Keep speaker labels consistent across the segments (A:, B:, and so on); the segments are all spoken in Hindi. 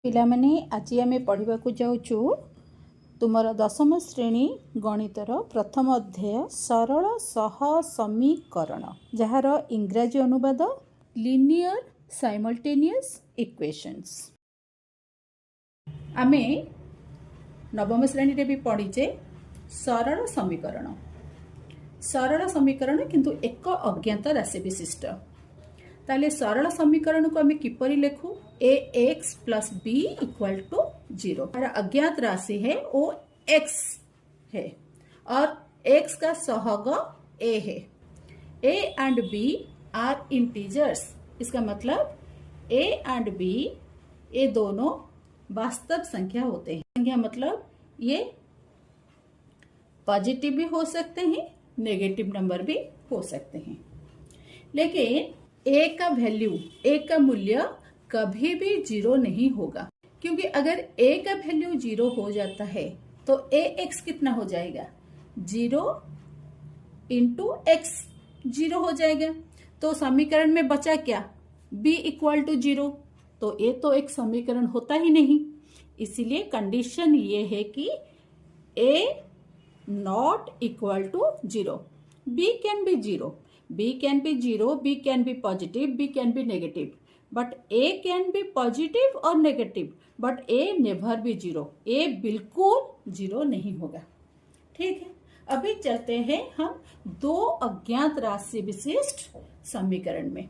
A: ପିଲାମାନେ ଆଜି ଆମେ ପଢ଼ିବାକୁ ଯାଉଛୁ ତୁମର ଦଶମ ଶ୍ରେଣୀ ଗଣିତର ପ୍ରଥମ ଅଧ୍ୟାୟ ସରଳ ସହ ସମୀକରଣ, ଯାହାର ଇଂରାଜୀ ଅନୁବାଦ ଲିନିୟର ସାଇମଲ୍ଟେନିୟସ୍ ଇକ୍ୱେସନ୍ସ। ଆମେ ନବମ ଶ୍ରେଣୀରେ ବି ପଢ଼ିଛେ ସରଳ ସମୀକରଣ। ସରଳ ସମୀକରଣ କିନ୍ତୁ ଏକ ଅଜ୍ଞାତ ରାଶି ବିଶିଷ୍ଟ। ताले सरल समीकरण को हमें किपरि लिखू ax plus b equal to 0। हमारा अज्ञात राशि है वो x है और x का सहग a है। a and b are integers. इसका मतलब a एंड b ये दोनों वास्तव संख्या होते हैं। संख्या मतलब ये पॉजिटिव भी हो सकते हैं, नेगेटिव नंबर भी हो सकते हैं, लेकिन a का वैल्यू, a का मूल्य कभी भी 0 नहीं होगा, क्योंकि अगर a का वैल्यू 0 हो जाता है तो ax कितना हो जाएगा, 0 इंटू x 0 हो जाएगा। तो समीकरण में बचा क्या, b इक्वल टू 0। तो ये तो एक समीकरण होता ही नहीं। इसीलिए कंडीशन ये है कि a not equal to 0। b can be 0, b can be 0, b can be positive, b can be negative, but a can be positive or negative, but a never be 0। a बिल्कुल 0 नहीं होगा। ठीक है, अभी चलते हैं हम दो अज्ञात राशि विशिष्ट समीकरण में।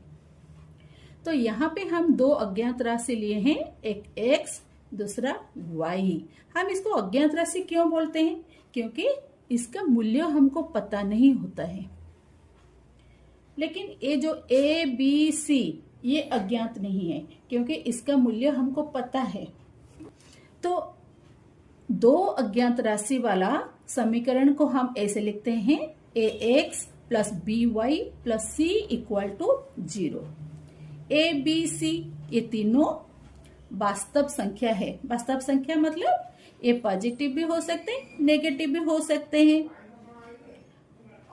A: तो यहाँ पे हम दो अज्ञात राशि लिए हैं, एक x दूसरा y। हम इसको अज्ञात राशि क्यों बोलते हैं, क्योंकि इसका मूल्य हमको पता नहीं होता है। लेकिन ये जो a b c ये अज्ञात नहीं है, क्योंकि इसका मूल्य हमको पता है। तो दो अज्ञात राशि वाला समीकरण को हम ऐसे लिखते हैं ax plus by plus c equal to 0। a b c ये तीनों वास्तव संख्या है। वास्तव संख्या मतलब ये पॉजिटिव भी हो सकते हैं, नेगेटिव भी हो सकते हैं।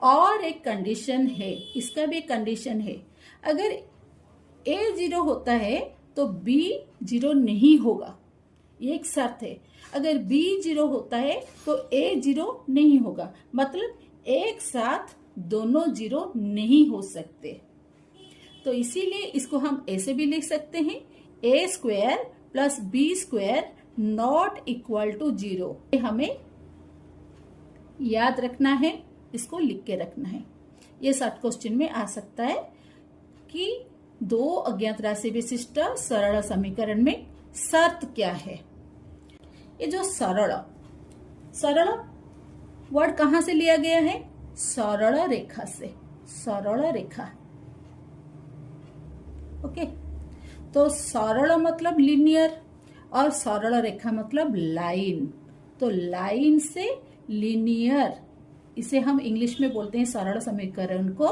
A: और एक कंडीशन है, इसका भी कंडीशन है, अगर a 0 होता है तो b 0 नहीं होगा, ये एक शर्त है। अगर b 0 होता है तो a 0 नहीं होगा, मतलब एक साथ दोनों 0 नहीं हो सकते। तो इसीलिए इसको हम ऐसे भी लिख सकते हैं a square plus b square not equal to 0। हमें याद रखना है, इसको लिख के रखना है। ये शॉर्ट क्वेश्चन में आ सकता है कि दो अज्ञात राशि विशिष्ट सरल समीकरण में शर्त क्या है। ये जो सरल वर्ड कहां से लिया गया है, सरल रेखा से। सरल रेखा, ओके। तो सरल मतलब लीनियर और सरल रेखा मतलब लाइन। तो लाइन से लीनियर, इसे हम इंग्लिश में बोलते हैं सरल समीकरण को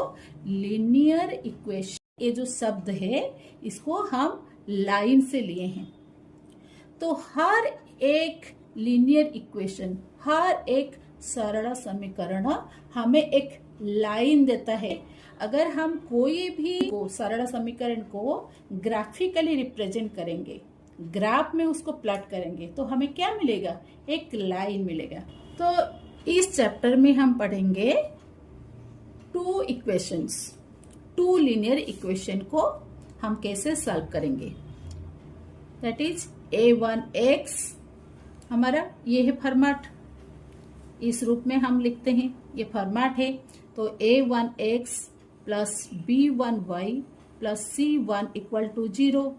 A: लीनियर इक्वेशन। ये जो शब्द है इसको हम लाइन से लिए हैं। तो हर एक लीनियर इक्वेशन, हर एक सरल समीकरण हमें एक लाइन देता है। अगर हम कोई भी सरल समीकरण को ग्राफिकली रिप्रेजेंट करेंगे, ग्राफ में उसको प्लॉट करेंगे, तो हमें क्या मिलेगा, एक लाइन मिलेगा। तो इस चैप्टर में हम पढ़ेंगे two equations, two linear equation को हम कैसे सॉल्व करेंगे। दैट इज a1x, हमारा ये है फॉर्मेट, इस रूप में हम लिखते हैं, ये फॉर्मेट है। तो a1x plus b1y plus c1 equal to 0।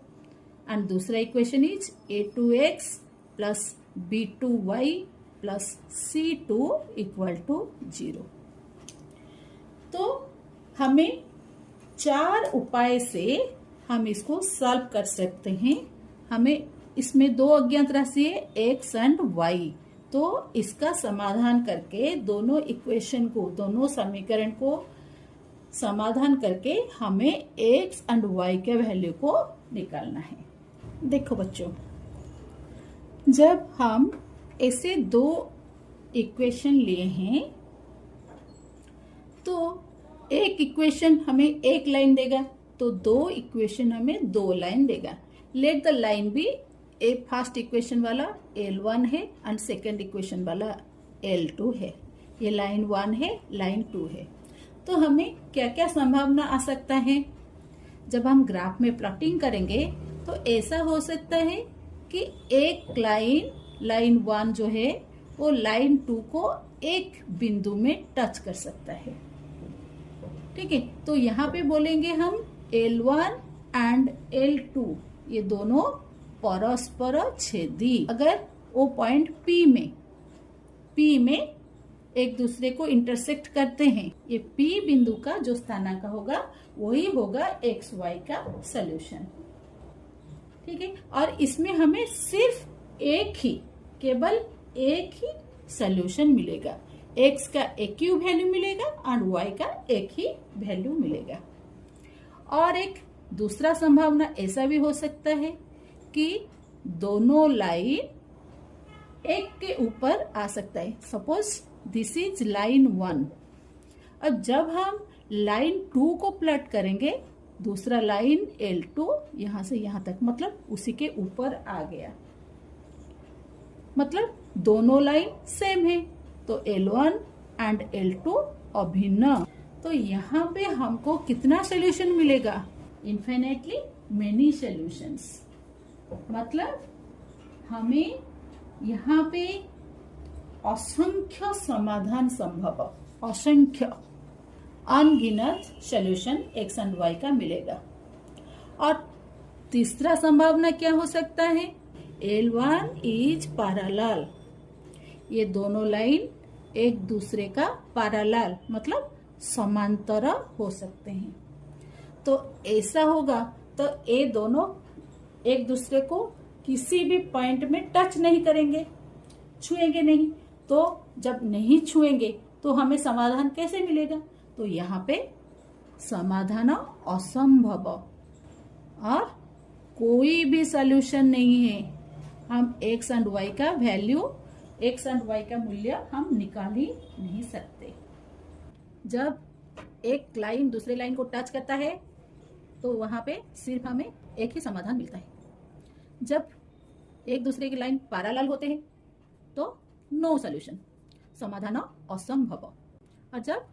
A: And दूसरा equation is a2x plus b2y plus c2 equal to 0। तो हमें चार उपाय से हम इसको सॉल्व कर सकते हैं। हमें इसमें दो अज्ञात राशि है x एंड y, तो इसका समाधान करके दोनों इक्वेशन को, दोनों समीकरण को समाधान करके हमें x एंड y के वैल्यू को निकालना है। देखो बच्चों, जब हम ऐसे दो इक्वेशन लिए हैं तो एक इक्वेशन हमें एक लाइन देगा, तो दो इक्वेशन हमें दो लाइन देगा। Let the line be a first equation वाला L1 है एंड सेकेंड इक्वेशन वाला L2 है। ये लाइन 1 है, लाइन 2 है। तो हमें क्या क्या संभावना आ सकता है? जब हम ग्राफ में प्लॉटिंग करेंगे तो ऐसा हो सकता है कि एक लाइन 1 जो है वो लाइन 2 को एक बिंदु में टच कर सकता है। ठीक है, तो यहाँ पे बोलेंगे हम L1 एंड L2 ये दोनों परस्पर छेदी। अगर वो पॉइंट P में एक दूसरे को इंटरसेक्ट करते हैं, ये P बिंदु का जो स्थानांक होगा वही होगा XY का सॉल्यूशन। ठीक है, और इसमें हमें सिर्फ केवल एक ही सॉल्यूशन मिलेगा। X का एक ही वैल्यू मिलेगा और Y का एक ही वैल्यू मिलेगा। और एक दूसरा संभावना ऐसा भी हो सकता है कि दोनों लाइन एक के ऊपर आ सकता है। Suppose this is line 1। अब जब हम लाइन 2 को प्लॉट करेंगे, दूसरा लाइन L2 यहां से यहां तक, मतलब उसी के ऊपर आ गया, मतलब दोनों लाइन सेम है, तो L1 एंड L2 अभिन्न। तो यहाँ पे हमको कितना सोल्यूशन मिलेगा? Infinitely many solutions. मतलब हमें यहाँ पे असंख्य समाधान संभव, असंख्य अनगिनत सॉल्यूशन X एंड Y का मिलेगा। और तीसरा संभावना क्या हो सकता है? L1 is parallel. ये दोनों लाइन एक दूसरे का पैरेलल मतलब समांतर हो सकते हैं। तो ऐसा होगा तो ये दोनों एक दूसरे को किसी भी पॉइंट में टच नहीं करेंगे, छुएंगे नहीं। तो जब नहीं छुएंगे तो हमें समाधान कैसे मिलेगा? तो यहाँ पे समाधान असंभव और कोई भी सॉल्यूशन नहीं है। हम X एंड Y का वैल्यू, X एंड Y का मूल्य हम निकाल ही नहीं सकते। जब एक लाइन दूसरे लाइन को टच करता है तो वहां पे सिर्फ हमें एक ही समाधान मिलता है। जब एक दूसरे की लाइन पैरेलल होते हैं तो नो सॉल्यूशन, समाधान असंभव। और जब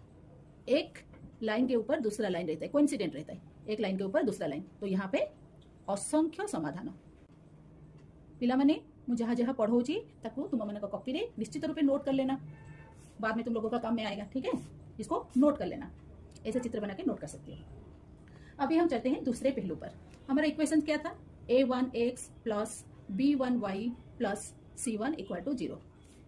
A: एक लाइन के ऊपर दूसरा लाइन रहता है, कोइंसिडेंट रहता है, एक लाइन के ऊपर दूसरा लाइन, तो यहाँ पे असंख्य समाधान। पिलामाने मु जहाँ जहाँ पढ़ाऊँगी ताकू तुम मन कॉपी रे निश्चित रूप से नोट कर लेना, बाद में तुम लोगों का काम में आएगा। ठीक है, इसको नोट कर लेना, ऐसे चित्र बना के नोट कर सकते हो। अभी हम चलते हैं दूसरे पहलू पर। हमारा इक्वेशन क्या था? A1x plus B1y plus C1 equal to 0।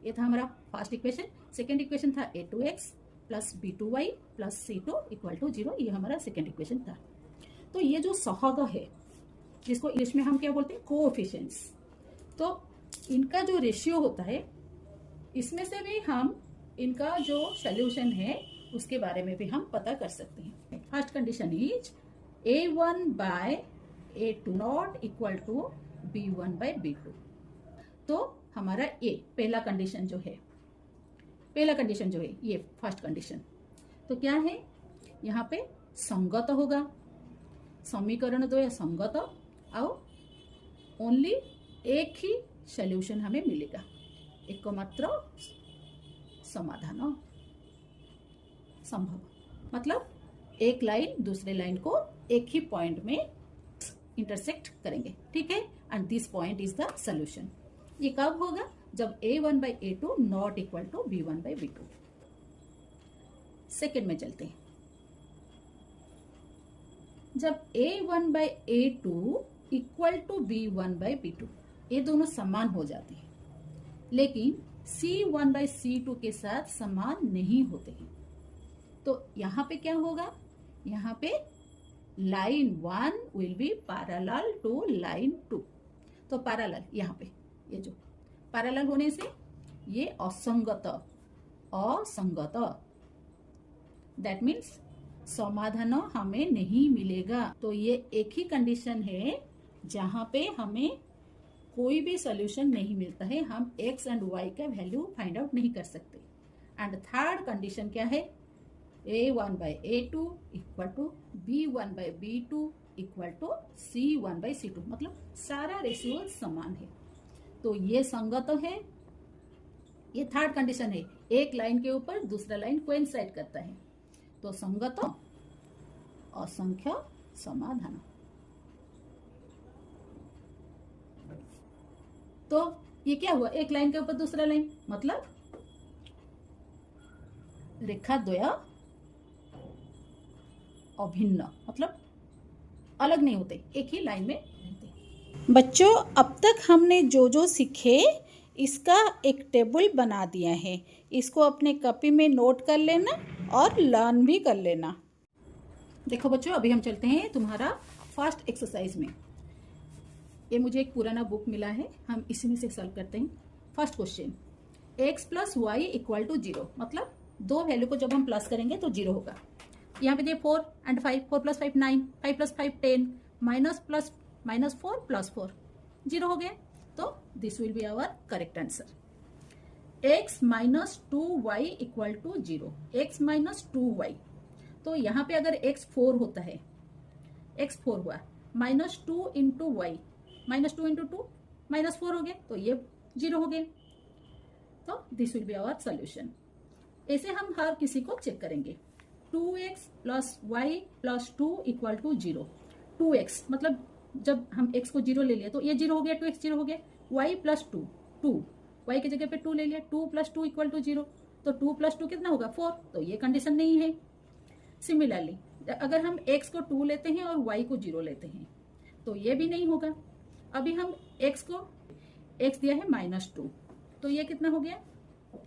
A: ये था हमारा फर्स्ट इक्वेशन। सेकेंड इक्वेशन था A2x plus B2y plus C2 equal to 0। ये हमारा सेकेंड इक्वेशन था। तो ये जो सहग है, जिसको इंग्लिश में हम क्या बोलते हैं? कोएफिशिएंट्स। तो इनका जो रेशियो होता है, इसमें से भी हम इनका जो सॉल्यूशन है उसके बारे में भी हम पता कर सकते हैं। First condition is A1 by A2 not equal to B1 by B2। तो हमारा ये पहला कंडीशन जो है, ये फर्स्ट कंडीशन, तो क्या है? यहाँ पे संगत होगा, समीकरण दो या संगत, और ओनली एक ही सॉल्यूशन हमें मिलेगा, एकमात्र समाधान संभव। मतलब एक लाइन दूसरे लाइन को एक ही पॉइंट में इंटरसेक्ट करेंगे। ठीक है, and this point is the solution. ये कब होगा? जब A1 by A2 not equal to B1 by B2। Second में चलते हैं। जब A1 by A2 equal to B1 by B2, ये दोनों समान हो जाते हैं, लेकिन C1 बाई C2 के साथ समान नहीं होते हैं। तो यहाँ पे क्या होगा? यहाँ पे line 1 will be parallel to line 2। तो पैरेलल, यहाँ पे ये जो पैरेलल होने से ये असंगत, दैट मीन्स समाधान हमें नहीं मिलेगा। तो ये एक ही कंडीशन है जहां पे हमें कोई भी सॉल्यूशन नहीं मिलता है, हम X एंड Y का वैल्यू फाइंड आउट नहीं कर सकते। एंड थर्ड कंडीशन क्या है? A1 by A2 equal to B1 by B2 equal to C1/C2, मतलब सारा रेशियो समान है। तो ये संगत है। ये थर्ड कंडीशन है, एक लाइन के ऊपर दूसरा लाइन कोइंसाइड करता है। तो संगत असंख्य समाधान। तो ये क्या हुआ, एक लाइन के ऊपर दूसरा लाइन, मतलब रेखा द्वय अभिन्न, मतलब अलग नहीं होते, एक ही लाइन में रहते। बच्चों, अब तक हमने जो जो सीखे इसका एक टेबल बना दिया है, इसको अपने कॉपी में नोट कर लेना और लर्न भी कर लेना। देखो बच्चों, अभी हम चलते हैं तुम्हारा फर्स्ट एक्सरसाइज में। ये मुझे एक पुराना बुक मिला है, हम इसी में से सॉल्व करते हैं। फर्स्ट क्वेश्चन, x + y = 0, मतलब दो वैल्यू को जब हम प्लस करेंगे तो 0 होगा। यहाँ पे दिए 4 and 5, 4 + 5 9, 5 + 5 10, -4 + 4 0 हो गया। तो this will be our correct answer. x - 2y = 0, x - 2y। तो यहाँ पे अगर x 4 होता है, x 4 हुआ, -2 × y, -2 × 2 -4 हो गया, तो ये 0 हो गया। तो this will be our solution. ऐसे हम हर किसी को चेक करेंगे। 2x + y + 2 = 0। 2x मतलब जब हम x को 0 ले लिया तो ये 0 हो गया, 2x 0 हो गया। y + 2, 2 y की जगह पे 2 ले लिया, 2 + 2 = 0। तो 2 + 2 कितना होगा, 4। तो ये कंडीशन नहीं है। सिमिलरली अगर हम x को 2 लेते हैं और y को 0 लेते हैं तो ये भी नहीं होगा। अभी हम x दिया है -2, तो ये कितना हो गया,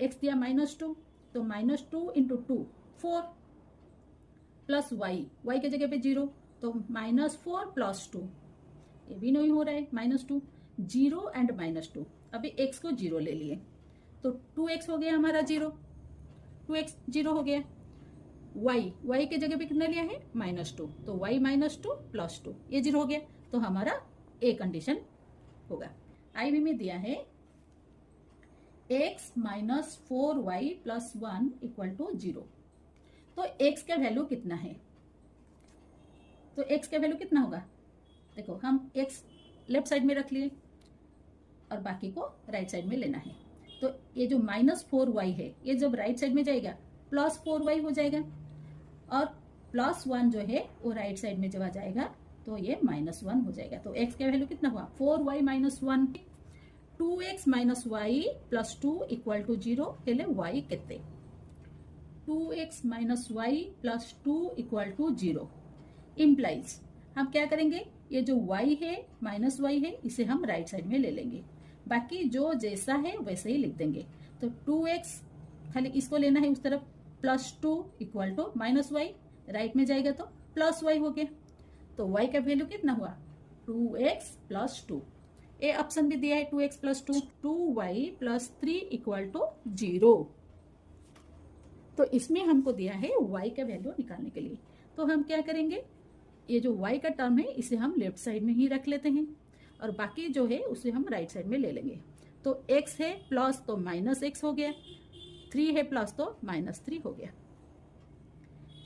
A: x दिया -2, तो -2 × 2 4 प्लस y के जगह पे 0, तो -4 + 2, ये भी नहीं हो रहा है, -2 0 एंड -2। अभी x को 0 ले लिए तो 2x हो गया हमारा 0, 2x 0 हो गया। y के जगह पे कितना लिया है, -2, तो y -2 + 2, ये 0 हो गया। तो हमारा ए कंडीशन होगा। IB में दिया है x - 4y + 1 = 0। तो x का वैल्यू कितना है, तो x का वैल्यू कितना होगा, देखो हम x लेफ्ट साइड में रख लिए और बाकी को राइट साइड में लेना है। तो ये जो -4y है, ये जब राइट साइड में जाएगा +4y हो जाएगा, और +1 जो है वो राइट साइड में जब आ जाएगा तो ये -1 हो जाएगा। तो x का वैल्यू कितना हुआ, 4y - 1। 2x - y + 2 = 0 हेले y केते, 2x - y + 2 = 0 इम्प्लाइज हम क्या करेंगे, ये जो y है -y है, इसे हम राइट साइड में ले लेंगे, बाकी जो जैसा है वैसे ही लिख देंगे। तो 2x खाली इसको लेना है उस तरफ, +2 = -y, राइट में जाएगा तो +y हो गया। तो y का वैल्यू कितना हुआ, 2x + 2। ए ऑप्शन भी दिया है 2x + 2, 2y + 3 = 0। तो इसमें हमको दिया है y का वैल्यू निकालने के लिए। तो हम क्या करेंगे, ये जो y का टर्म है इसे हम लेफ्ट साइड में ही रख लेते हैं और बाकी जो है उसे हम राइट साइड में ले लेंगे। तो x है प्लस तो -x हो गया, 3 है प्लस तो -3 हो गया।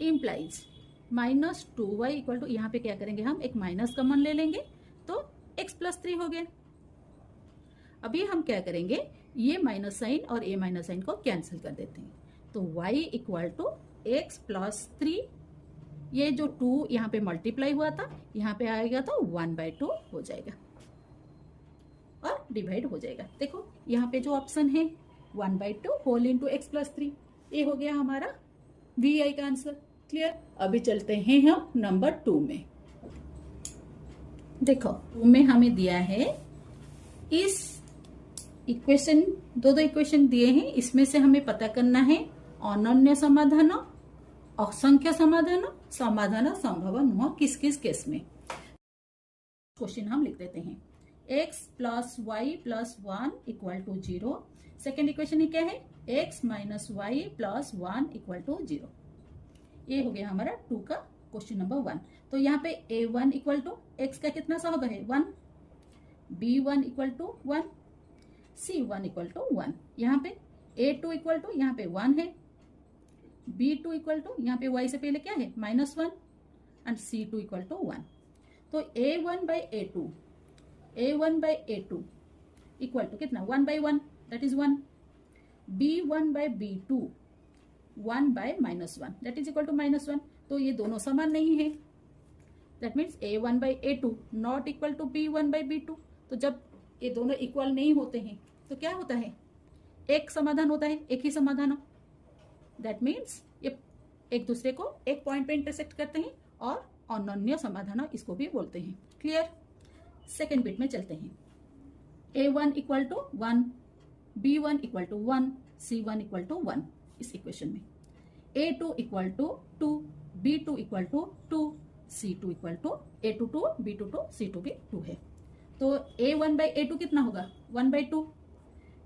A: इम्प्लाइज -2y = यहाँ पे क्या करेंगे, हम एक माइनस कॉमन ले लेंगे तो x + 3 हो गया। अभी हम क्या करेंगे, ये माइनस साइन और ये माइनस साइन को कैंसिल कर देते हैं। तो y = x + 3, ये जो 2 यहाँ पे मल्टीप्लाई हुआ था यहाँ पे आएगा तो 1/2 हो जाएगा और डिवाइड हो जाएगा। देखो यहाँ पे जो ऑप्शन है 1/2 होल इंटू x + 3, ये हो गया हमारा VI का आंसर। क्लियर। अभी चलते हैं हम नंबर 2 में। देखो 2 में हमें दिया है, इस इक्वेशन दो इक्वेशन दिए हैं, इसमें से हमें पता करना है अनन्य समाधान, असंख्य समाधान, समाधान संभव नुह किस किस केस में। क्वेश्चन हम लिख देते हैं, x + y + 1 = 0। सेकेंड इक्वेशन क्या है, x - y + 1 = 0। ये हो गया हमारा 2 का क्वेश्चन नंबर 1। तो यहाँ पे a1 = x का कितना सहग है 1, b1 = 1, c1 = 1। यहाँ पे a2 = यहाँ पे 1 है, b2 = यहाँ पे y से पहले क्या है -1 एंड c2 = 1। तो A1 by A2, A1 by A2 equal to कितना 1 by 1 that is 1, B1 by B2 1 by -1 that is equal to -1। तो ये दोनों समान नहीं है, that means A1 by A2 not equal to B1 by B2। तो जब ये दोनों इक्वल नहीं होते हैं तो क्या होता है, एक समाधान होता है, एक ही समाधान। दैट मीन्स ये एक दूसरे को एक पॉइंट पे इंटरसेक्ट करते हैं और अनन्य समाधान इसको भी बोलते हैं। क्लियर। सेकेंड बिट में चलते हैं। A1 equal to 1, B1 equal to 1, C1 equal to 1 इस इक्वेशन में, A2 equal to 2, B2 equal to 2, C2 equal to A2 2, B2 2, C2 भी 2 है। तो A1 by A2 कितना होगा 1 by 2,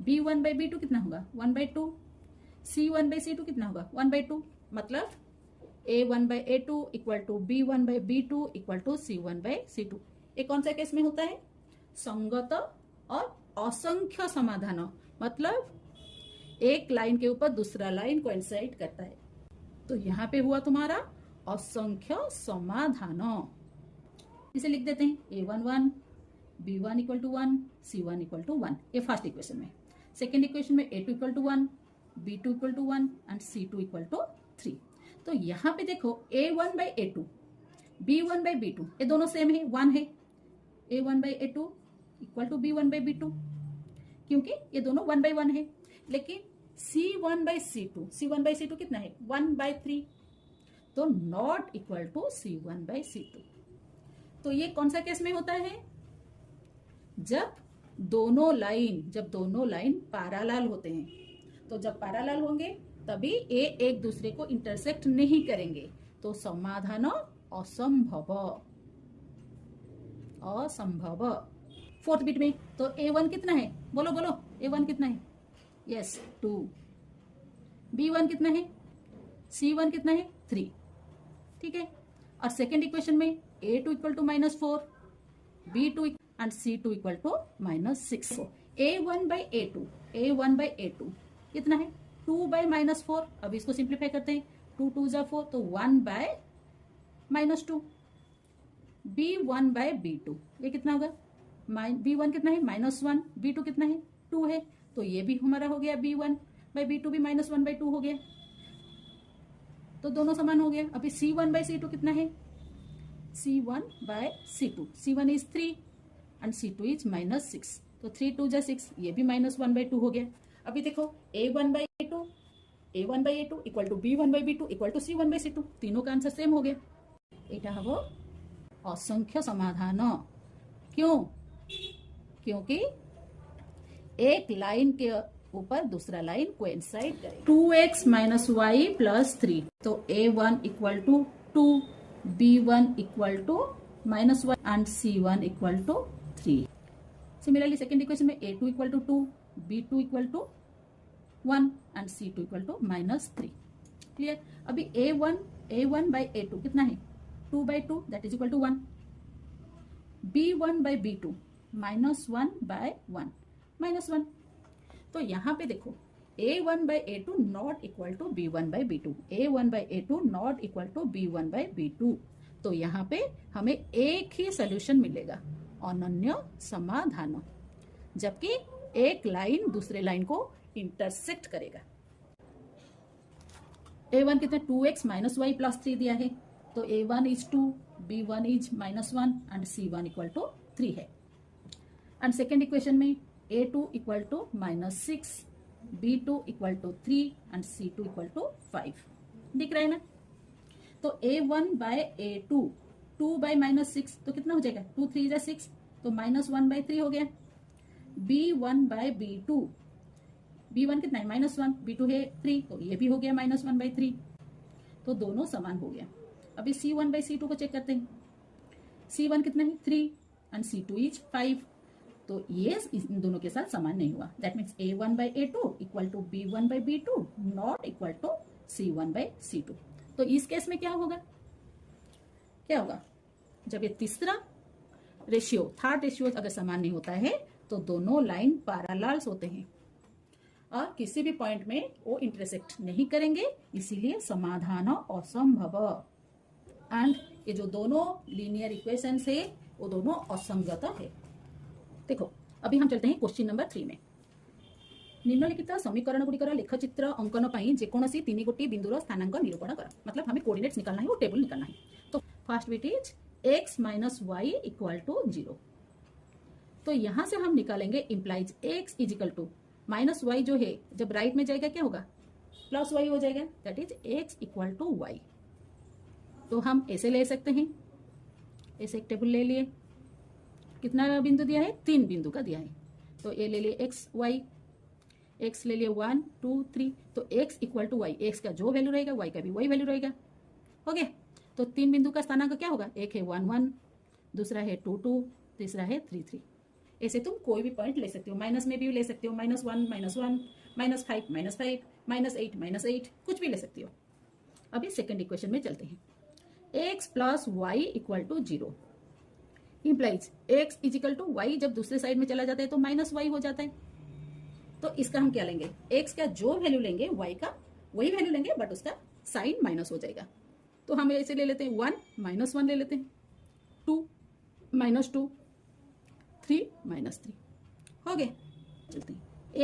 A: B1 by B2 कितना होगा 1 by 2, C1 by C2 कितना होगा 1 by 2। मतलब A1 by A2 equal to B1 by B2 equal to C1 by C2। ये कौन सा केस में होता है, संगत और असंख्य समाधान, मतलब एक लाइन के ऊपर दूसरा लाइन कोइंसाइड करता है। तो यहां पे हुआ तुम्हारा असंख्य समाधान। इसे लिख देते हैं A1 1, B1 equal to 1, C1 equal to 1, ये फर्स्ट इक्वेशन में। सेकेंड इक्वेशन में A2 equal to 1, B2 equal to 1 and C2 equal to 3। तो यहां पे देखो A1 by A2, B1 by B2 ये दोनों सेम है, 1 है। A1 by A2 equal to B1 by B2, क्योंकि ये दोनों 1 by 1 है। लेकिन C1 by C2, C1 by C2 कितना है 1 by 3, तो not equal to C1 by C2। तो ये कौन सा केस में होता है, जब दोनों लाइन पैरेलल होते हैं। तो जब पैरेलल होंगे तभी ये एक दूसरे को इंटरसेक्ट नहीं करेंगे, तो समाधान असंभव। फोर्थ बिट में तो A1 कितना है, बोलो बोलो A1 कितना है, यस 2, B1 कितना है, C1 कितना है 3, ठीक है। और सेकेंड इक्वेशन में A2 equal to -4, B2 and C2 equal to -6। A1 by A2 कितना है 2 by -4। अब इसको सिंप्लीफाई करते हैं, 2 2 जा 4, तो 1 by -2। B1 by B2 ये कितना होगा, B1 कितना है -1, B2 कितना है 2 है, तो ये भी हमारा हो गया B1 by B2 भी -1 by 2 हो गया, तो दोनों समान हो गया। अभी C1 by C2 कितना है, C1 by C2, C1 is 3 and C2 is -6, तो 3 2 जा 6, ये भी -1 by 2 हो गया। अभी देखो A1 by A2 equal to B1 by B2 equal to C1 by C2, तीनों का आंसर सेम हो गया। एटा हबो असंख्य समाधान। क्यों, क्योंकि एक लाइन के ऊपर दूसरा लाइन कोइंसाइड करे। 2x माइनस वाई प्लस 3, तो A1 equal to 2, B1 equal to -1 and C1 equal to 3। Similarly second equation में A2 equal to 2, B2 equal to 1 and C2 equal to -3। Clear. अभी A1 by A2 कितना है 2 by 2 that is equal to 1, B1 by B2 -1 by 1 -1। तो यहां पे देखो A1 by A2 not equal to B1 by B2, A1 by A2 not equal to B1 by B2। तो यहां पे हमें एक ही सोल्यूशन मिलेगा, अनन्य समाधान, जबकि एक लाइन दूसरे लाइन को इंटरसेक्ट करेगा। A1 कितना 2x माइनस वाई प्लस 3 दिया है, तो A1 is 2, B1 is -1 and C1 equal to 3 है। एंड सेकेंड इक्वेशन में A2 equal to -6, B2 equal to 3 and C2 equal to 5 दिख रहा है ना। तो A1 by A2 2 by -6 तो कितना हो जाएगा 2 3 जा 6, तो -1 by 3 हो गया। B1 by B2, B1 कितना है -1, B2 है 3, तो ये भी हो गया -1 by 3, तो दोनों समान हो गया। अभी C1 by C2 को चेक करते हैं। C1 कितना है 3 एंड C2 इज 5, तो ये इन दोनों के साथ समान नहीं हुआ। That means A1 by A2 equal to B1 by B2 not equal to C1 by C2। तो इस केस में क्या होगा, जब ये तीसरा रेशियो थर्ड रेशियो अगर समान नहीं होता है तो दोनों लाइन पैरेलल्स होते हैं और किसी भी पॉइंट में वो इंटरसेक्ट नहीं करेंगे, इसीलिए समाधान असंभव। एंड ये जो दोनों लीनियर इक्वेशन है वो दोनों असंगत है। देखो अभी हम चलते हैं क्वेश्चन नंबर 3 में। निम्नलिखित समीकरण गुड़िकर लेखचित्र अंकन पर जेकोसी 3 गोटी बिंदुर स्थानांक निरूपण कर। मतलब हमें कोऑर्डिनेट्स निकालना है और टेबल निकालना है। तो first bit is x minus y equal to 0। तो यहां से हम निकालेंगे implies x is equal to minus y जो है जब राइट में जाएगा क्या होगा, प्लस वाई हो जाएगा, that is x equal to y. तो हम ऐसे ले सकते हैं, ऐसे एक टेबल ले लिए, कितना बिंदु दिया है, 3 बिंदु का दिया है। तो ये ले लिए x y, x ले लिए 1 2 3, तो x equal to y, x का जो वैल्यू रहेगा y का भी वही वैल्यू रहेगा। हो गया। तो 3 बिंदु का स्थानांक क्या होगा, एक है 1 1, दूसरा है 2 2, तीसरा है 3 3। ऐसे तुम कोई भी पॉइंट ले सकते हो, माइनस में भी ले सकते हो, -1 -1 -5 -5 -8 -8, कुछ भी ले सकते हो। अभी सेकंड इक्वेशन में चलते हैं। x plus y equal to 0 implies x is equal to y, जब दूसरे साइड में चला जाता है तो माइनस वाई हो जाता है। तो इसका हम क्या लेंगे, x का जो वैल्यू लेंगे y का वही वैल्यू लेंगे, बट उसका साइन माइनस हो जाएगा। तो हम ऐसे ले लेते हैं 1 -1 ले लेते हैं, 2 -2, 3 -3। हो गए। चलते हैं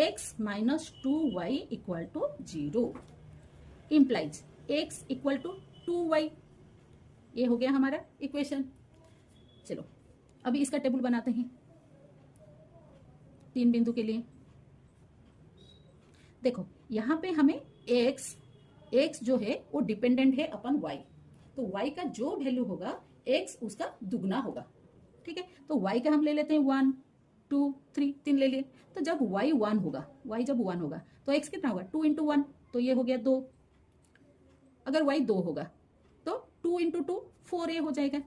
A: x minus 2y equal to 0 implies x equal to 2y। ये हो गया हमारा इक्वेशन। चलो अभी इसका टेबल बनाते हैं 3 बिंदु के लिए। देखो यहां पे हमें x जो है वो डिपेंडेंट है अपन y, तो y का जो वैल्यू होगा x उसका दुगना होगा। ठीक है, तो y का हम ले लेते हैं 1 2 3, 3 ले लिए। तो जब y 1 होगा, y जब 1 होगा तो x कितना होगा, 2 इंटू 1, तो ये हो गया 2। अगर y 2 होगा तो 2 इंटू 2 4 ये हो जाएगा।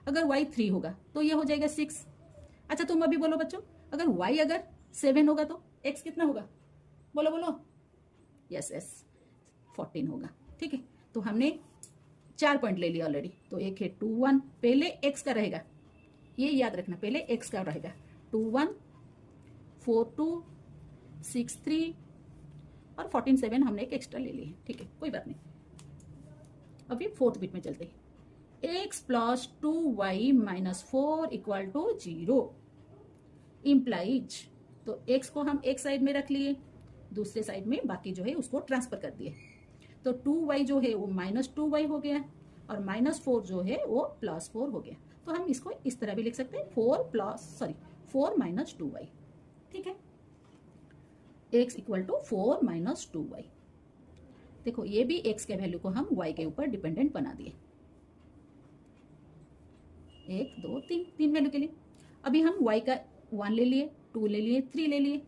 A: अगर y 3 होगा तो ये हो जाएगा 6। अच्छा तुम अभी बोलो बच्चों, अगर y अगर 7 होगा तो x कितना होगा, बोलो बोलो। यस 14 होगा। ठीक है, तो हमने 4 पॉइंट ले लिया ऑलरेडी। तो एक है 2 1, पहले x का रहेगा, ये याद रखना, पहले x का रहेगा 2 1 4 2 6 3 और 14 7 हमने एक एक्स्ट्रा ले ली है। ठीक है, कोई बात नहीं। अभी फोर्थ बिट में चलते हैं। x plus 2y minus 4 equal to 0 implies, तो x को हम एक साइड में रख लिए, दूसरे साइड में बाकी जो है उसको ट्रांसफर कर दिए। तो 2y जो है वो -2y हो गया और -4 जो है वो +4 हो गया। तो हम इसको इस तरह भी लिख सकते हैं 4 - 2y। ठीक है, x इक्वल टू 4 - 2y। देखो ये भी x के वैल्यू को हम y के ऊपर डिपेंडेंट बना दिए, 1 2 3 वैल्यू के लिए। अभी हम y का 1 ले लिए, 2 ले लिए, 3 ले लिए,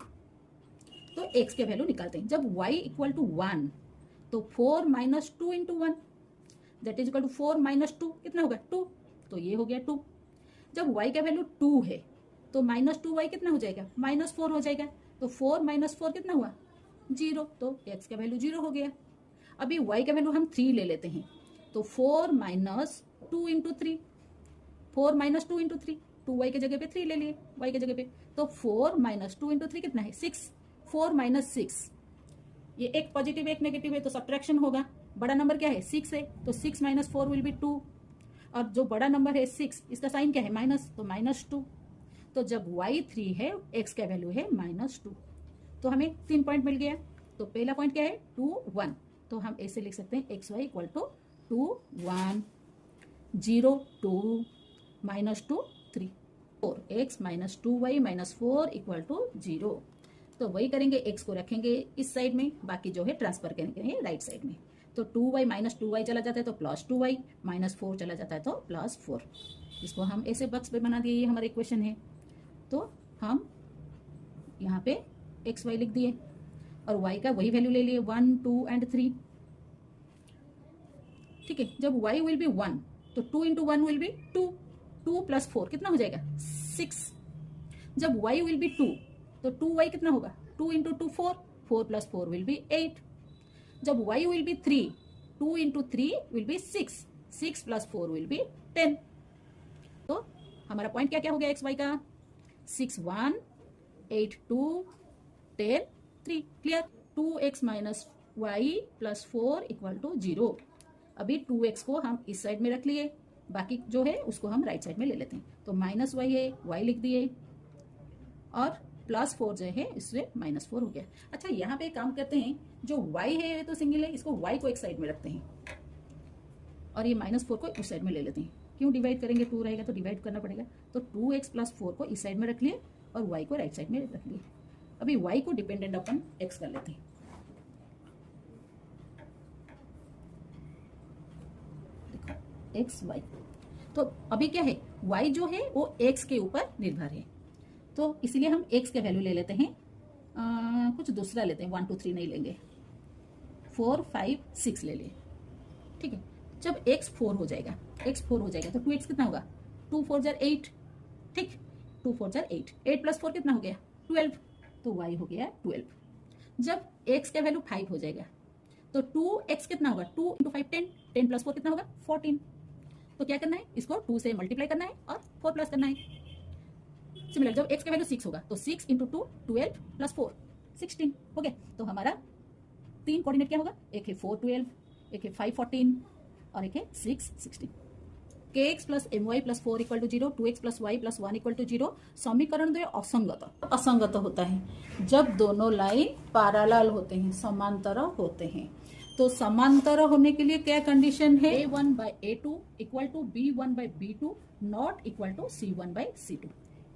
A: तो x के वैल्यू निकालते हैं। जब y इक्वल टू 1 तो 4 - 2 into 1 that is equal to 4 - 2 कितना होगा 2, तो ये हो गया 2। जब y का वैल्यू 2 है तो -2y कितना हो जाएगा, -4 हो जाएगा। तो 4 - 4 कितना हुआ 0, तो x का वैल्यू 0 हो गया। अभी y का वैल्यू हम 3 ले लेते हैं, तो 4 - 2 इंटू 3, 4 - 2 इंटू 3, 2y के जगह पे 3 ले लिए y के जगह पे, तो 4 - 2 इंटू 3 कितना है 6, 4 - 6, ये एक पॉजिटिव एक नेगेटिव है तो सब्ट्रैक्शन होगा। बड़ा नंबर क्या है 6 है, तो 6 - 4 विल बी 2, और जो बड़ा नंबर है 6 इसका साइन क्या है माइनस, तो -2। तो जब y 3 है x का वैल्यू है -2, तो हमें 3 पॉइंट मिल गया। तो पहला पॉइंट क्या है 2 1, तो हम ऐसे लिख सकते हैं xy equal to 2 1 0 2 -2 3 4, x - 2y - 4 equal to 0। तो वही करेंगे, x को रखेंगे इस साइड में, बाकी जो है ट्रांसफर करेंगे राइट साइड में। तो 2y - 2y चला जाता है तो +2y, -4 चला जाता है तो +4। इसको हम ऐसे बॉक्स पे बना दिए, ये हमारा इक्वेशन है। तो हम यहाँ पे xy लिख दिए और y का वही वैल्यू ले लिए 1 2 एंड 3। ठीक है, जब y विल बी 1 तो 2 इंटू 1 विल बी 2, 2 + 4 कितना हो जाएगा 6। जब y विल बी 2 तो 2y कितना होगा 2 इंटू 2 4, 4 + 4 विल बी 8। जब y will be 3, 2 into 3 will be 6, 6 + 4 will B 10। तो हमारा पॉइंट क्या क्या हो गया xy का 6 1 8 2 10 3। Clear. 2x - y + 4 equal to 0। अभी 2x को हम इस साइड में रख लिए बाकी जो है उसको हम राइट साइड में ले लेते हैं। तो माइनस वाई है, वाई लिख दिए, और प्लस 4 जो है इससे -4 हो गया। अच्छा, यहाँ पे एक काम करते हैं, जो y है तो सिंगल है, इसको y को एक साइड में रखते हैं और ये -4 को इस साइड में ले लेते हैं। क्यों डिवाइड करेंगे, 2 रहेगा तो डिवाइड करना पड़ेगा। तो 2x + 4 को इस साइड में रख लिए और y को राइट साइड में रख लिए। अभी y को डिपेंडेंट अपन x कर लेते हैं। देखो x y, तो अभी क्या है, y जो है वो x के ऊपर निर्भर है, तो इसीलिए हम x के वैल्यू ले लेते हैं। कुछ दूसरा लेते हैं, 1 2 3 नहीं लेंगे, 4 5 6 ले लिए। ठीक है, जब x 4 हो जाएगा, तो 2x कितना होगा, 2 4 जार 8। ठीक, 2 4 जार 8, 8 + 4 कितना हो गया, 12। तो y हो गया 12। जब x का वैल्यू 5 हो जाएगा तो 2x कितना होगा, 2 × 5 10, 10 + 4 कितना होगा, 14। तो क्या करना है, इसको 2 से मल्टीप्लाई करना है और 4 प्लस करना है। सिमिलर, जब x का वैल्यू 6 होगा तो 6 × 2 12 + 4 16 हो गया। तो हमारा 3 कोऑर्डिनेट क्या होगा, एक है 4 12, एक है 5 14 और एक है 6 16। kx + my + 4 = 0, 2x + y + 1 = 0। समीकरण दो असंगत होता है जब दोनों लाइन पैरेलल होते हैं, समांतर होते हैं। तो समांतर होने के लिए क्या कंडीशन है, a1/a2 = b1/b2 नॉट = c1/c2।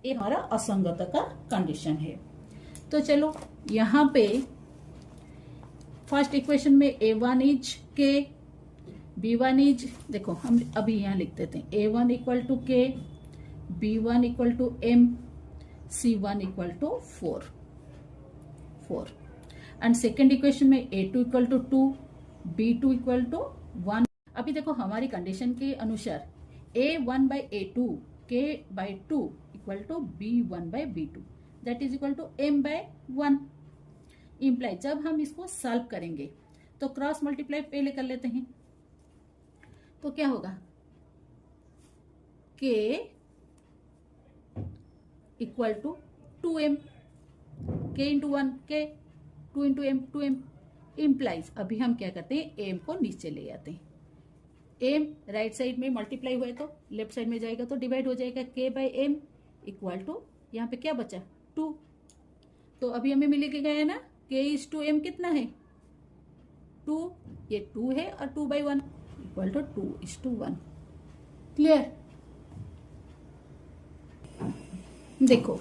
A: ये हमारा असंगत का कंडीशन है। तो चलो यहाँ पे फर्स्ट इक्वेशन में a1 is k, b1 is, देखो हम अभी यहाँ लिख देते हैं, a1 = k, b1 = m, c1 = 4 and second equation में a2 = 2, b2 = 1। अभी देखो हमारी कंडीशन के अनुसार a1/a2 k/2 = b1/b2 that is equal to m/1। Imply जब हम इसको सॉल्व करेंगे तो क्रॉस मल्टीप्लाई पहले कर लेते हैं, तो क्या होगा, k = 2m, k × 1 k, 2 × m 2m। Implies अभी हम क्या करते हैं, m को नीचे ले आते हैं। m राइट साइड में मल्टीप्लाई हुआ है तो लेफ्ट साइड में जाएगा तो डिवाइड हो जाएगा, k/m = यहाँ पे क्या बचा, 2। तो अभी हमें मिल के गया ना, k = m कितना है, 2, ये 2 है और 2/1 = 2:1। क्लियर। देखो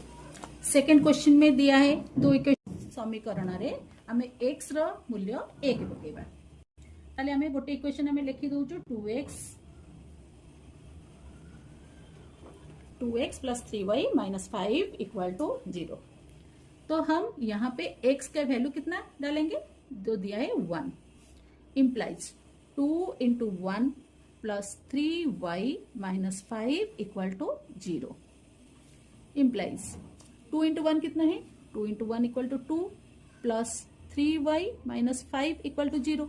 A: सेकेंड क्वेश्चन में दिया है दो इक्वेशन समीकरण रे आम x रो मूल्य 1 पकेबा। ताले आम गोटे इक्वेशन आम लिखि दउछु 2x + 3y - 5 = 0। तो हम यहाँ पे x का वैल्यू कितना डालेंगे, जो दिया है 1। Implies 2 × 1 + 3y - 5 = 0। इम्प्लाइज 2 × 1 कितना है, 2 × 1 = 2 प्लस 3y - 5 = 0।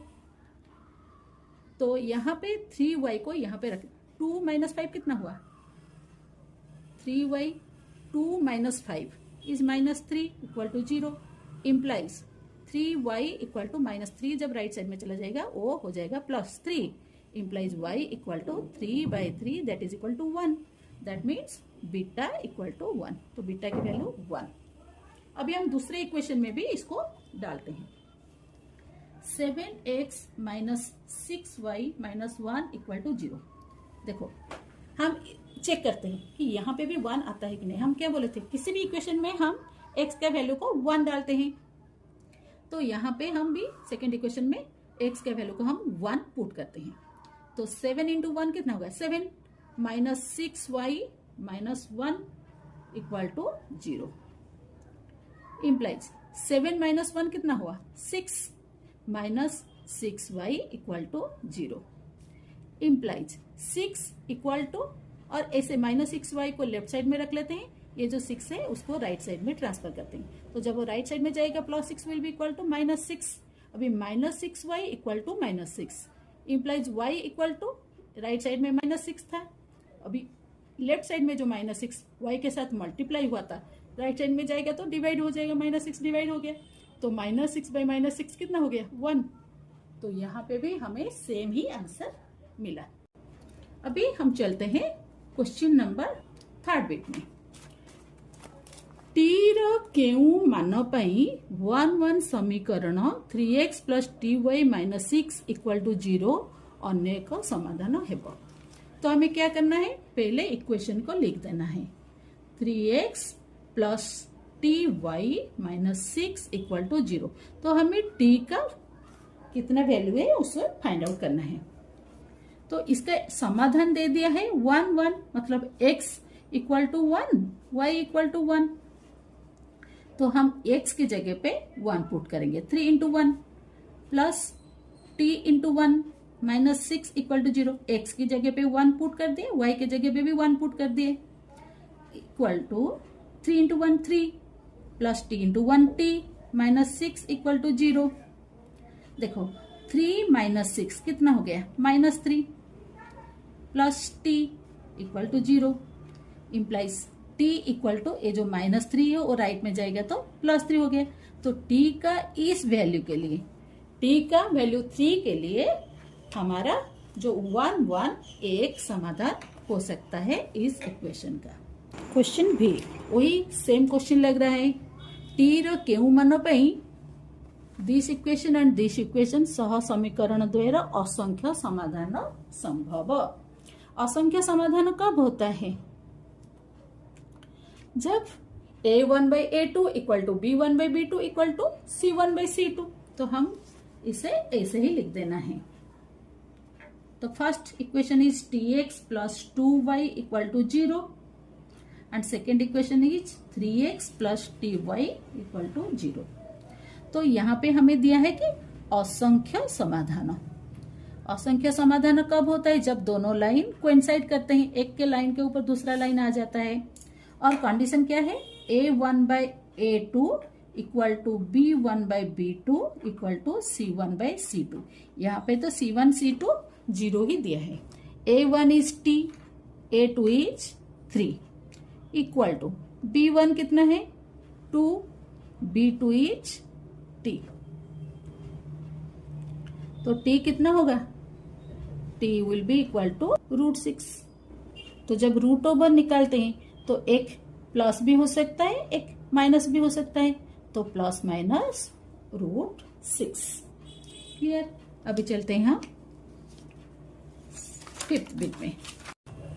A: तो यहाँ पे 3y को यहाँ पे रख, 2 - 5 कितना हुआ, 3y, 2 - 5 is -3 = 0। इम्प्लाइज 3y = -3 जब राइट साइड में चला जाएगा वो हो जाएगा +3। Implies y = 3/3 that is equal to 1। That means beta = 1। तो बीटा की वैल्यू 1। अभी हम दूसरे इक्वेशन में भी इसको डालते हैं, 7x - 6y - 1 = 0। देखो हम चेक करते हैं कि यहाँ पे भी 1 आता है कि नहीं। हम क्या बोले थे, किसी भी इक्वेशन में हम x का वैल्यू को 1 डालते हैं। तो यहाँ पे हम भी सेकेंड इक्वेशन में x के वैल्यू को हम 1 पुट करते हैं। तो 7 × 1 कितना होगा, 7 - 6y - 1 = 0। इम्प्लाइज 7 - 1 कितना हुआ, 6 - 6y = 0। इम्प्लाइज 6 = और ऐसे -6y को लेफ्ट साइड में रख लेते हैं, ये जो 6 है उसको राइट साइड में ट्रांसफर करते हैं। तो जब वो राइट साइड में जाएगा +6 विल बी = -6। अभी -6y = -6। Implies y = right side में -6 था, अभी लेफ्ट साइड में जो -6 y के साथ मल्टीप्लाई हुआ था राइट साइड में जाएगा तो डिवाइड हो जाएगा, -6 डिवाइड हो गया तो -6/-6 कितना हो गया, 1। तो यहाँ पे भी हमें सेम ही आंसर मिला। अभी हम चलते हैं क्वेश्चन नंबर 3 बिट में। टी रो केउ मान पई 1 समीकरण 3x plus ty minus 6 equal to 0 अन्य एक समाधान हेबो। तो हमें क्या करना है, पहले इक्वेशन को लिख देना है 3x plus ty minus 6 equal to 0। तो हमें t का कितना वैल्यू है उसे फाइंड आउट करना है। तो इसका समाधान दे दिया है 1 1, मतलब x equal to 1, y equal to 1। तो हम x की जगह पे 1 पुट करेंगे, 3 into 1 plus t into 1 minus 6 equal to 0। x की जगह पे 1 पुट कर दिए, y की जगह पे भी 1 पुट कर दिए, equal to 3 into 1 3 plus t into 1 t minus 6 equal to 0। देखो 3 माइनस 6 कितना हो गया, minus 3 plus t equal to 0 implies t equal to ये जो माइनस 3 है वो राइट में जाएगा तो प्लस 3 हो गया। तो t का इस वैल्यू के लिए, t का वैल्यू 3 के लिए हमारा जो 1 1 एक समाधान हो सकता है इस इक्वेशन का। क्वेश्चन भी वही सेम क्वेश्चन लग रहा है। t रो केउ मान पई this equation and this equation सह समीकरण द्वारा असंख्य समाधान संभव। असंख्य समाधान कब होता है, जब a1 by a2 equal to b1 by b2 equal to c1 by c2। तो हम इसे ऐसे ही लिख देना है। तो first equation is tx plus 2y equal to 0 and second equation is 3x plus ty equal to 0। तो यहाँ पे हमें दिया है कि असंख्य समाधान। असंख्य समाधान कब होता है, जब दोनों लाइन कोइंसाइड करते हैं, एक के लाइन के ऊपर दूसरा लाइन आ जाता है। और कंडीशन क्या है, a1 by a2 equal to b1 by b2 equal to c1 by c2। यहाँ पे तो c1 c2 0 ही दिया है। a1 is t, a2 is 3 equal to b1 कितना है 2, b2 इज t। तो t कितना होगा, t will be equal to √6। तो जब रूट ओवर निकालते हैं तो एक प्लस भी हो सकता है, एक माइनस भी हो सकता है, तो प्लस माइनस √6। क्लियर। अभी चलते हैं हम 5th बिट में।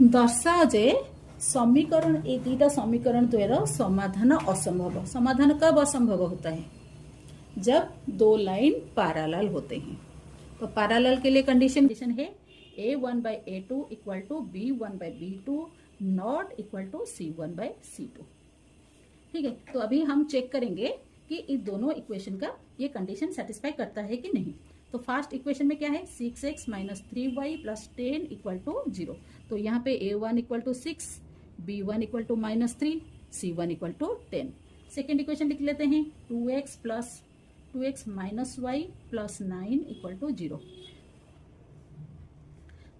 A: दर्शा जे समीकरण, ये दुईटा समीकरण द्वारा समाधान असंभव। समाधान कब असंभव होता है, जब दो लाइन पैरेलल होते हैं। तो पैरेलल के लिए कंडीशन है a1 by a2 equal to b1 by b2 not equal to c1 by c2। ठीक है। तो अभी हम चेक करेंगे कि इन दोनों इक्वेशन का ये कंडीशन सेटिस्फाई करता है कि नहीं। तो फर्स्ट इक्वेशन में क्या है, 6x minus 3y plus 10 equal to 0। तो यहाँ पे a1 equal to 6, b1 equal to minus 3, c1 equal to 10। Second equation लिख लेते हैं 2x plus 2x minus y plus 9 equal to 0।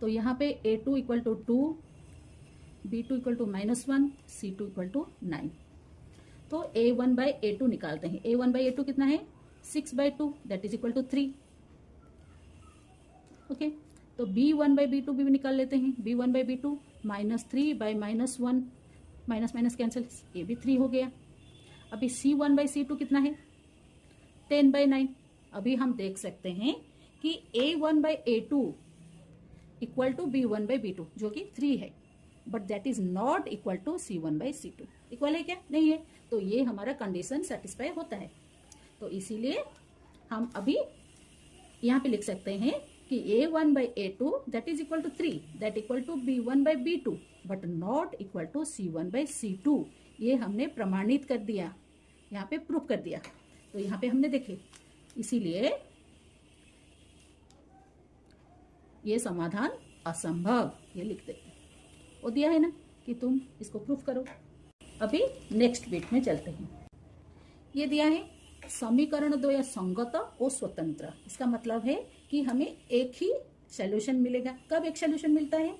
A: तो यहाँ पे a2 equal to 2, b2 equal to minus 1, c2 equal to 9। तो a1 बाई a2 निकालते हैं। a1 बाई a2 कितना है 6 by 2 that is equal to 3। Okay. तो b1 बाई b2 भी निकाल लेते हैं। b1 by b2 minus 3 by minus 1, minus minus cancel, ये भी 3 हो गया। अभी c1 बाई c2 कितना है 10 बाई 9। अभी हम देख सकते हैं कि a1 by a2 equal to b1 by b2 जो कि 3 है, but that is not equal to c1 by c2। इक्वल है क्या, नहीं है। तो ये हमारा कंडीशन सेटिस्फाई होता है। तो इसीलिए हम अभी यहाँ पे लिख सकते हैं कि a1 by a2 that is equal to 3 that equal to b1 by b2 but not equal to c1 by c2। ये हमने प्रमाणित कर दिया, यहाँ पे प्रूफ कर दिया। तो यहाँ पे हमने देखे, इसीलिए ये समाधान असंभव ये लिख देते हैं। वो दिया है ना कि तुम इसको प्रूफ करो। अभी नेक्स्ट बिट में चलते हैं। ये दिया है समीकरण द्वय संगत और स्वतंत्र। इसका मतलब है कि हमें एक ही सॉल्यूशन मिलेगा। कब एक सॉल्यूशन मिलता है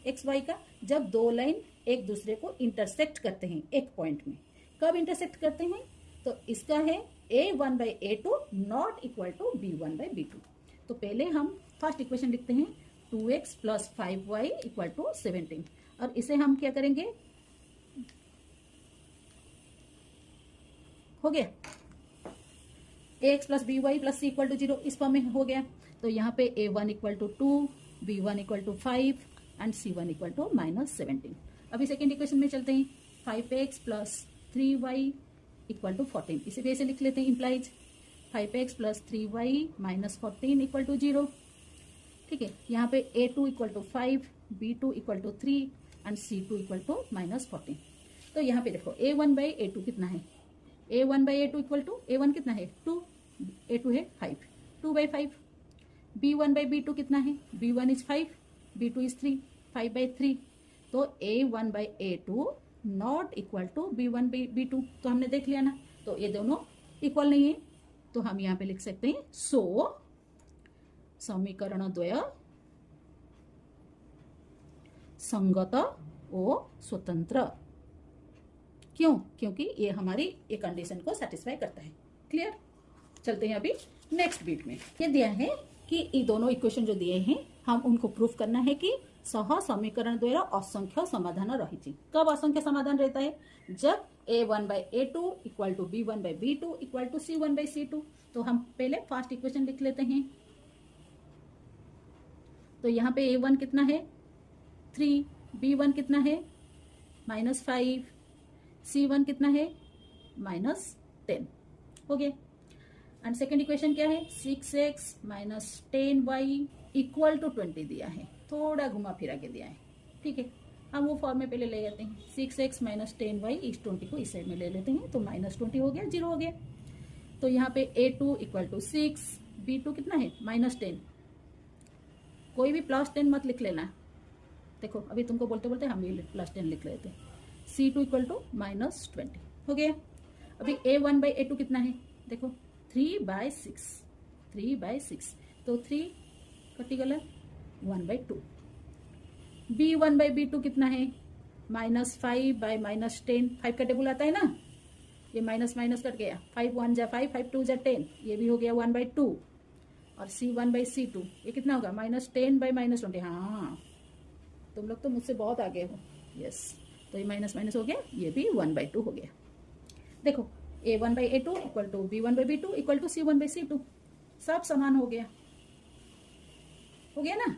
A: एक्स वाई का, जब दो लाइन एक दूसरे को इंटरसेक्ट करते हैं एक पॉइंट में। कब इंटरसेक्ट करते हैं, तो इसका है a1 by a2 not equal to b1 by b2। तो पहले हम फर्स्ट इक्वेशन लिखते हैं 2x plus 5y equal to 17। और इसे हम क्या करेंगे, हो गया ax plus by plus c equal to 0, इस फॉर्म में हो गया। तो यहाँ पे a1 equal to 2, b1 equal to 5 and c1 equal to -17। अभी सेकेंड इक्वेशन में चलते हैं। 5x plus 3y equal to 14, इसे भी ऐसे लिख लेते हैं, implies 5x plus 3y minus 14 equal to 0। ठीक है, यहाँ पे a2 equal to 5, b2 equal to 3 and c2 equal to -14। तो यहाँ पे देखो a1 बाई a2 कितना है, a1 by a2 equal to a1 कितना है 2, a2 है 5, 2 बाई 5। b1 बाई b2 कितना है, b1 is 5, b2 is 3, 5 by 3। तो a1 by a2 not equal to b1 by b2, तो हमने देख लिया ना, तो ये दोनों इक्वल नहीं है। तो हम यहाँ पे लिख सकते हैं सो समीकरण द्वय संगत ओ स्वतंत्र। क्यों? क्योंकि ये हमारी ये कंडीशन को सेटिस्फाई करता है। क्लियर? चलते हैं अभी नेक्स्ट बीट में। ये दिया है कि ये दोनों इक्वेशन जो दिए हैं हम उनको प्रूफ करना है कि सह समीकरण द्वारा असंख्य समाधान रही। कब असंख्य समाधान रहता है? जब a1 by a2 equal to b1 by b2 equal to c1 by c2। तो हम पहले फर्स्ट इक्वेशन लिख लेते हैं। तो यहाँ पे a1 कितना है 3, b1 कितना है -5, c1 कितना है -10। हो गया। एंड सेकेंड इक्वेशन क्या है 6x minus 10y equal to 20 दिया है, थोड़ा घुमा फिरा के दिया है। ठीक है, हम वो फॉर्म में पहले ले जाते हैं। 6x माइनस 10y इस 20 को इस साइड में ले लेते हैं, तो -20 हो गया, 0 हो गया। तो यहाँ पे a2 इक्वल टू 6, b2 कितना है -10। कोई भी +10 मत लिख लेना। देखो अभी तुमको बोलते बोलते हम भी +10 लिख लेते हैं। c2 इक्वल टू -20 हो गया। अभी a1 बाई a2 कितना है, देखो 3/6, 3/6, तो 3 कटिगलर 1/2। b1 बाई b2 कितना है -5 बाई -10, 5 का टेबल आता है ना, ये माइनस माइनस कट गया, 5 1 जा 5, 5 2 जा 10, ये भी हो गया 1/2। और c1 बाई c2 ये कितना होगा -10 बाई -20। हाँ तुम लोग तो मुझसे बहुत आगे हो। यस, तो ये माइनस माइनस हो गया, ये भी 1/2 हो गया। देखो a1 by a2 equal to b1 by b2 equal to c1 by c2, सब समान हो गया। हो गया ना,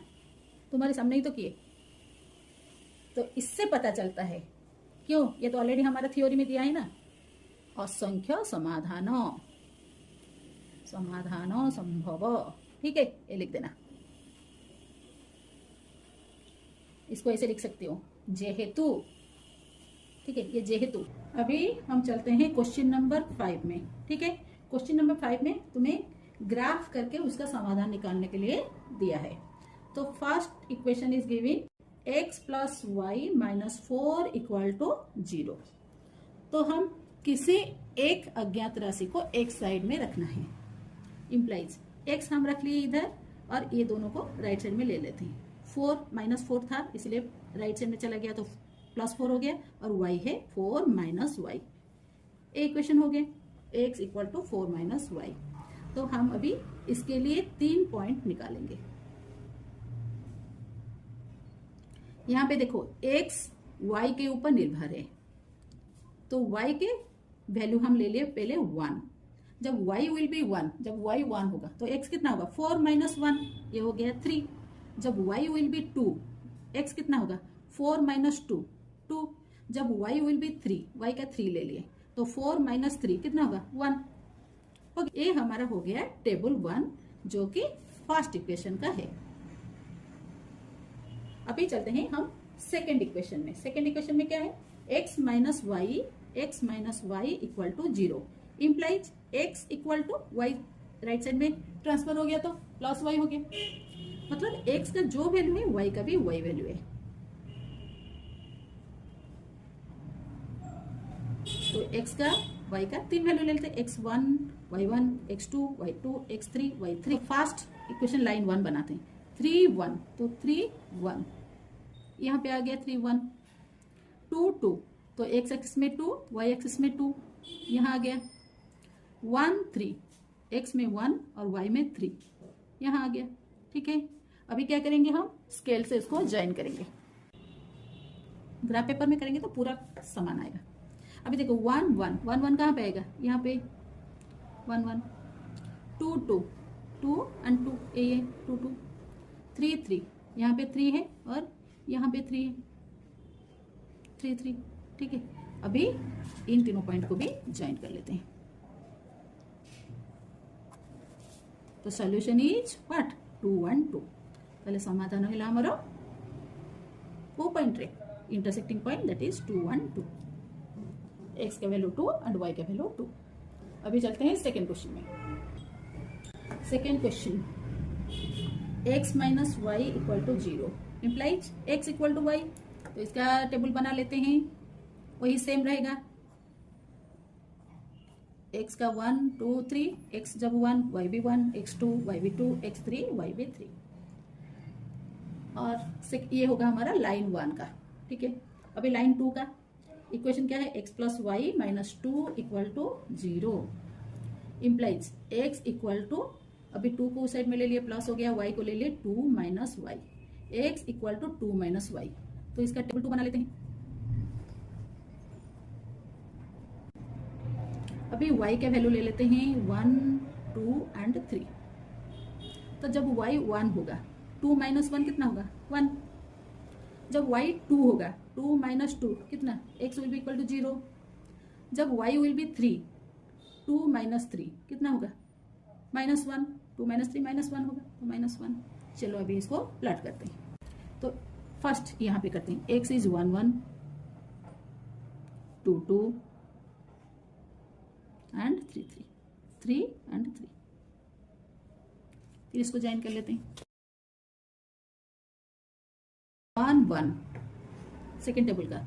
A: तुम्हारे सामने ही तो किए। तो इससे पता चलता है, क्यों, ये तो ऑलरेडी हमारा थ्योरी में दिया है ना, असंख्य समाधान समाधान संभव। ठीक है, ये लिख देना। इसको ऐसे लिख सकते हो जेहेतु। ठीक है, ये जेहेतु। अभी हम चलते हैं क्वेश्चन नंबर 5 में। ठीक है, क्वेश्चन नंबर 5 में तुम्हें ग्राफ करके उसका समाधान निकालने के लिए दिया है। तो first equation is giving x plus y minus 4 equal to 0। तो हम किसी एक अज्ञात राशि को एक साइड में रखना है, इम्प्लाइज x हम रख लिए इधर और ये दोनों को राइट साइड में ले लेते हैं। 4 -4 था इसलिए राइट साइड में चला गया तो +4 हो गया, और y है 4 माइनस वाई। इक्वेशन हो गया x equal to 4 minus y. तो हम अभी इसके लिए 3 पॉइंट निकालेंगे। यहाँ पे देखो x y के ऊपर निर्भर है, तो y के वैल्यू हम ले लिए पहले 1। जब y विल बी 1, जब y 1 होगा तो x कितना होगा 4 माइनस 1, ये हो गया 3। जब y विल बी 2, x कितना होगा 4 माइनस 2, 2। जब y विल बी 3, y का 3 ले लिए तो 4 माइनस 3 कितना होगा 1। ये हमारा हो गया टेबल 1, जो कि फर्स्ट इक्वेशन का है। अभी चलते हैं हम सेकेंड इक्वेशन में। सेकेंड इक्वेशन में क्या है x minus y equal to 0 implies x equal to y, right side में ट्रांसफर हो गया तो प्लस वाई हो गया। मतलब x का जो वैल्यू है y का भी वही वैल्यू है। तो x का y का 3 वैल्यू ले लेते हैं, x1 y1 x2 y2 x3 y3। First equation line 1 बनाते हैं, 3 1, तो 3 1 यहाँ पे आ गया 3 1, 2 2, तो x एक्सिस में 2 y एक्सिस में 2 यहाँ आ गया। 1 3, x में 1 और y में 3 यहाँ आ गया। ठीक है, अभी क्या करेंगे, हम स्केल से इसको ज्वाइन करेंगे। ग्राफ पेपर में करेंगे तो पूरा समान आएगा। अभी देखो 1 1 1 1 कहाँ पे आएगा, यहाँ पे 1 1, 2 2 2 एंड 2 ये 2 2, 3 3, यहाँ पे 3 है और यहाँ पे 3 है, 3 3, ठीक है। अभी इन तीनों पॉइंट को भी ज्वाइन कर लेते हैं। तो सॉल्यूशन इज व्हाट, 2 1 2। पहले समाधान है हमारा वो पॉइंट रे intersecting point, that is 2 1 2। X का वैल्यू 2 एंड वाई का वैल्यू 2। अभी चलते हैं सेकेंड क्वेश्चन में। Second question, x minus y equal to 0 implies x equal to y. तो इसका टेबल बना लेते हैं, वही सेम रहेगा। x का 1 2 3, x जब 1 y भी 1, x 2 y भी 2, x 3 y भी 3। और ये होगा हमारा लाइन 1 का, ठीक है। अभी लाइन 2 का इक्वेशन क्या है, x plus y minus 2 equal to 0 implies x equal to, अभी 2 को उस साइड में ले लिए प्लस हो गया, y को ले लिए 2 minus y, x equal to 2 minus y. तो इसका टेबल 2 बना लेते हैं। अभी y का वैल्यू ले लेते हैं 1 2 एंड 3। तो जब y 1 होगा, 2 माइनस 1 कितना होगा, 1। जब y 2 होगा, 2 माइनस 2 कितना, x will be equal to 0। जब y विल बी 3, 2 माइनस 3 कितना होगा, -1। 2 माइनस 3 -1 होगा, तो -1। चलो अभी इसको प्लॉट करते हैं। तो फर्स्ट यहाँ पे करते हैं, x इज 1 1 2 2 एंड 3 3 3 एंड 3। फिर इसको ज्वाइन कर लेते हैं। 1 1 सेकेंड टेबल का,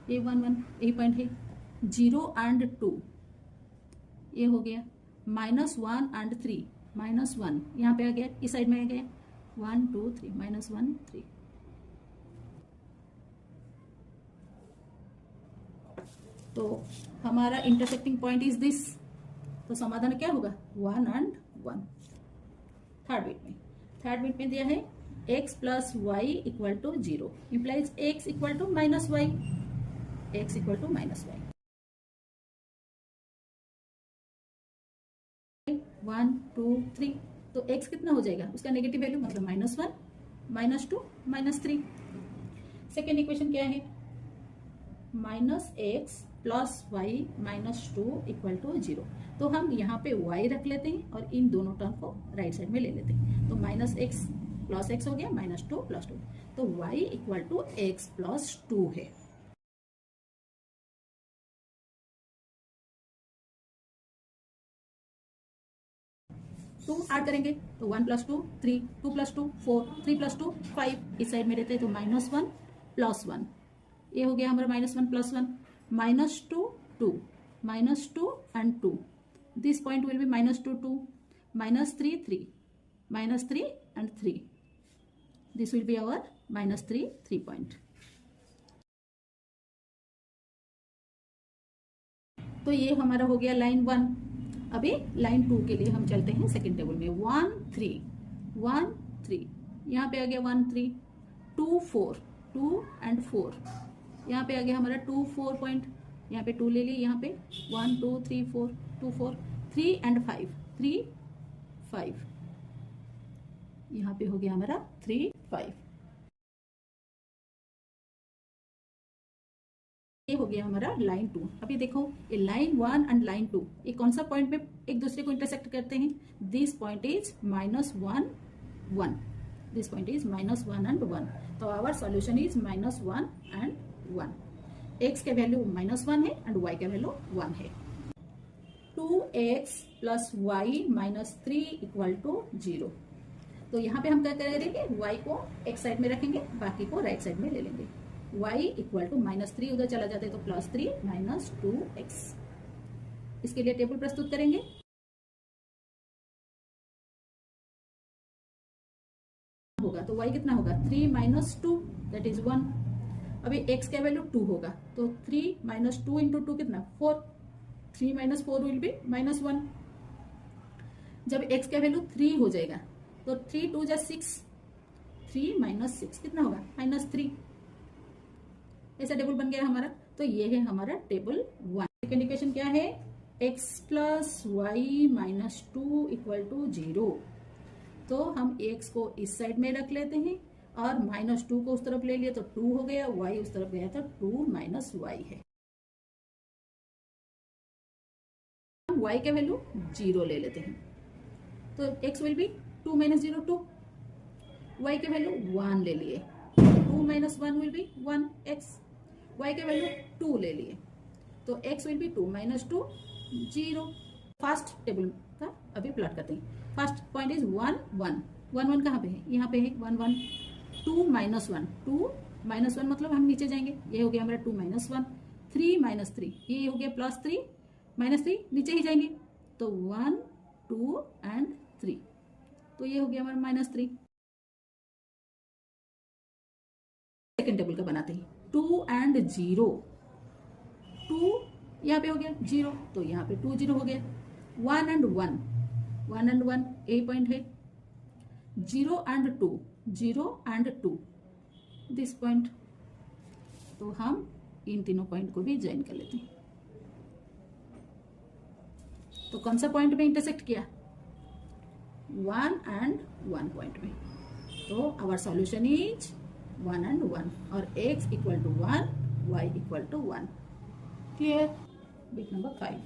A: ये 1 1 यही पॉइंट है। 0 एंड 2 ये हो गया, -1 एंड 3, -1 यहाँ पे आ गया, इस साइड में आ गया 1 2 3, -1 3। तो हमारा इंटरसेक्टिंग पॉइंट इज दिस। तो समाधान क्या होगा, 1 एंड 1। थर्ड बिट में दिया है x plus y equal to 0 implies x equal to minus y, x equal to minus y. 1 2 3, तो x कितना हो जाएगा, उसका नेगेटिव वैल्यू मतलब -1 -2 -3। सेकेंड इक्वेशन क्या है, -x plus y -2 equal to 0। तो हम यहाँ पे y रख लेते हैं और इन दोनों टर्म को राइट साइड में ले लेते हैं। तो -x प्लस x हो गया, -2 प्लस 2, तो y इक्वल टू x प्लस 2 है। टू ऐड करेंगे तो 1 प्लस 2 3, 2 प्लस 2 4, 3 प्लस 2 5, इस साइड में रहते हैं तो -1 प्लस 1, ये हो गया हमारा -1 plus 1, -2 2, -2 and 2, this point will be -2 2, -3 3, -3 and 3, this will be our -3 3 point. तो ये हमारा हो गया लाइन 1। अभी लाइन 2 के लिए हम चलते हैं सेकेंड टेबल में। 1 3 1 3, यहाँ पे आ गया 1 3, 2 4 2 एंड 4, यहाँ पे आ गया हमारा 2 4 पॉइंट, यहाँ पे 2 ले लिए, यहाँ पे 1 2 3 4 2 4, 3 एंड 5 3 5, यहाँ पे हो गया हमारा 3 5। ये हो गया हमारा लाइन 2। अभी देखो ये लाइन 1 एंड लाइन 2 ये कौन सा पॉइंट में एक दूसरे को इंटरसेक्ट करते हैं, this point is -1 1, this point is -1 and 1। तो our solution is -1 and 1। x के वैल्यू -1 है एंड y का वैल्यू 1 है। 2x plus Y -3 equal to 0। तो यहाँ पे हम क्या करेंगे, y को x साइड में रखेंगे, बाकी को राइट साइड में ले लेंगे। y इक्वल टू -3 उधर चला जाता है तो +3 -2x। इसके लिए टेबल प्रस्तुत करेंगे। होगा तो y कितना होगा, 3 - 2 दैट इज 1। अभी x का वैल्यू 2 होगा तो 3 - 2 इंटू 2 कितना 4, 3 - 4 विल बी -1। जब x का वैल्यू 3 हो जाएगा तो 3 2 जा 6, 3 माइनस 6 कितना होगा -3। ऐसा टेबल बन गया हमारा। तो ये है हमारा टेबल 1। सेकेंड इक्वेशन क्या है, x plus y minus 2 equal to 0। तो हम x को इस साइड में रख लेते हैं और -2 को उस तरफ ले लिया तो 2 हो गया, y उस तरफ गया तो 2 माइनस वाई है। y का वैल्यू 0 ले लेते हैं तो x will be 2 minus 0 2। y का वैल्यू 1 ले लिए, 2 minus 1 will B 1 x। y का वैल्यू 2 ले लिए तो x will be 2 minus 2 0। First table का अभी प्लॉट करते हैं। फर्स्ट पॉइंट इज 1 1 1 1 कहाँ पे है, यहाँ पे है 1 1। 2 माइनस 1 2 माइनस 1 मतलब हम नीचे जाएंगे, ये हो गया हमारा 2 माइनस 1। 3 माइनस 3 ये हो गया +3 -3 नीचे ही जाएंगे तो 1 2 एंड 3 तो ये हो गया हमारा -3। सेकेंड टेबल का बनाते हैं 2 एंड 0। 2 यहाँ पे हो गया 0 तो यहाँ पे 2 0 हो गया। 1 एंड 1 1 एंड 1 ए पॉइंट है। 0 एंड 2 0 एंड 2 दिस पॉइंट। तो हम इन तीनों पॉइंट को भी ज्वाइन कर लेते हैं। तो कौन सा पॉइंट में इंटरसेक्ट किया, 1 एंड 1 पॉइंट में। तो आवर सॉल्यूशन इज 1 एंड 1 और x equal to 1 y equal to 1। Clear. Bit number 5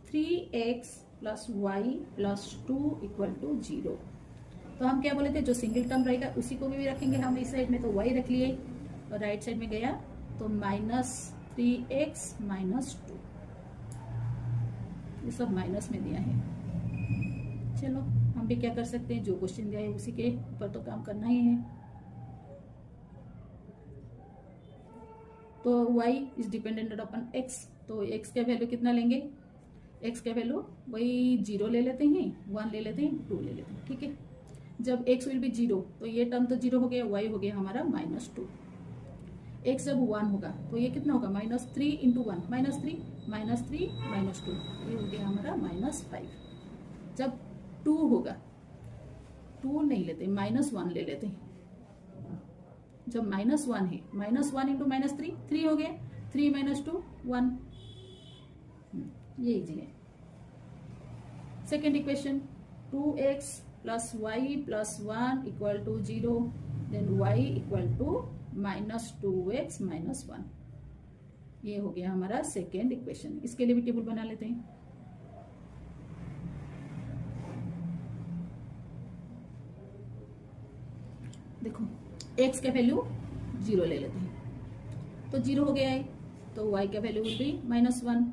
A: 3x plus y plus 2 equal to 0। तो हम क्या बोले थे, जो सिंगल टर्म रहेगा उसी को भी रखेंगे हम इस साइड में। तो y रख लिए और राइट साइड में गया तो -3x माइनस 2, ये सब माइनस में दिया है। चलो हम भी क्या कर सकते हैं, जो क्वेश्चन दिया है उसी के ऊपर तो काम करना ही है। तो y is dependent upon x, तो x का वैल्यू कितना लेंगे, x का वैल्यू वही 0 ले लेते हैं, 1 ले लेते हैं, 2 ले लेते हैं। ठीक है, जब x विल बी 0 तो ये टर्म तो 0 हो गया, y हो गया हमारा -2। x जब 1 होगा तो ये कितना होगा, -3 इंटू 1 -3 -2 ये हो गया हमारा -5। जब 2 होगा, 2 नहीं लेते, -1 ले लेते हैं। जब -1 है, -1 इंटू -3 3 हो गया, 3 -2 1। ये इजी है। Second equation 2x plus y plus 1 equal to 0, then y equal to -2x minus 1। ये हो गया हमारा सेकेंड इक्वेशन। इसके लिए भी टेबल बना लेते हैं। देखो x का वैल्यू 0 ले लेते हैं तो 0 हो गया है, तो y का वैल्यू विल बी -1।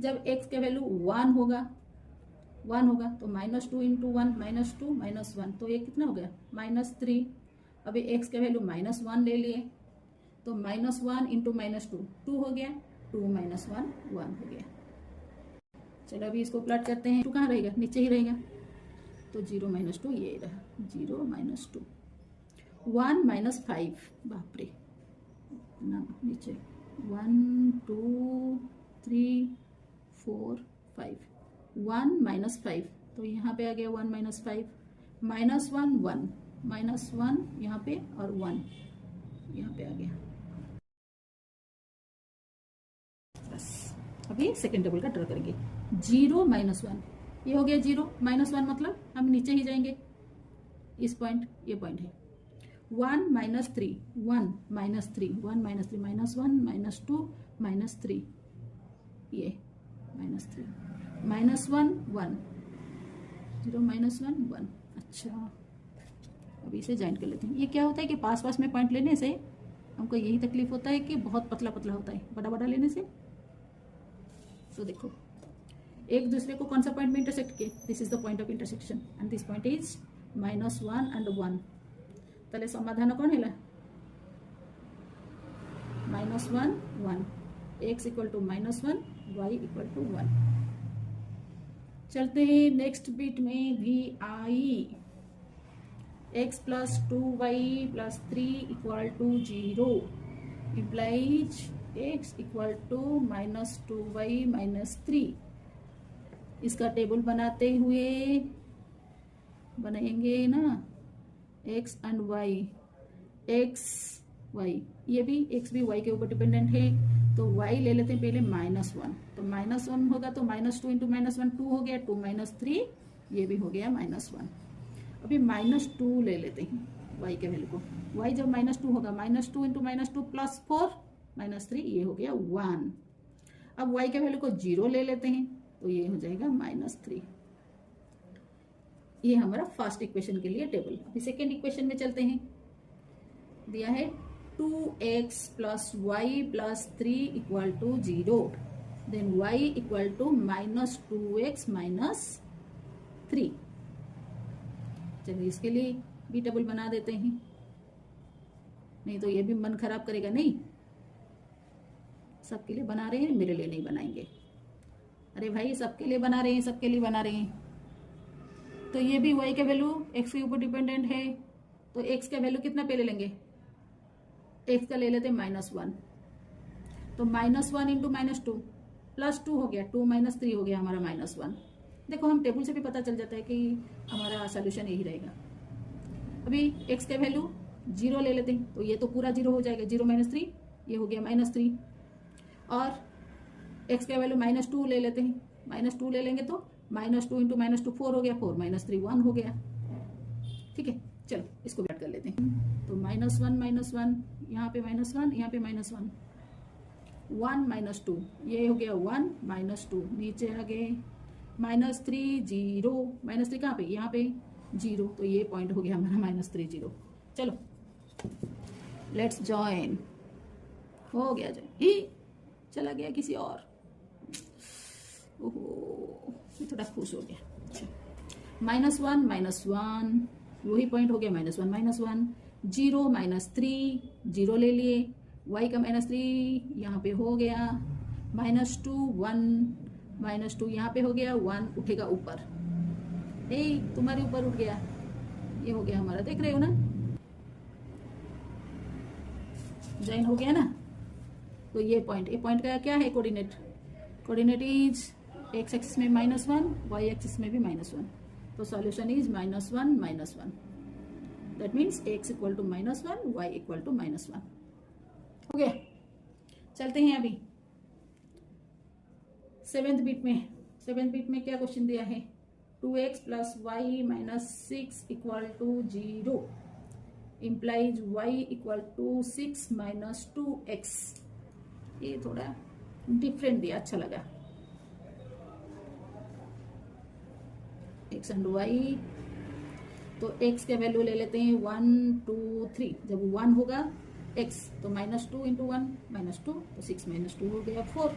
A: जब x का वैल्यू 1 होगा तो -2 इंटू 1 -2 -1 तो ये कितना हो गया -3। अभी x का वैल्यू -1 ले लिए तो -1 इंटू -2 2 हो गया, 2 -1 1 हो गया। चलो अभी इसको प्लॉट करते हैं। 2 कहाँ रहेगा, नीचे ही रहेगा तो 0 -2 ये रहा, 0 -2 1 -5 बाप रे ना नीचे 1 2 3 4 5 1 -5 तो यहाँ पे आ गया 1 -5 -1 1 -1 यहाँ पे और 1 यहाँ पे आ गया। बस अभी सेकेंड टेबल का ड्रॉ करेंगे। 0 -1 ये हो गया 0 -1 मतलब हम नीचे ही जाएंगे, इस पॉइंट ये पॉइंट है। 1 -3 1 -3 1 -3 -1 -2 -3 ये -3 -1 1 0 -1 1। अच्छा अभी इसे ज्वाइन कर लेते हैं। ये क्या होता है कि पास पास में पॉइंट लेने से हमको यही तकलीफ होता है कि बहुत पतला पतला होता है, बड़ा बड़ा लेने से। तो देखो एक दूसरे को कौन सा पॉइंट में इंटरसेक्ट किए, this is the point of intersection and this point is -1 and 1। ताले समाधान कौन है -1 1 x equal to -1 y equal to 1। चलते हैं नेक्स्ट बिट में भी आई। x plus 2y plus 3 equal to 0 implies x equal to -2y minus 3। इसका टेबल बनाते हुए बनाएंगे ना, x and y, x y, ये भी एक्स भी वाई के ऊपर डिपेंडेंट है, तो वाई ले लेते हैं पहले -1, तो -1 होगा तो -2 इंटू -1 2 हो गया, 2 - 3 ये भी हो गया -1। अभी -2 ले लेते हैं वाई के वैल्यू को, वाई जब -2 होगा -2 इंटू -2 + 4 -3 ये हो गया 1। अब वाई के वैल्यू को 0 ले लेते हैं तो ये हो जाएगा -3। ये हमारा फर्स्ट इक्वेशन के लिए टेबल। अभी सेकेंड इक्वेशन में चलते हैं। दिया है 2x + y + 3 = 0, then y = -2x - 3। चलिए इसके लिए भी टेबल बना देते हैं, नहीं तो ये भी मन खराब करेगा। नहीं, सबके लिए बना रहे हैं, मेरे लिए नहीं बनाएंगे। अरे भाई सबके लिए बना रहे हैं, सबके लिए बना रहे हैं। तो ये भी y का वैल्यू x के ऊपर डिपेंडेंट है, तो x का वैल्यू कितना पहले लेंगे, x का ले लेते हैं -1, तो -1 इंटू -2 + 2 हो गया, 2 - 3 हो गया हमारा -1। देखो हम टेबल से भी पता चल जाता है कि हमारा सोल्यूशन यही रहेगा। अभी x का वैल्यू 0 ले लेते हैं, तो ये तो पूरा 0 हो जाएगा, 0 - 3 ये हो गया -3। और x का वैल्यू -2 ले लेते हैं, -2 ले लेंगे तो -2 इंटू -2 4 हो गया, 4 - 3 1 हो गया। ठीक है, चलो इसको भी ऐड कर लेते हैं। तो -1 यहाँ पे -1, यहाँ पे -1, 1 - 2 ये हो गया 1 - 2, नीचे आ गए -3 0, -3 कहाँ पे, यहाँ पे 0, तो ये पॉइंट हो गया हमारा -3 0। चलो लेट्स जॉइन, हो गया जो ही चला गया किसी और, ओहो थोड़ा खुश हो गया। अच्छा -1 - 1 वही पॉइंट हो गया, -1 - 1, 0 - 3 0 ले लिए, y का -3 यहाँ पे हो गया, -2 1 -2 यहाँ पे हो गया, 1 उठेगा ऊपर, तुम्हारे ऊपर उठ गया, ये हो गया हमारा, देख रहे हो ना, जॉइन हो गया ना। तो ये पॉइंट का क्या है coordinate, coordinate is x axis में -1, y एक्सिस में भी -1, तो solution is -1 -1, that means x = -1 y = -1। हो गया, चलते हैं अभी सेवेंथ बीट में क्या क्वेश्चन दिया है, 2x + y - 6 = 0 implies y = 6 - 2x। ये थोड़ा डिफरेंट दिया, अच्छा लगा। x एंड y, तो x के वैल्यू ले लेते हैं 1 2 3, जब 1 होगा x तो -2 इंटू 1 -2, तो 6 - 2 हो गया 4,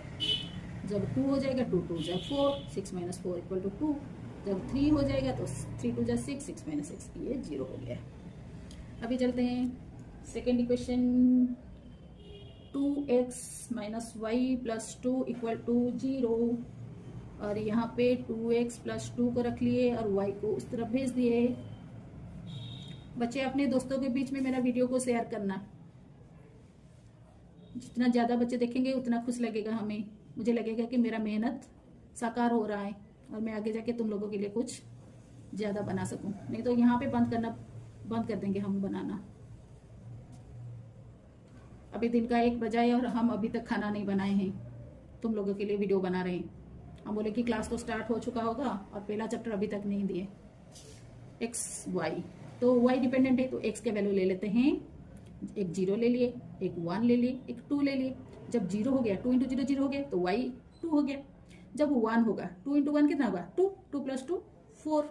A: जब 2 हो जाएगा 2 2 = 4, 6 - 4 = 2, जब 3 हो जाएगा तो 3 2 = 6, 6 - 6 ये 0 हो गया। अभी चलते हैं सेकेंड इक्वेशन, 2x - y + 2 = 0, और यहाँ पे 2x + 2 को रख लिए और y को उस तरफ भेज दिए। बच्चे अपने दोस्तों के बीच में मेरा वीडियो को शेयर करना, जितना ज़्यादा बच्चे देखेंगे उतना खुश लगेगा हमें, मुझे लगेगा कि मेरा मेहनत साकार हो रहा है और मैं आगे जाके तुम लोगों के लिए कुछ ज़्यादा बना सकूं। नहीं तो यहाँ पे बंद कर देंगे हम बनाना। अभी दिन का 1 बजा है और हम अभी तक खाना नहीं बनाए हैं, तुम लोगों के लिए वीडियो बना रहे हैं। हम बोले कि क्लास तो स्टार्ट हो चुका होगा और पहला चैप्टर अभी तक नहीं दिए। x y, तो y डिपेंडेंट है तो x के वैल्यू ले लेते हैं, एक 0 ले लिए, एक 1 ले लिए, एक 2 ले लिए। जब 0 हो गया, 2 × 0 0 हो गया, तो y 2 हो गया। जब 1 होगा, 2 × 1 कितना होगा, 2, 2 + 2 4,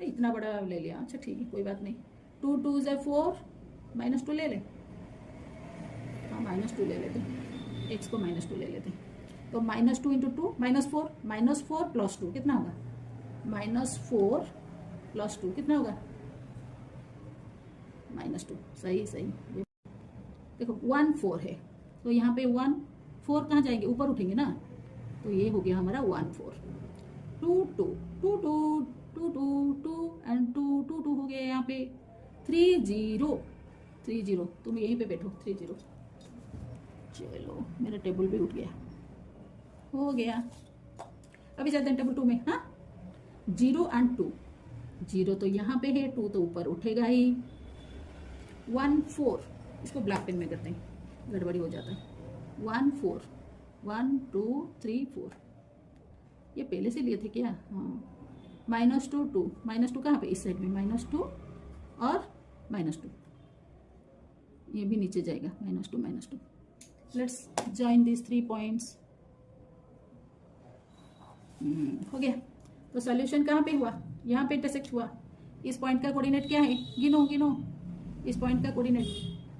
A: इतना बड़ा ले लिया। अच्छा ठीक है, कोई बात नहीं, 2 2 = 4, -2 ले लें, हाँ -2 ले लेते हैं, x को -2 ले लेते हैं, तो -2 × 2 -4, -4 + 2 कितना होगा, -4 + 2 कितना होगा, -2। सही देखो 1 4 है, तो यहाँ पे 1 4 कहाँ जाएंगे, ऊपर उठेंगे ना, तो ये हो गया हमारा 1 4, 2 2 2 2 2 2 2 एंड 2 2 2 हो गया। यहाँ पे 3 0 3 0, तुम यहीं पे बैठो, 3 0। चलो मेरा टेबल भी उठ गया, हो गया। अभी चलते हैं टेबल 2 में। हाँ 0 एंड 2, 0 तो यहाँ पे है, 2 तो ऊपर उठेगा ही, 1 4, इसको ब्लैक पेन में करते हैं, गड़बड़ी हो जाता है। 1 4, 1 2 3 4, ये पहले से लिए थे क्या? हाँ। -2 2, -2 कहाँ पे? इस साइड में -2 और -2, ये भी नीचे जाएगा, -2 -2। Let's join this 3 points. हो गया। तो सॉल्यूशन कहाँ पे हुआ? यहाँ पे इंटरसेक्ट हुआ। इस पॉइंट का कोऑर्डिनेट क्या है? गिनो गिनो, इस पॉइंट का कोऑर्डिनेट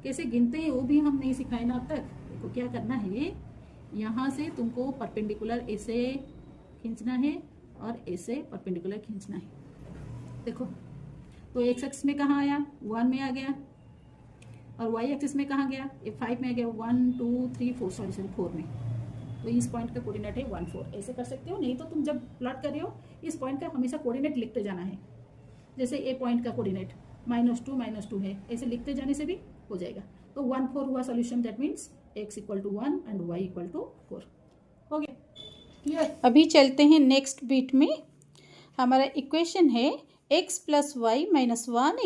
A: कैसे गिनते हैं वो भी हम नहीं सिखाए ना अब तक। देखो क्या करना है, यहाँ से तुमको परपेंडिकुलर ऐसे खींचना है और ऐसे परपेंडिकुलर खींचना है। देखो तो एक्स एक्सिस में कहाँ आया? 1 में आ गया, और वाई एक्सिस में कहाँ गया? 5 में आ गया। 1 2 3 4, सॉरी 4 में। तो इस पॉइंट का कोऑर्डिनेट है 1 4। ऐसे कर सकते हो, नहीं तो तुम जब प्लॉट कर रहे हो इस पॉइंट का हमेशा कोऑर्डिनेट लिखते जाना है। जैसे ए पॉइंट का कोऑर्डिनेट -2 है, ऐसे लिखते जाने से भी हो जाएगा। तो 1 4 हुआ solution. That means x = 1 and y = 4। हो गया क्लियर? अभी चलते हैं नेक्स्ट बीट में। हमारा इक्वेशन है x + y - 1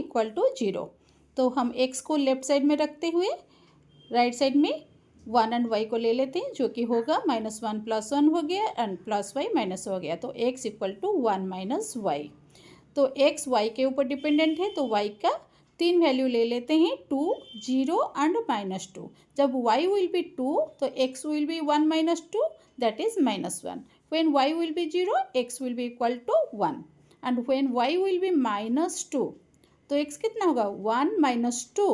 A: = 0। तो हम x को लेफ्ट साइड में रखते हुए राइट साइड में 1 एंड y को ले लेते हैं, जो कि होगा -1 + 1 हो गया एंड +y - हो गया। तो x = 1 - y। तो x y के ऊपर डिपेंडेंट है, तो y का 3 वैल्यू ले लेते हैं, 2 0 एंड -2। जब y will be 2 तो x will be 1 - 2, that is -1. When y will be 0, x will be equal to 1, and when y will be -2 तो x कितना होगा? 1 - 2।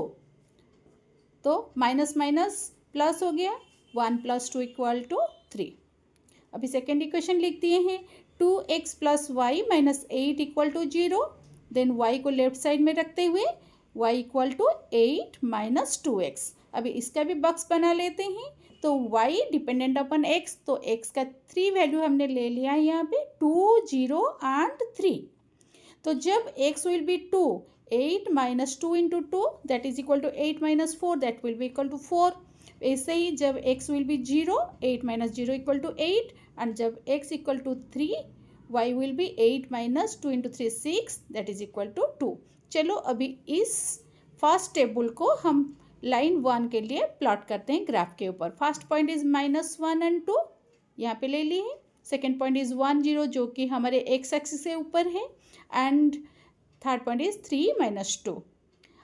A: तो माइनस माइनस प्लस हो गया, 1 + 2 = 3। अभी सेकेंड इक्वेशन लिख दिए हैं, 2x + y - 8 = 0। देन y को लेफ्ट साइड में रखते हुए y = 8 - 2x। अभी इसका भी बॉक्स बना लेते हैं। तो y डिपेंडेंट अपॉन x, तो x का 3 वैल्यू हमने ले लिया है यहाँ पे, 2 0 एंड 3। तो जब x will be 2, 8 - 2 × 2 that is equal to 8 - 4, that will be equal to 4। ऐसे ही जब x will be 0, 8 - 0 = 8, and जब x = 3, y will be 8 - 2 × 3 6, that is equal to 2। चलो अभी इस फर्स्ट टेबल को हम लाइन 1 के लिए प्लॉट करते हैं ग्राफ के ऊपर। फर्स्ट पॉइंट इज -1 एंड 2, यहाँ पे ले लिए हैं। सेकेंड पॉइंट इज 1 0, जो कि हमारे एक्स एक्सिस से ऊपर है, एंड थर्ड पॉइंट इज 3 - 2।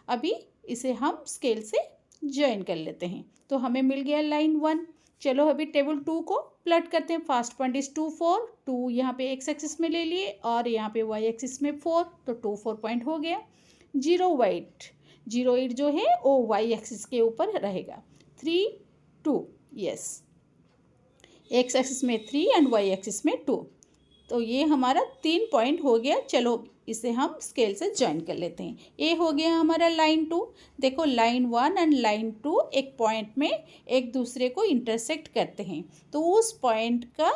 A: अभी इसे हम स्केल से ज्वाइन कर लेते हैं, तो हमें मिल गया लाइन 1। चलो अभी टेबल 2 को प्लॉट करते हैं। फर्स्ट पॉइंट इज 2 4, 2 यहाँ पे एक्स एक्सिस में ले लिए और यहाँ पे वाई एक्सिस में 4, तो 2 4 पॉइंट हो गया। 0 8 जो है वो वाई एक्सिस के ऊपर रहेगा। 3 2, यस, एक्स एक्सिस में 3 एंड वाई एक्सिस में 2। तो ये हमारा 3 पॉइंट हो गया। चलो इसे हम स्केल से ज्वाइन कर लेते हैं। ये हो गया हमारा लाइन 2। देखो लाइन 1 एंड लाइन 2 एक पॉइंट में एक दूसरे को इंटरसेक्ट करते हैं, तो उस पॉइंट का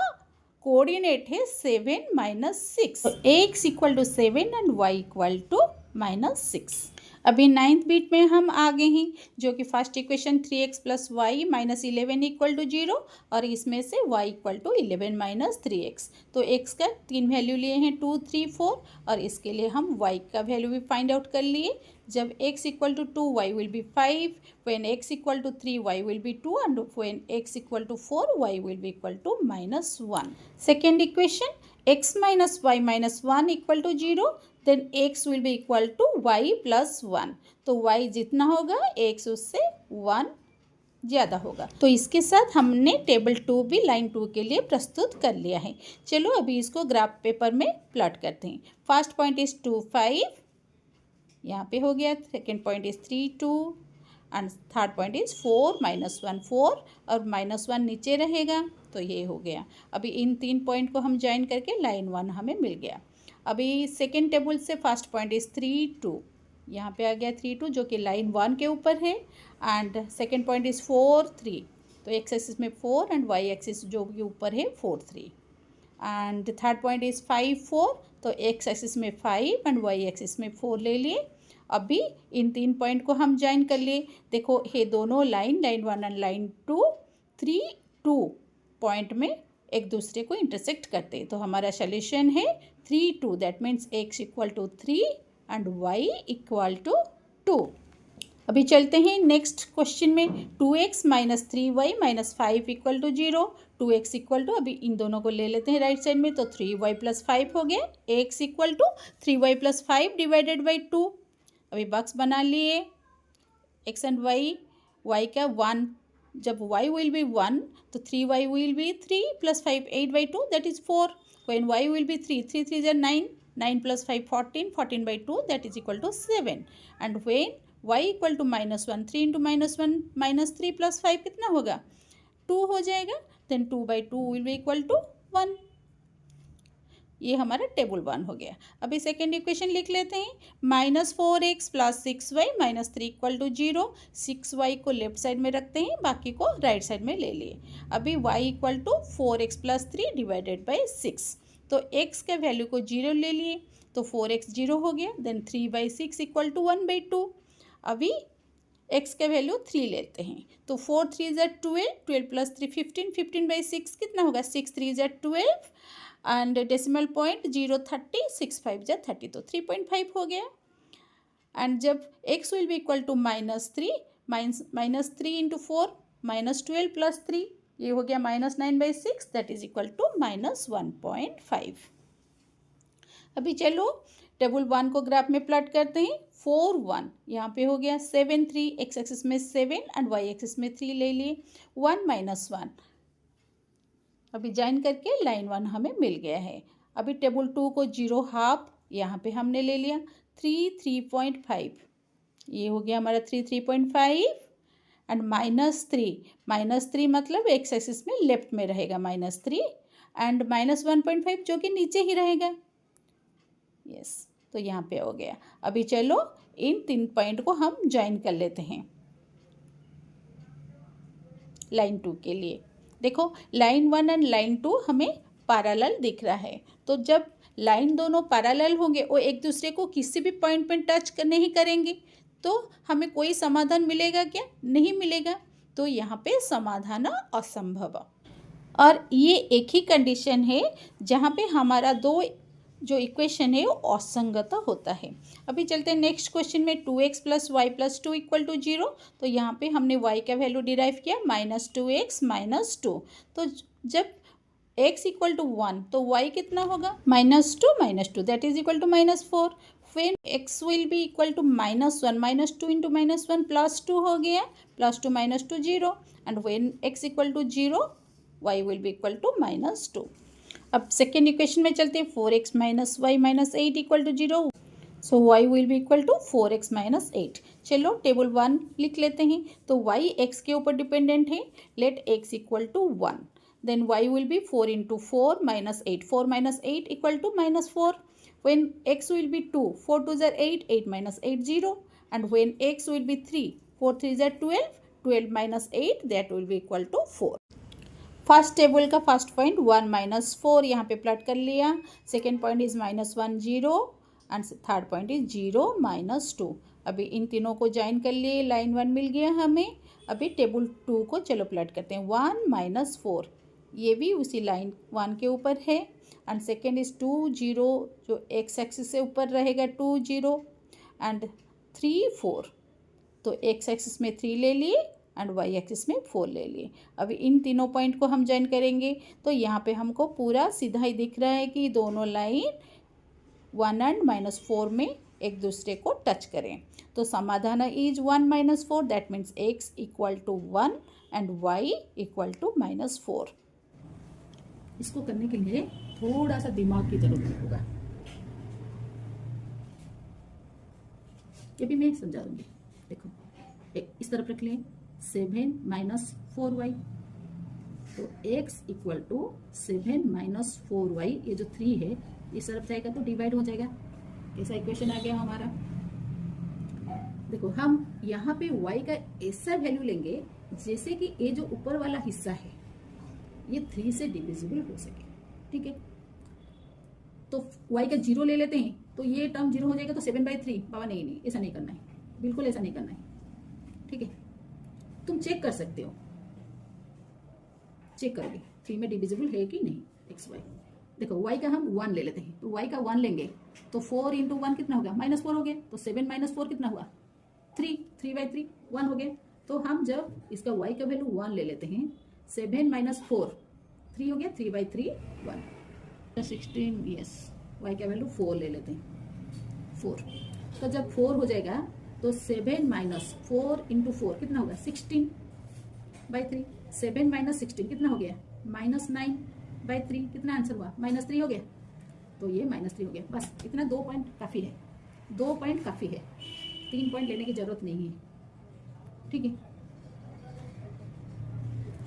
A: कोऑर्डिनेट है 7 - 6। x = 7 and y = -6। अभी 9th बीट में हम आ गए हैं, जो कि फर्स्ट इक्वेशन 3x + y - 11 = 0, और इसमें से y = 11 - 3x। तो x का 3 वैल्यू लिए हैं, 2 3 4, और इसके लिए हम y का वैल्यू भी फाइंड आउट कर लिए। जब x = 2, y will be 5, when x = 3, y will be 2, and when x = 4, y will be equal to -1। Second equation x - y - 1 = 0, then x will be equal to y + 1। तो y जितना होगा x उससे 1 ज़्यादा होगा। तो इसके साथ हमने टेबल 2 भी लाइन 2 के लिए प्रस्तुत कर लिया है। चलो अभी इसको ग्राफ पेपर में प्लॉट करते हैं। फर्स्ट पॉइंट इज 2 5, यहाँ पे हो गया। Second point is 3 2, and third point is 4 - 1 4, और -1 नीचे रहेगा, तो ये हो गया। अभी इन 3 पॉइंट को हम ज्वाइन करके लाइन 1 हमें मिल गया। अभी सेकेंड टेबल से फर्स्ट पॉइंट इज 3 2, यहाँ पे आ गया 3 2, जो कि लाइन 1 के ऊपर है, एंड सेकेंड पॉइंट इज 4 3, तो एक्स एक्सिस में 4 एंड वाई एक्सिस जो कि ऊपर है 4 3, एंड थर्ड पॉइंट इज 5 4, तो एक्स एक्सिस में 5 एंड वाई एक्सिस में 4 ले लिए। अभी इन 3 पॉइंट को हम ज्वाइन कर लिए। देखो ये दोनों लाइन 1 एंड लाइन 2 3 2 पॉइंट में एक दूसरे को इंटरसेक्ट करते हैं, तो हमारा सोल्यूशन है 3 2, that means x = 3 and y = 2। अभी चलते हैं नेक्स्ट क्वेश्चन में। 2x minus 3y minus 5 equal to 0। 2x equal to, अभी इन दोनों को ले लेते हैं राइट साइड में, तो 3y प्लस 5 हो गया। x equal to 3y plus 5 divided by 2। अभी बॉक्स बना लिए x एंड y का 1, जब y विल बी 1 तो 3y will be 3 plus 5 8 by 2 that is 4। When y will be 3 3 3 is 9, 9 plus 5 14, 14 by 2 that is equal to 7। And when y equal to -1, 3 into -1 -3 plus 5 कितना होगा 2 हो जाएगा। Then 2 by 2 will be equal to 1। ये हमारा टेबल 1 हो गया। अभी सेकेंड इक्वेशन लिख लेते हैं। -4x plus 6y minus 3 equal to 0। 6y को लेफ्ट साइड में रखते हैं, बाकी को राइट साइड में ले लिए। अभी y equal to 4x plus 3 divided by 6। तो x के वैल्यू को 0 ले लिए तो 4x 0 हो गया। Then 3 by 6 equal to 1 by 2। अभी x के वैल्यू 3 लेते हैं तो 4 3 ज़ा 12, 12 प्लस 3 15, 15 बाई 6 कितना होगा 6 3 ज़ा 12 एंड डेसिमल पॉइंट 0 30, 6 5 ज़ा 30 तो 3.5 हो गया। एंड जब x will be equal to -3, -3 into 4 -12 plus 3 ये हो गया -9 by 6 that is equal to -1.5। अभी चलो टेबल 1 को ग्राफ में प्लॉट करते हैं। 4 1 यहाँ पे हो गया, 7 3 x एक्सिस में 7 एंड y एक्सिस में 3 ले लिए। 1 -1 अभी ज्वाइन करके लाइन 1 हमें मिल गया है। अभी टेबल 2 को 0 हाफ यहाँ पे हमने ले लिया। 3 3.5 ये हो गया हमारा 3 3.5 एंड -3 मतलब x एक्सिस में लेफ्ट में रहेगा -3 एंड -1.5 जो कि नीचे ही रहेगा। यस तो यहाँ पे हो गया। अभी चलो इन 3 पॉइंट को हम ज्वाइन कर लेते हैं लाइन 2 के लिए। देखो लाइन 1 एंड लाइन 2 हमें पैरेलल दिख रहा है, तो जब लाइन दोनों पैरेलल होंगे और एक दूसरे को किसी भी पॉइंट पर टच नहीं करेंगे तो हमें कोई समाधान मिलेगा क्या, नहीं मिलेगा। तो यहाँ पे समाधान असंभव। और ये एक ही कंडीशन है जहाँ पे हमारा दो जो इक्वेशन है वो असंगत होता है। अभी चलते हैं नेक्स्ट क्वेश्चन में। 2x plus y plus 2 equal to 0। तो यहाँ पे हमने y का वैल्यू डिराइव किया -2x -2। तो जब x इक्वल टू 1 तो y कितना होगा -2 दैट इज इक्वल टू -4। फिर x will be equal to -1 -2 into -1 plus 2 हो गया, +2 -2 0 and when x equal to 0 y will be equal to -2। अब सेकेंड इक्वेशन में चलते हैं। 4x minus y minus 8 equal to 0। So y will be equal to 4x minus 8। चलो टेबल 1 लिख लेते हैं। तो y x के ऊपर डिपेंडेंट है। Let x equal to 1। Then y will be 4 into 4 minus 8। 4 minus 8 equal to -4। When x will be 2, 4 2 ज़ा 8, 8 minus 8 0 and when x will be 3, 4 3 ज़ा 12, 12 minus 8 that will be equal to 4। First table का फर्स्ट पॉइंट 1 -4 यहाँ पे प्लॉट कर लिया। Second point is -1 0 and third point is 0 -2। अभी इन तीनों को ज्वाइन कर लिए, लाइन 1 मिल गया हमें। अभी टेबल 2 को चलो प्लॉट करते हैं। 1 -4 ये भी उसी लाइन 1 के ऊपर है एंड सेकेंड इज 2 0 जो x एक्सिस से ऊपर रहेगा 2 0 एंड 3 4। तो x एक्सिस में 3 ले लिए एंड y एक्सिस में 4 ले लिए। अभी इन तीनों पॉइंट को हम ज्वाइन करेंगे तो यहाँ पे हमको पूरा सीधा ही दिख रहा है कि दोनों लाइन 1 एंड -4 में एक दूसरे को टच करें। तो समाधान is 1 -4 that means x equal to 1 and y equal to -4। इसको करने के लिए थोड़ा सा दिमाग की जरूरत होगा, ये भी मैं समझा दूंगी। देखो एक इस तरफ रख लें 7 माइनस 4y। तो x equal to 7 minus 4y, ये जो 3 है इस तरफ जाएगा तो डिवाइड हो जाएगा। कैसा इक्वेशन आ गया हमारा। देखो हम यहाँ पे y का ऐसा वैल्यू लेंगे जैसे कि ये जो ऊपर वाला हिस्सा है ये 3 से डिविजिबल हो सके, ठीक है। तो y का 0 ले लेते हैं तो ये टर्म 0 हो जाएगा तो 7/3। बाबा नहीं ऐसा नहीं करना है, बिल्कुल ऐसा नहीं करना है, ठीक है। तुम चेक कर सकते हो, चेक करोगे 3 में डिविजिबल है कि नहीं एक्स वाई। देखो y का हम 1 ले लेते हैं तो y का 1 लेंगे तो 4 इंटू 1 कितना होगा -4 हो गया। तो 7 - 4 कितना हुआ 3/3 1 हो गया। तो हम जब इसका y का वैल्यू 1 ले लेते हैं, 7 - 4 3 हो गया, 3/3 1 16, यस y का वैल्यू 4 ले लेते हैं 4। तो जब 4 हो जाएगा तो 7 - 4 × 4 कितना होगा 16/3। 7 - 16 कितना हो गया -9/3। कितना आंसर हुआ -3 हो गया। तो ये -3 हो गया। बस इतना 2 पॉइंट काफ़ी है, 2 पॉइंट काफ़ी है, 3 पॉइंट लेने की जरूरत नहीं है। ठीक है,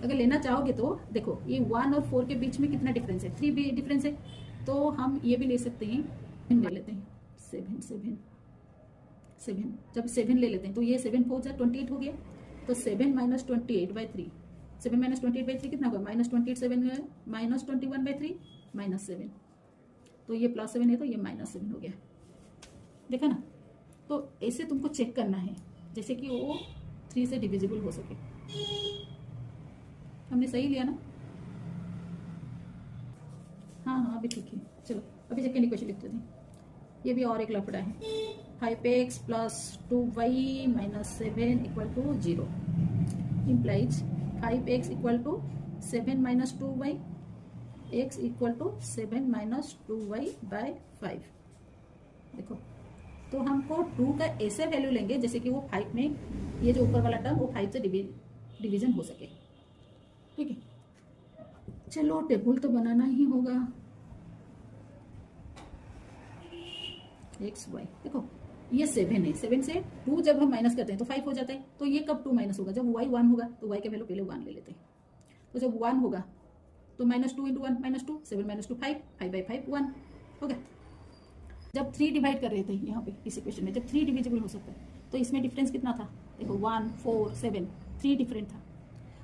A: अगर लेना चाहोगे तो देखो ये 1 और 4 के बीच में कितना डिफरेंस है, 3 भी डिफरेंस है। तो हम ये भी ले सकते हैं, ले लेते हैं 7 जब 7 ले लेते हैं तो ये 7 4 जा 28 हो गया। तो 7 - 28/3 7 - 28/3 कितना होगा -27 -21/3 -7। तो ये +7 है तो ये -7 हो गया। देखा ना। तो ऐसे तुमको चेक करना है जैसे कि वो 3 से डिविजिबल हो सके। हमने सही लिया ना। हाँ अभी ठीक है। चलो अभी सेकेंड इक्वेशन लिख देते हैं। ये भी और एक लफड़ा है। 5x + 2y - 7 = 0 implies 5x = 7 - 2y, x = 7 - 2y/5। देखो तो हमको 2 का ऐसे वैल्यू लेंगे जैसे कि वो 5 में, ये जो ऊपर वाला टर्म वो 5 से डिवीजन हो सके। ठीक है, चलो टेबल तो बनाना ही होगा। x y देखो ये 7 है, 7 से 2 जब हम माइनस करते हैं तो 5 हो जाता है। तो ये कब 2 माइनस होगा, जब y 1 होगा। तो y का वैल्यू पहले 1 ले लेते हैं। तो जब 1 होगा तो -2 × 1 -2 7 - 2 5 5/5 1 हो गया। जब 3 डिवाइड कर रहे थे यहाँ पे इस इक्वेशन में, जब 3 डिविजिबल हो सकता है तो इसमें डिफरेंस कितना था, देखो 1 4 7 3 डिफरेंट था।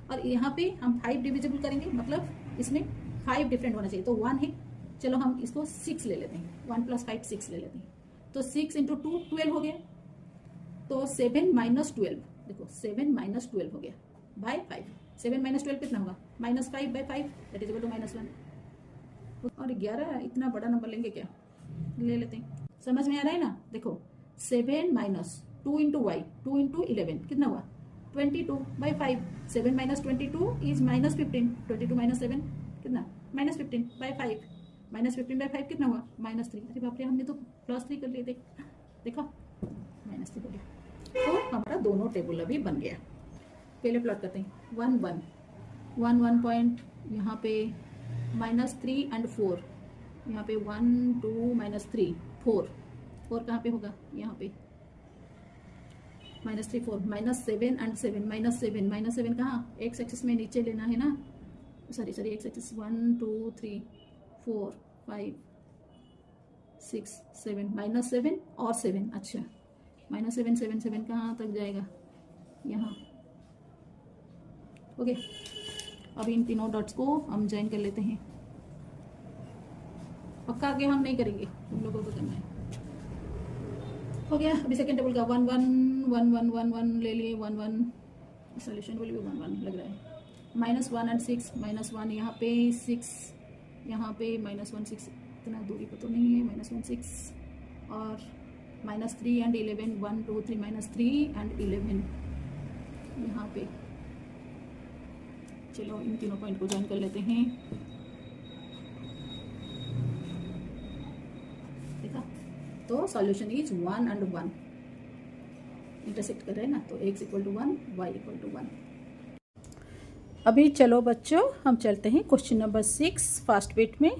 A: और यहाँ पे हम 5 डिविजिबल करेंगे, मतलब इसमें 5 डिफरेंट होना चाहिए। तो 1 है, चलो हम इसको 6 ले लेते हैं। 1 + 5 6 ले लेते हैं। तो 6 × 2 12 हो गया। तो 7 - 12 देखो 7 - 12 हो गया बाय 5। 7 - 12 कितना होगा -5/5 दैट इज इक्वल टू -1। और 11 इतना बड़ा नंबर लेंगे क्या, ले लेते हैं। समझ में आ रहा है ना। देखो 7 - 2 × y 2 × 11 कितना हुआ 22/5। 7 - 22 इज -15। 22 - 7 कितना -15/5। -15/5 कितना हुआ -3। अरे बाप रे, हमने तो +3 कर लिए थे, देखा -3 हो गया। तो हमारा दोनों टेबल अभी बन गया। पहले प्लॉट करते हैं 1 1 1 1 पॉइंट, यहाँ पे -3 और 4, यहाँ पे 1 2 -3 4 4 कहाँ पे होगा, यहाँ पे -3 4 -7 और 7 -7 कहाँ एक्स एक्सिस में नीचे लेना है ना, सॉरी एक्स एक्सिस 1 2 3 4 5 6 7 -7 और 7। अच्छा -7 7 7 कहाँ तक जाएगा, यहाँ। ओके, अभी इन तीनों डॉट्स को हम ज्वाइन कर लेते हैं। पक्का आगे हम नहीं करेंगे, तुम लोगों को करना है। हो गया। अभी सेकेंड टेबल का 1 1 1 1 1 1 ले लिए। 1 1 सोल्यूशन बोलिए 1 1 लग रहा है। -1 और 6 -1 यहाँ पे 6 यहाँ पे -1 6 इतना दूरी पर तो नहीं है। -1 6 और -3 और 11 1 2 3 -3 और 11 यहाँ पे। चलो इन तीनों पॉइंट को ज्वाइन कर लेते हैं। देखा, तो सॉल्यूशन इज 1 और 1 इंटरसेक्ट कर रहे हैं ना, तो x = 1 y = 1। अभी चलो बच्चों हम चलते हैं क्वेश्चन नंबर 6 फास्ट बिट में।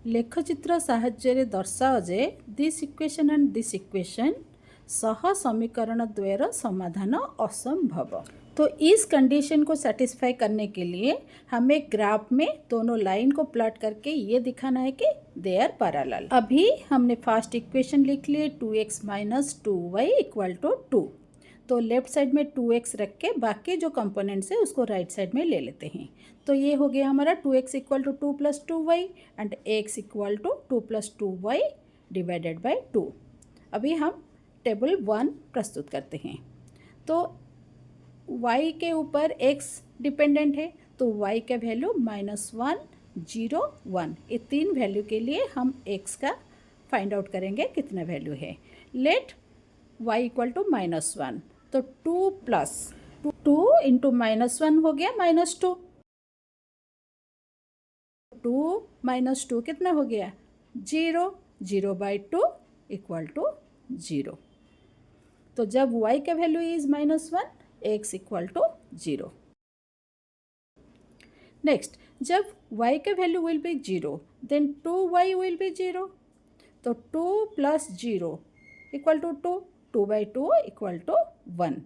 A: लेखचित्र साहाय्य दर्शाओ जे this equation and this equation सह समीकरण द्वयर समाधान असंभव। तो इस कंडीशन को सेटिस्फाई करने के लिए हमें ग्राफ में दोनों लाइन को प्लॉट करके ये दिखाना है कि दे आर पैरेलल। अभी हमने फर्स्ट इक्वेशन लिख लिए 2x - 2y = 2। तो लेफ्ट साइड में 2x रख के बाकी जो कंपोनेंट्स है उसको राइट साइड में ले लेते हैं। तो ये हो गया हमारा 2x = 2 + 2y and x = 2 + 2y / 2। अभी हम टेबल 1 प्रस्तुत करते हैं। तो y के ऊपर x डिपेंडेंट है, तो y का वैल्यू -1 0 1, ये 3 वैल्यू के लिए हम x का फाइंड आउट करेंगे कितना वैल्यू है। लेट y = -1 तो 2 प्लस 2 इंटू -1 हो गया -2, 2 माइनस 2 कितना हो गया 0, 0/2 इक्वल टू 0। तो जब y का value is -1, x equal to 0। Next, जब y का value will be 0 then 2y will be 0। तो 2 plus 0 equal to 2, 2/2 equal to 1।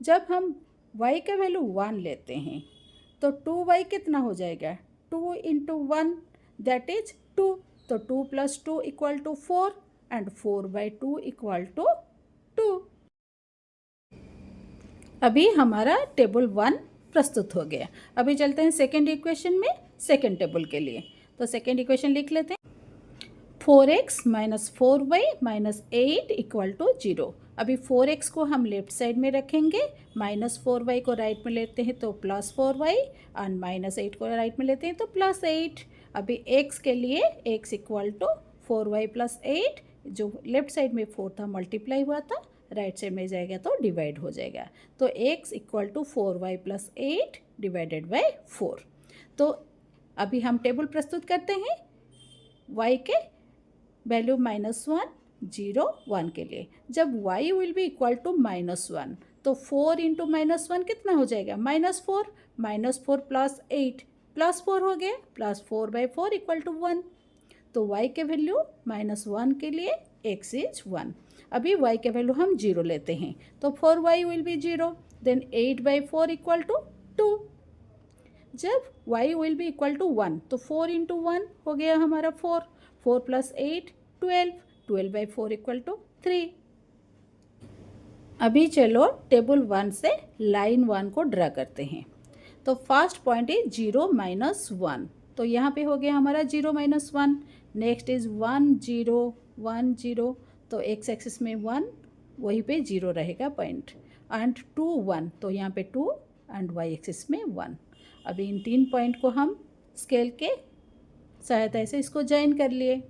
A: जब हम y का वैल्यू 1 लेते हैं तो 2y कितना हो जाएगा 2 इंटू 1 दैट इज 2। तो 2 plus 2 equal to 4 and 4/2 equal to 2। अभी हमारा टेबल 1 प्रस्तुत हो गया। अभी चलते हैं सेकेंड इक्वेशन में, सेकेंड टेबल के लिए। तो सेकेंड इक्वेशन लिख लेते हैं, 4x minus 4y minus 8 equal to 0। अभी 4x को हम लेफ्ट साइड में रखेंगे, -4y को राइट में लेते हैं तो +4y और -8 को राइट में लेते हैं तो +8। अभी x के लिए x इक्वल टू 4y + 8, जो लेफ्ट साइड में 4 था मल्टीप्लाई हुआ था, राइट साइड में जाएगा तो डिवाइड हो जाएगा। तो x equal to 4y + 8 divided by 4। तो अभी हम टेबल प्रस्तुत करते हैं y के वैल्यू -1, 0, 1 के लिए। जब y will be equal to -1 तो 4 इंटू -1 कितना हो जाएगा -4, -4 प्लस 8 +4 हो गया, +4/4 इक्वल टू 1। तो y के वैल्यू -1 के लिए x इज 1। अभी y के वैल्यू हम 0 लेते हैं तो 4y will be 0, then 8/4 equal to 2। जब y will be equal to 1 तो 4 इंटू 1 हो गया हमारा 4, 4 प्लस 8 12, 12/4 इक्वल टू 3। अभी चलो टेबल 1 से लाइन 1 को ड्रा करते हैं। तो फर्स्ट पॉइंट इज 0 - 1, तो यहाँ पे हो गया हमारा 0 - 1। नेक्स्ट इज 1 0 1 0, तो x एक्सिस में 1, वहीं पे 0 रहेगा पॉइंट, एंड 2 1, तो यहाँ पे 2 एंड y एक्सिस में 1। अभी इन 3 पॉइंट को हम स्केल के सहायता से इसको जॉइन कर लिए।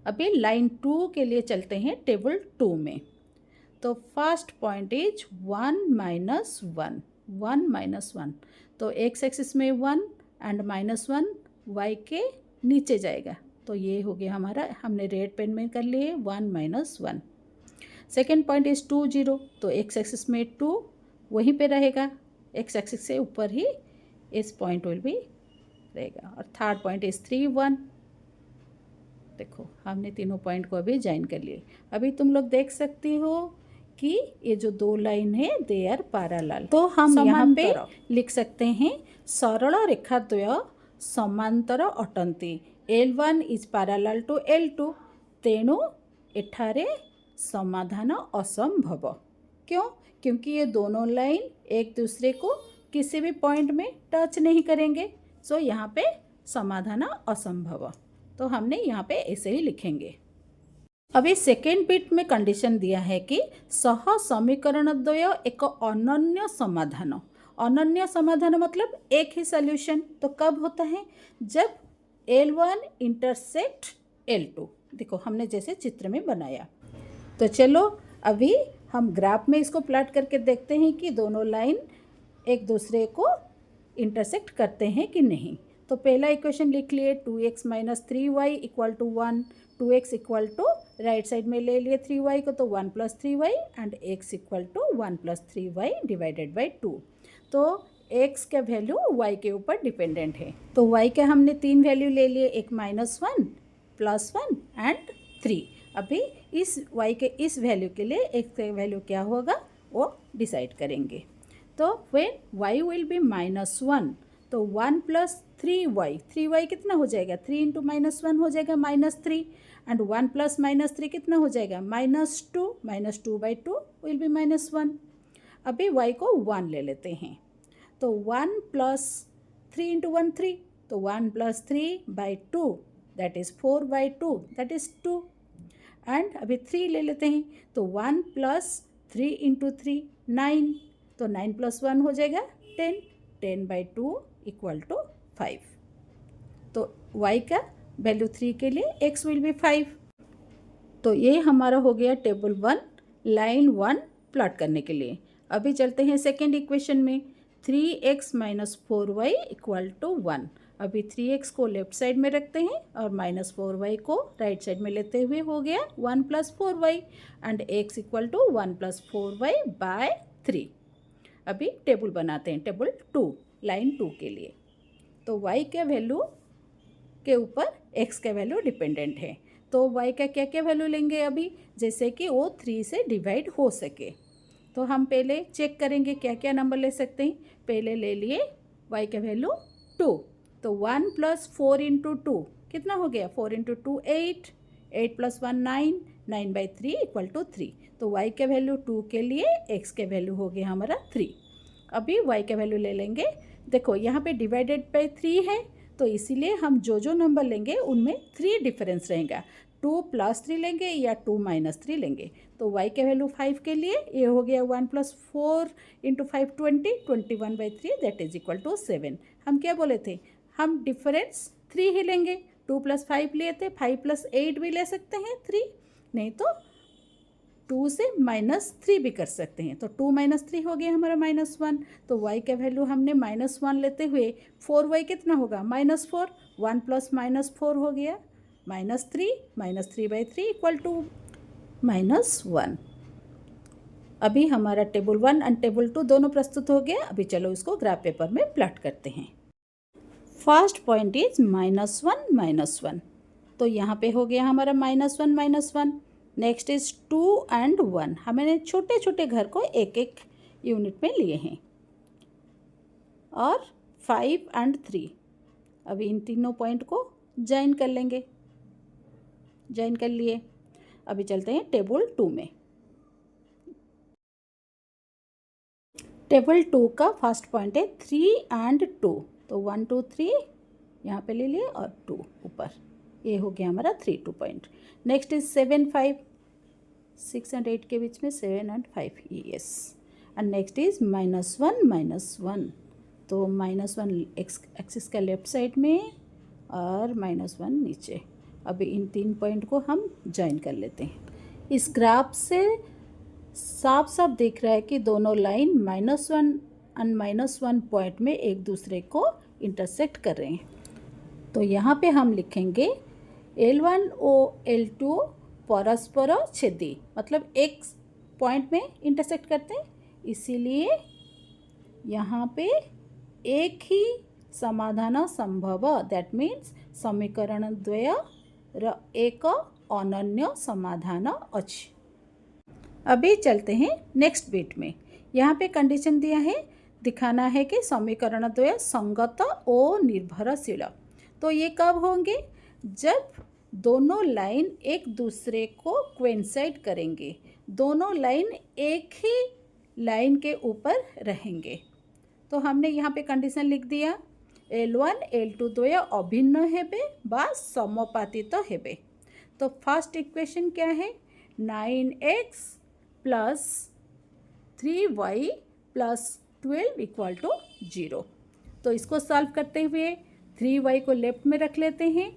A: अभी लाइन 2 के लिए चलते हैं टेबल 2 में। तो फर्स्ट पॉइंट इज 1 - 1, 1 - 1, तो x एक्सिस में 1 एंड -1 y के नीचे जाएगा, तो ये हो गया हमारा, हमने रेड पेन में कर लिए 1 - 1। सेकेंड पॉइंट इज 2 0, तो x एक्सिस में 2 वहीं पे रहेगा, x एक्सिस से ऊपर ही इस पॉइंट विल भी रहेगा। और थर्ड पॉइंट इज 3 1, देखो हमने तीनों पॉइंट को अभी जॉइन कर लिए। अभी तुम लोग देख सकती हो कि ये जो 2 लाइन है दे आर पैरेलल, तो हम यहाँ पे लिख सकते हैं सरल रेखाद्वय समांतर अटंती, L1 is parallel to L2, तेणु एठारे समाधान असंभव। क्यों? क्योंकि ये दोनों लाइन एक दूसरे को किसी भी पॉइंट में टच नहीं करेंगे, सो यहाँ पे समाधान असंभव। तो हमने यहाँ पे ऐसे ही लिखेंगे। अभी सेकेंड बिट में कंडीशन दिया है कि सह समीकरण द्वय एक अनन्य समाधान। अनन्य समाधान मतलब एक ही सॉल्यूशन। तो कब होता है? जब L1 इंटरसेक्ट L2। देखो हमने जैसे चित्र में बनाया। तो चलो अभी हम ग्राफ में इसको प्लॉट करके देखते हैं कि दोनों लाइन एक दूसरे को इंटरसेक्ट करते हैं कि नहीं। तो पहला इक्वेशन लिख लिए 2x - 3y equal to 1, 2x equal to right side में ले लिए 3y को, तो 1 + 3y and x equal to 1 + 3y divided by 2। तो x का वैल्यू y के ऊपर डिपेंडेंट है, तो y का हमने 3 वैल्यू ले लिए, एक -1 +1 एंड 3। अभी इस y के इस वैल्यू के लिए x का वैल्यू क्या होगा वो डिसाइड करेंगे। तो व्हेन y विल बी -1, तो 1 + 3y, 3y कितना हो जाएगा? 3 × -1 हो जाएगा -3, एंड 1 + -3 कितना हो जाएगा? -2, -2/2 विल बी -1। अभी y को 1 ले लेते हैं, तो 1 + 3 × 1 3, तो 1 + 3/2 that is 4/2 that is 2। And अभी 3 ले लेते हैं, तो 1 + 3 × 3 9, तो 9 + 1 हो जाएगा 10, 10/2 इक्वल टू 5। तो y का वैल्यू 3 के लिए x विल बी 5। तो ये हमारा हो गया टेबल 1 लाइन 1 प्लॉट करने के लिए। अभी चलते हैं सेकेंड इक्वेशन में। 3x minus 4y equal to 1। अभी 3x को लेफ्ट साइड में रखते हैं और माइनस 4y को राइट साइड में लेते हुए हो गया 1 plus 4y and x equal to 1 plus 4y by 3। अभी टेबल बनाते हैं, टेबल 2 लाइन 2 के लिए। तो y के वैल्यू के ऊपर x का वैल्यू डिपेंडेंट है, तो y का क्या क्या वैल्यू लेंगे अभी, जैसे कि वो 3 से डिवाइड हो सके। तो हम पहले चेक करेंगे क्या क्या नंबर ले सकते हैं। पहले ले लिए y का वैल्यू 2, तो 1 प्लस 4 इंटू 2 कितना हो गया, 4 into 2 8, 8 plus 1 9, 9 by 3 equal to 3। तो y का वैल्यू 2 के लिए x का वैल्यू हो गया हमारा 3। अभी y का वैल्यू ले लेंगे। देखो यहाँ पे डिवाइडेड बाई 3 है, तो इसीलिए हम जो जो नंबर लेंगे उनमें 3 डिफरेंस रहेगा। 2 प्लस 3 लेंगे या 2 माइनस 3 लेंगे। तो y के वैल्यू 5 के लिए ये हो गया 1 plus 4 into 5 20, 21 by 3 that is equal to 7। हम क्या बोले थे, हम डिफरेंस 3 ही लेंगे। 2 प्लस 5 लिए थे, 5 प्लस 8 भी ले सकते हैं 3, नहीं तो 2 से माइनस 3 भी कर सकते हैं। तो 2 माइनस 3 हो गया हमारा -1। तो y का वैल्यू हमने -1 लेते हुए 4y कितना होगा -4, 1 प्लस -4 हो गया -3 बाई 3 इक्वल टू -1। अभी हमारा टेबल 1 एंड टेबल 2 दोनों प्रस्तुत हो गया। अभी चलो इसको ग्राफ पेपर में प्लॉट करते हैं। फर्स्ट पॉइंट इज -1 तो यहाँ पे हो गया हमारा -1 नेक्स्ट इज 2 एंड 1। हमने छोटे छोटे घर को एक एक यूनिट में लिए हैं। और 5 एंड 3, अभी इन तीनों पॉइंट को ज्वाइन कर लेंगे। ज्वाइन कर लिए। अभी चलते हैं टेबल 2 में। टेबल 2 का फर्स्ट पॉइंट है 3 एंड 2, तो 1 2 3 यहाँ पे ले लिए और 2 ऊपर, ये हो गया हमारा 3 2 पॉइंट। नेक्स्ट इज 7 5, 6 एंड 8 के बीच में 7 and 5 yes. And next is -1, तो -1 एक्सिस का लेफ्ट साइड में और -1 नीचे। अभी इन 3 पॉइंट को हम ज्वाइन कर लेते हैं। इस ग्राफ से साफ साफ दिख रहा है कि दोनों लाइन -1 एंड -1 पॉइंट में एक दूसरे को इंटरसेक्ट कर रहे हैं। तो यहाँ पे हम लिखेंगे L1 और L2 परस्पर छेदी, मतलब एक पॉइंट में इंटरसेक्ट करते हैं, इसीलिए यहाँ पे एक ही समाधान संभव, दैट मीन्स समीकरण द्वय र एक अनन्य समाधान अच्छी। अभी चलते हैं नेक्स्ट बिट में। यहाँ पे कंडीशन दिया है, दिखाना है कि समीकरण द्वय संगत और निर्भरशील। तो ये कब होंगे, जब दोनों लाइन एक दूसरे को कोइंसाइड करेंगे, दोनों लाइन एक ही लाइन के ऊपर रहेंगे। तो हमने यहाँ पे कंडीशन लिख दिया, L1 L2 द्वय अभिन्न हेबे बा समानुपातित हेबे। तो फर्स्ट इक्वेशन क्या है, 9x plus 3y plus 12 equal to 0। तो इसको सॉल्व करते हुए 3y को लेफ्ट में रख लेते हैं,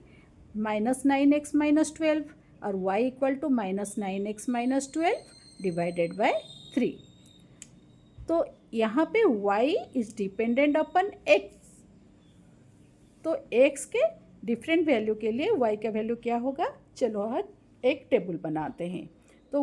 A: -9x माइनस 12 और y equal to -9x minus 12 divided by 3। तो यहाँ पे y is dependent upon x, तो x के डिफरेंट वैल्यू के लिए y का वैल्यू क्या होगा, चलो हम एक टेबल बनाते हैं। तो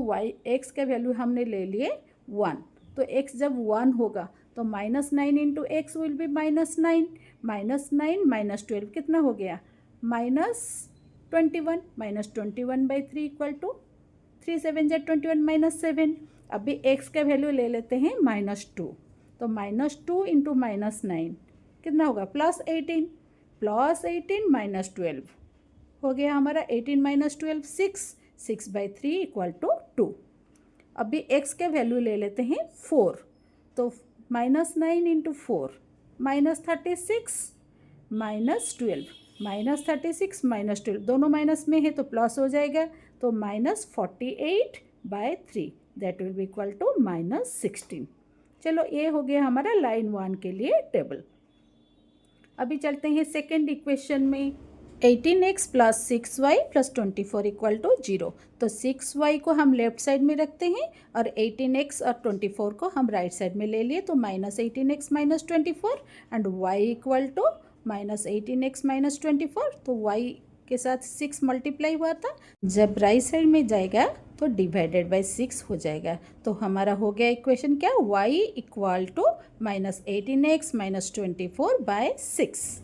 A: x का वैल्यू हमने ले लिए 1, तो x जब 1 होगा तो -9 into x will be -9, -9 minus 12 कितना हो गया, -21, -21 बाई 3 इक्वल टू 3 7 जा 21 -7। अभी x का वैल्यू ले लेते हैं -2, तो -2 इंटू -9 कितना होगा, +18, +18 -12 हो गया हमारा 18 माइनस 12 6 बाई 3 इक्वल टू 2। अभी x के वैल्यू ले लेते हैं 4, तो -9 इंटू 4 -36 -12, -36 -12 दोनों माइनस में है तो प्लस हो जाएगा, तो -48 by 3 that will be equal to -16। चलो ये हो गया हमारा लाइन 1 के लिए टेबल। अभी चलते हैं सेकेंड इक्वेशन में। 18x plus 6y plus 24 equal to 0। तो 6y को हम लेफ्ट साइड में रखते हैं और 18x और 24 को हम राइट साइड में ले लिए, तो minus 18x minus 24 and y equal to minus 18x minus 24। तो y के साथ 6 मल्टीप्लाई हुआ था, जब राइट साइड में जाएगा तो डिवाइडेड बाय 6 हो जाएगा। तो हमारा हो गया इक्वेशन क्या, y equal to minus 18x minus 24 by 6।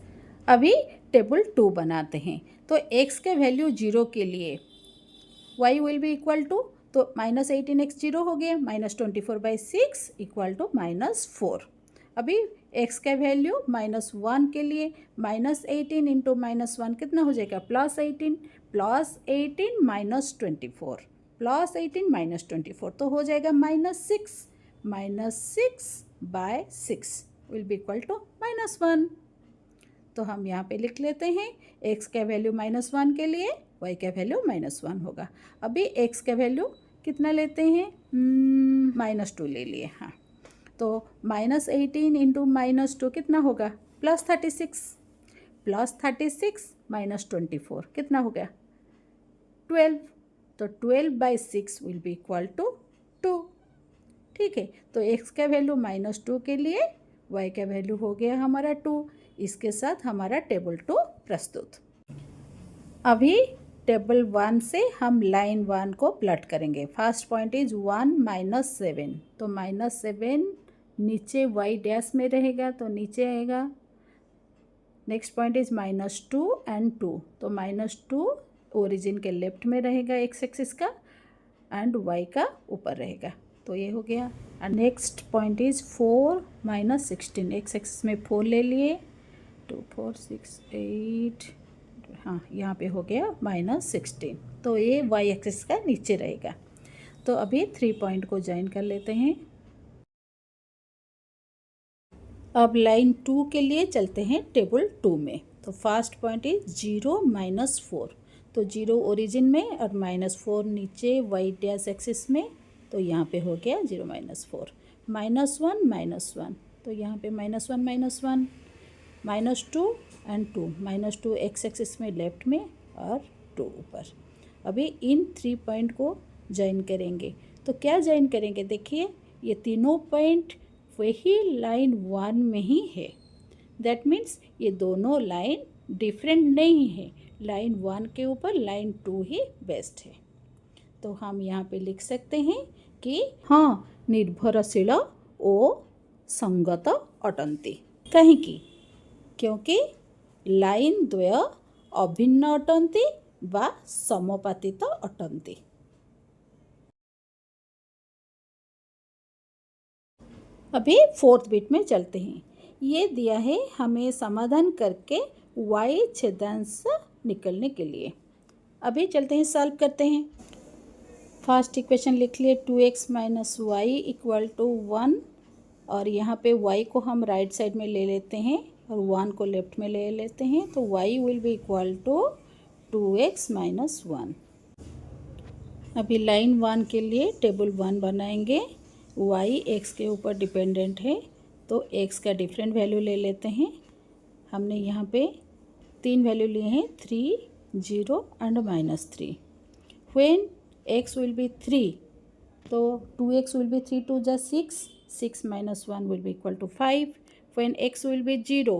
A: अभी टेबल 2 बनाते हैं। तो x के वैल्यू 0 के लिए y will be equal to, तो माइनस 18x 0 हो गया, minus 24 by 6 equal to minus 4। अभी x का वैल्यू माइनस 1 के लिए माइनस 18 इंटू माइनस 1 कितना हो जाएगा, plus 18, plus 18 minus 24, plus 18 minus 24, तो हो जाएगा minus 6 by 6 will be equal to minus 1। तो हम यहाँ पे लिख लेते हैं x का वैल्यू माइनस 1 के लिए y का वैल्यू माइनस 1 होगा। अभी x का वैल्यू कितना लेते हैं, माइनस 2 ले लिए। हाँ, तो माइनस 18 इंटू माइनस 2 कितना होगा, प्लस 36, प्लस 36 माइनस 24 कितना हो गया, 12। तो 12 by 6 will be equal to 2। ठीक है, तो x का वैल्यू माइनस 2 के लिए y का वैल्यू हो गया हमारा 2। इसके साथ हमारा टेबल 2 प्रस्तुत। अभी टेबल 1 से हम लाइन 1 को प्लॉट करेंगे। फर्स्ट पॉइंट इज 1 माइनस 7, तो माइनस 7 नीचे y डैश में रहेगा तो नीचे आएगा। Next point is minus 2 and 2, तो माइनस 2 ओरिजिन के लेफ्ट में रहेगा एक्स एक्सिस का एंड y का ऊपर रहेगा, तो ये हो गया। And next point is 4 minus 16, x axis में 4 ले लिए, 2 4 6 8, हाँ यहाँ पे हो गया माइनस 16, तो ये y एक्सिस का नीचे रहेगा। तो अभी 3 पॉइंट को ज्वाइन कर लेते हैं। अब लाइन 2 के लिए चलते हैं टेबल 2 में। तो फर्स्ट पॉइंट इज 0 माइनस 4, तो 0 ओरिजिन में और माइनस 4 नीचे y डैश एक्सिस में, तो यहाँ पे हो गया 0 माइनस 4, माइनस 1 माइनस 1, तो यहाँ पे minus 1 minus 1, minus 2 and 2, minus 2 x axis में लेफ्ट में और 2 ऊपर। अभी इन 3 पॉइंट को ज्वाइन करेंगे, तो क्या ज्वाइन करेंगे, देखिए ये तीनों पॉइंट वही लाइन 1 में ही है। दैट मीन्स ये दोनों लाइन डिफरेंट नहीं है, लाइन 1 के ऊपर लाइन 2 ही बेस्ट है। तो हम यहाँ पे लिख सकते हैं कि हाँ, निर्भरशील ओ संगत अटंती, कहीं क्योंकि लाइन द्वय अभिन्न अटंती वा समपातित अटंती। अभी फोर्थ बिट में चलते हैं। ये दिया है हमें समाधान करके y छेदांश निकलने के लिए। अभी चलते हैं, सॉल्व करते हैं। फर्स्ट इक्वेशन लिख लिए 2x minus y equal to 1, और यहाँ पे y को हम राइट साइड में ले लेते हैं और 1 को लेफ्ट में ले लेते हैं, तो y will be equal to 2x minus 1। अभी लाइन 1 के लिए टेबल 1 बनाएंगे। y x के ऊपर डिपेंडेंट है, तो x का डिफरेंट वैल्यू ले लेते हैं। हमने यहाँ पे 3 वैल्यू लिए हैं, 3 0 and minus 3। When x will be 3, तो 2x विल बी 3 2 जा 6, 6 minus 1 will be equal to 5। When x will be 0,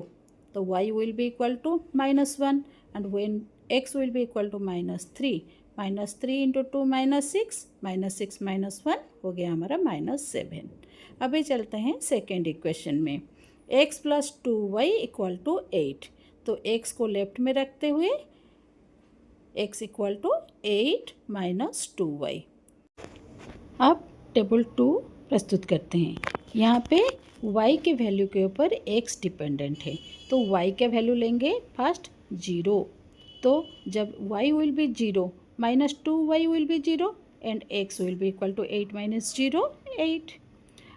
A: तो y will be equal to minus 1, and when x will be equal to minus 3, minus 3 into 2 minus 6, minus 6 minus 1 हो गया हमारा minus 7। अभी चलते हैं सेकेंड इक्वेशन में, x plus 2y equal to 8, तो x को लेफ्ट में रखते हुए x equal to 8 minus 2y। अब टेबल 2 प्रस्तुत करते हैं। यहाँ पे y के वैल्यू के ऊपर x डिपेंडेंट है, तो y का वैल्यू लेंगे फर्स्ट 0, तो जब y will be 0 minus 2y will be 0 and x will be equal to 8 minus 0 8,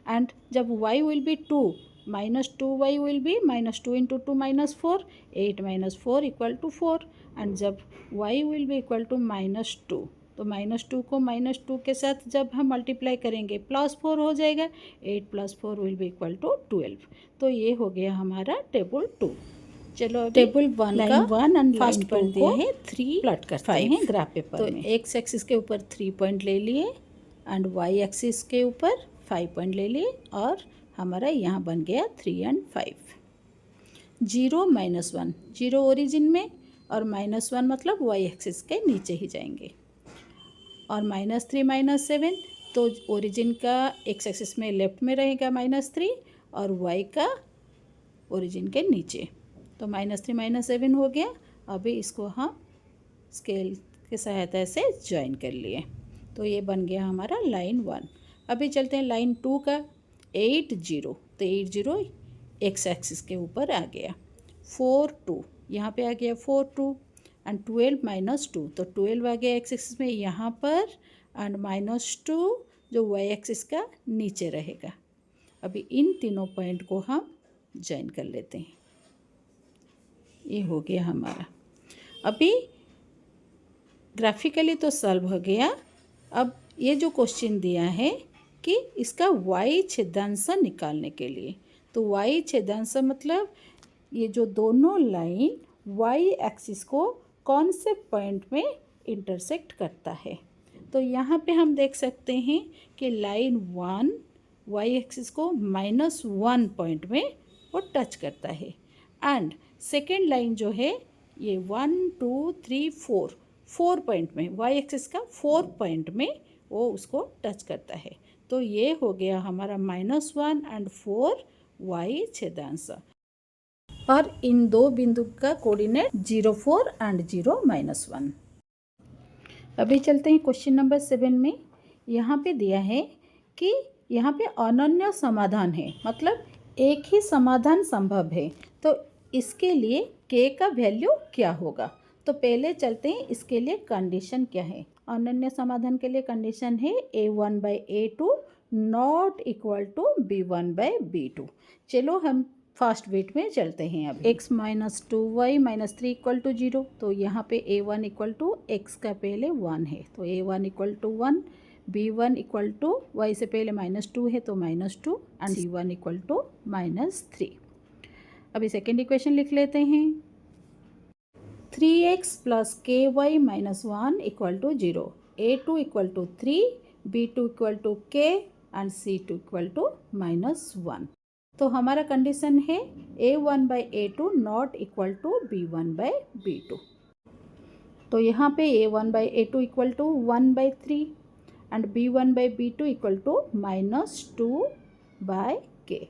A: and जब y will be 2 minus 2y will be minus 2 into 2 minus 4, 8 minus 4 equal to 4, and जब y will be equal to minus 2, तो माइनस 2 को माइनस 2 के साथ जब हम मल्टीप्लाई करेंगे प्लस 4 हो जाएगा, 8 plus 4 will be equal to 12। तो ये हो गया हमारा टेबल 2। चलो अभी
B: टेबल 1 का
A: line 1 and
B: first
A: line 2
B: point दिया
A: को
B: है 3
A: प्लॉट करते
B: 5
A: हैं ग्राफ पेपर
B: तो
A: में।
B: एक्स एक्सिस के ऊपर 3 पॉइंट ले लिए एंड वाई एक्सिस के ऊपर 5 पॉइंट ले लिए और हमारा यहाँ बन गया 3 एंड 5। 0 -1 0 ओरिजिन में और -1 मतलब वाई एक्सिस के नीचे ही जाएंगे और -3 -7 तो ओरिजिन का एक्स एक्सिस में लेफ्ट में रहेगा -3 और वाई का ओरिजिन के नीचे, तो -3 -7 हो गया। अभी इसको हम स्केल की सहायता से ज्वाइन कर लिए तो ये बन गया हमारा लाइन 1। अभी चलते हैं लाइन 2 का 8 0 तो 8 0 एक्स एक्सिस के ऊपर आ गया। 4 2 यहाँ पे आ गया 4 2 एंड 12 -2 तो 12 आ गया एक्स एक्सिस में यहाँ पर एंड -2 जो वाई एक्सिस का नीचे रहेगा। अभी इन तीनों पॉइंट को हम ज्वाइन कर लेते हैं, ये हो गया हमारा। अभी ग्राफिकली तो सॉल्व हो गया। अब ये जो क्वेश्चन दिया है कि इसका y छेदांश निकालने के लिए, तो y छेदांश मतलब ये जो दोनों लाइन y एक्सिस को कौन से पॉइंट में इंटरसेक्ट करता है। तो यहाँ पे हम देख सकते हैं कि लाइन 1 y एक्सिस को -1 पॉइंट में वो टच करता है एंड सेकेंड लाइन जो है ये 1 2 3 4 पॉइंट में y एक्सिस का 4 पॉइंट में वो उसको टच करता है। तो ये हो गया हमारा -1 एंड 4 y छेदांश और इन दो बिंदु का कोऑर्डिनेट 0 4 एंड 0 -1। अभी चलते हैं क्वेश्चन नंबर 7 में। यहाँ पे दिया है कि यहाँ पे अनन्य समाधान है, मतलब एक ही समाधान संभव है, तो इसके लिए k का वैल्यू क्या होगा। तो पहले चलते हैं इसके लिए कंडीशन क्या है। अनन्य समाधान के लिए कंडीशन है a1/a2 not equal to b1/b2। चलो हम फर्स्ट बिट में चलते हैं। अब x - 2y - 3 इक्वल टू 0 तो यहाँ पे a1 इक्वल टू एक्स का पहले 1 है तो a1 equal to 1, b1 equal to y से पहले -2 है तो -2 एंड c1 इक्वल टू -3। अभी सेकेंड इक्वेशन लिख लेते हैं। 3x + ky - 1 equal to 0, a2 equal to 3, b2 equal to k and c2 equal to -1। तो हमारा कंडीशन है a1/a2 not equal to b1/b2। तो यहाँ पे a1/a2 equal to 1/3 and b1/b2 equal to -2/k।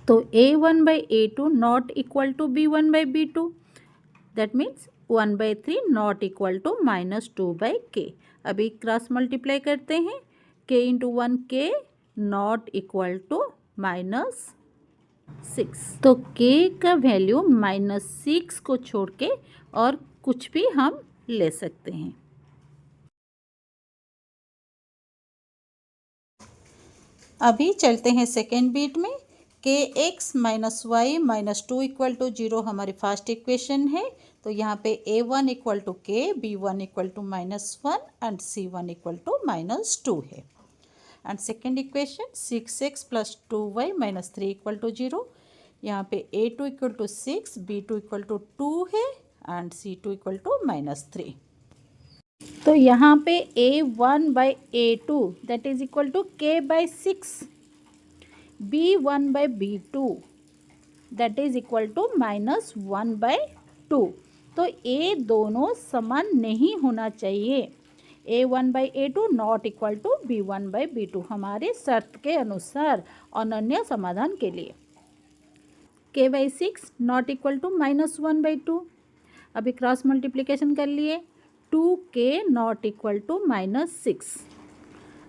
B: तो a1/a2 not equal to b1/b2 that means 1/3 not equal to -2/k। अभी क्रॉस मल्टीप्लाई करते हैं, k into 1 k not equal to -6। तो k का वैल्यू -6 को छोड़ के और कुछ भी हम ले सकते हैं। अभी चलते हैं सेकेंड बीट में। kx - y - 2 इक्वल टू 0 हमारी फर्स्ट इक्वेशन है, तो यहाँ पे a1 equal to k, b1 equal to -1 and c1 equal to -2 है। And second equation 6x + 2y - 3 equal to 0, यहाँ पे a2 equal to 6, b2 equal to 2 है एंड c2 इक्वल टू -3। तो यहाँ पे a1/a2 that is equal to k/6, b1/b2 that is equal to -1/2। तो ये दोनों समान नहीं होना चाहिए। a1/a2 not equal to b1/b2 हमारे शर्त के अनुसार अनन्य समाधान के लिए। k/6 not equal to -1/2। अभी क्रॉस मल्टीप्लिकेशन कर लिए, 2k not equal to -6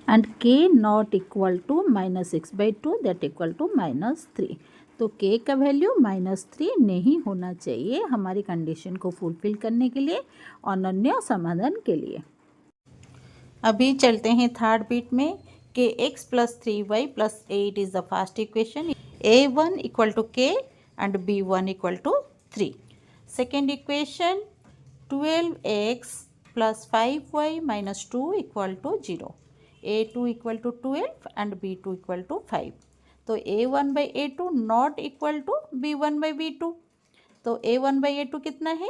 B: and k not equal to -6/2 that equal to -3। तो k का वैल्यू -3 नहीं होना चाहिए हमारी कंडीशन को फुलफिल करने के लिए, अनन्य समाधान के लिए। अभी चलते हैं थर्ड बीट में। kx + 3y + 8 is the first equation, a1 equal to k and b1 equal to 3। Second equation 12x + 5y - 2 equal to 0, a2 equal to 12 and b2 equal to 5। तो a1/a2 not equal to b1/b2। तो A1/A2 कितना है,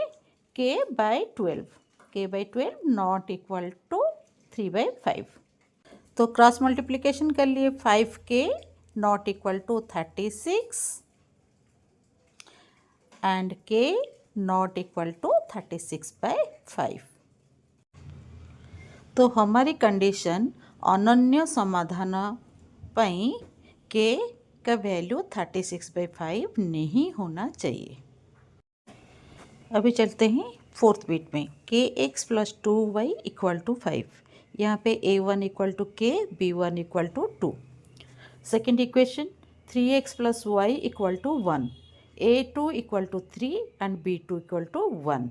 B: k/12, k/12 not equal to 3/5। तो क्रॉस मल्टीप्लिकेशन कर लिए, 5k not equal to 36 and k not equal to 36/5। तो हमारी कंडीशन अनन्य समाधान पई k का वैल्यू 36/5 नहीं होना चाहिए। अभी चलते हैं फोर्थ बीट में, kx + 2y = 5। यहाँ पे a1 = k, b1 = 2। Second equation 3x + y = 1, a2 = 3 and b2 = 1।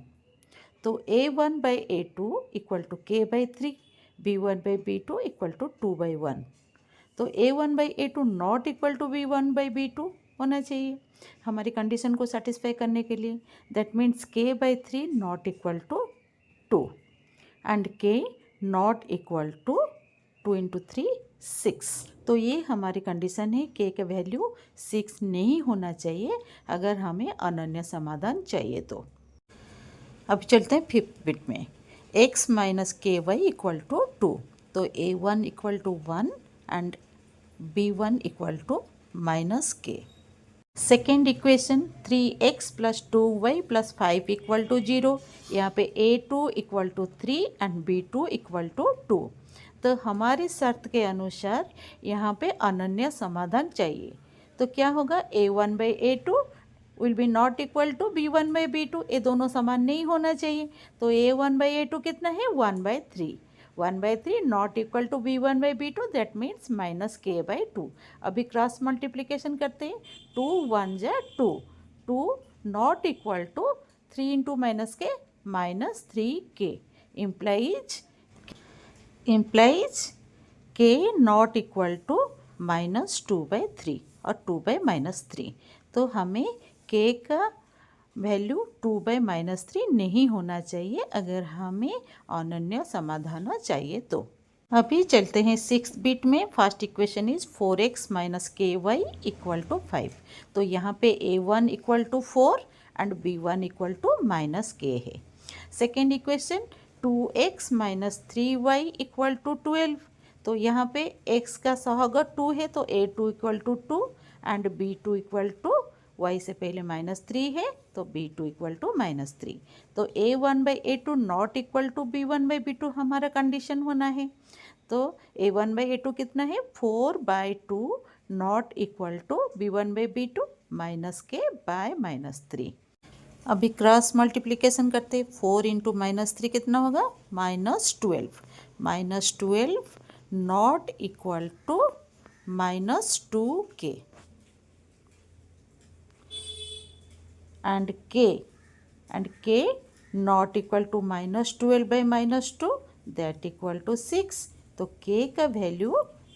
B: तो a1/a2 = k/3, b1/b2 = 2/1। तो a1/a2 not equal to b1/b2 होना चाहिए हमारी कंडीशन को सेटिस्फाई करने के लिए। That means k/3 not equal to 2 and k not equal to 2 × 3 6। तो ये हमारी कंडीशन है, k का वैल्यू 6 नहीं होना चाहिए अगर हमें अनन्य समाधान चाहिए तो। अब चलते हैं फिफ्थ बिट में, x - ky = 2। तो a1 = 1 and b1 = -k। Second equation 3x + 2y + 5 = 0। यहाँ पे a2 = 3 एंड b2 = 2। तो हमारी शर्त के अनुसार यहाँ पे अनन्य समाधान चाहिए। तो क्या होगा, a1/a2 will be not equal to b1/b2। ये दोनों समान नहीं होना चाहिए। तो a1/a2 कितना है, 1/3। 1/3 not equal to b1/b2, that means -k/2। अभी क्रॉस मल्टीप्लिकेशन करते हैं, 2 1 जा 2, 2 not equal to 3 × -k -3k implies k not equal to -2/3 और 2/-3। तो हमें k का वैल्यू 2/-3 नहीं होना चाहिए अगर हमें अनन्य समाधान चाहिए तो। अभी चलते हैं सिक्स्थ बिट में। First equation is 4x - ky = 5। तो यहाँ पे a1 = 4 एंड b1 = -k है। Second equation 2x - 3y = 12। तो यहाँ पे x का सहोगुण 2 है, तो a2 = 2 एंड b2 = y से पहले -3 है, तो b2 = -3। तो a1/a2 not equal to b1/b2 हमारा कंडीशन होना है। तो a1/a2 कितना है, 4/2 not equal to b1/b2 -k/-3। अभी क्रॉस मल्टीप्लिकेशन करते, 4 × -3 कितना होगा, -12। -12 not equal to -2k and k not equal to -12/-2, that equal to 6। तो k का वैल्यू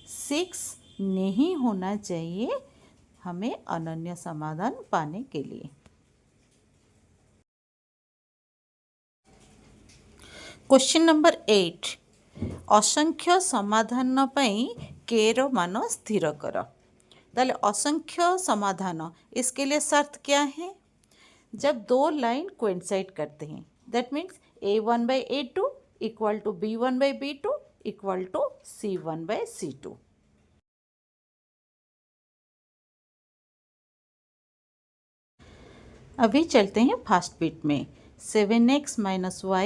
B: 6 नहीं होना चाहिए हमें अनन्य समाधान पाने के लिए। क्वेश्चन नंबर 8, असंख्य समाधान पई k रो मान स्थिर कर। ताले असंख्य समाधान, इसके लिए शर्त क्या है, जब दो लाइन कोइंसाइड करते हैं, that means a1/a2 = b1/b2 = c1/c2। अभी चलते हैं फर्स्ट बिट में, 7x - y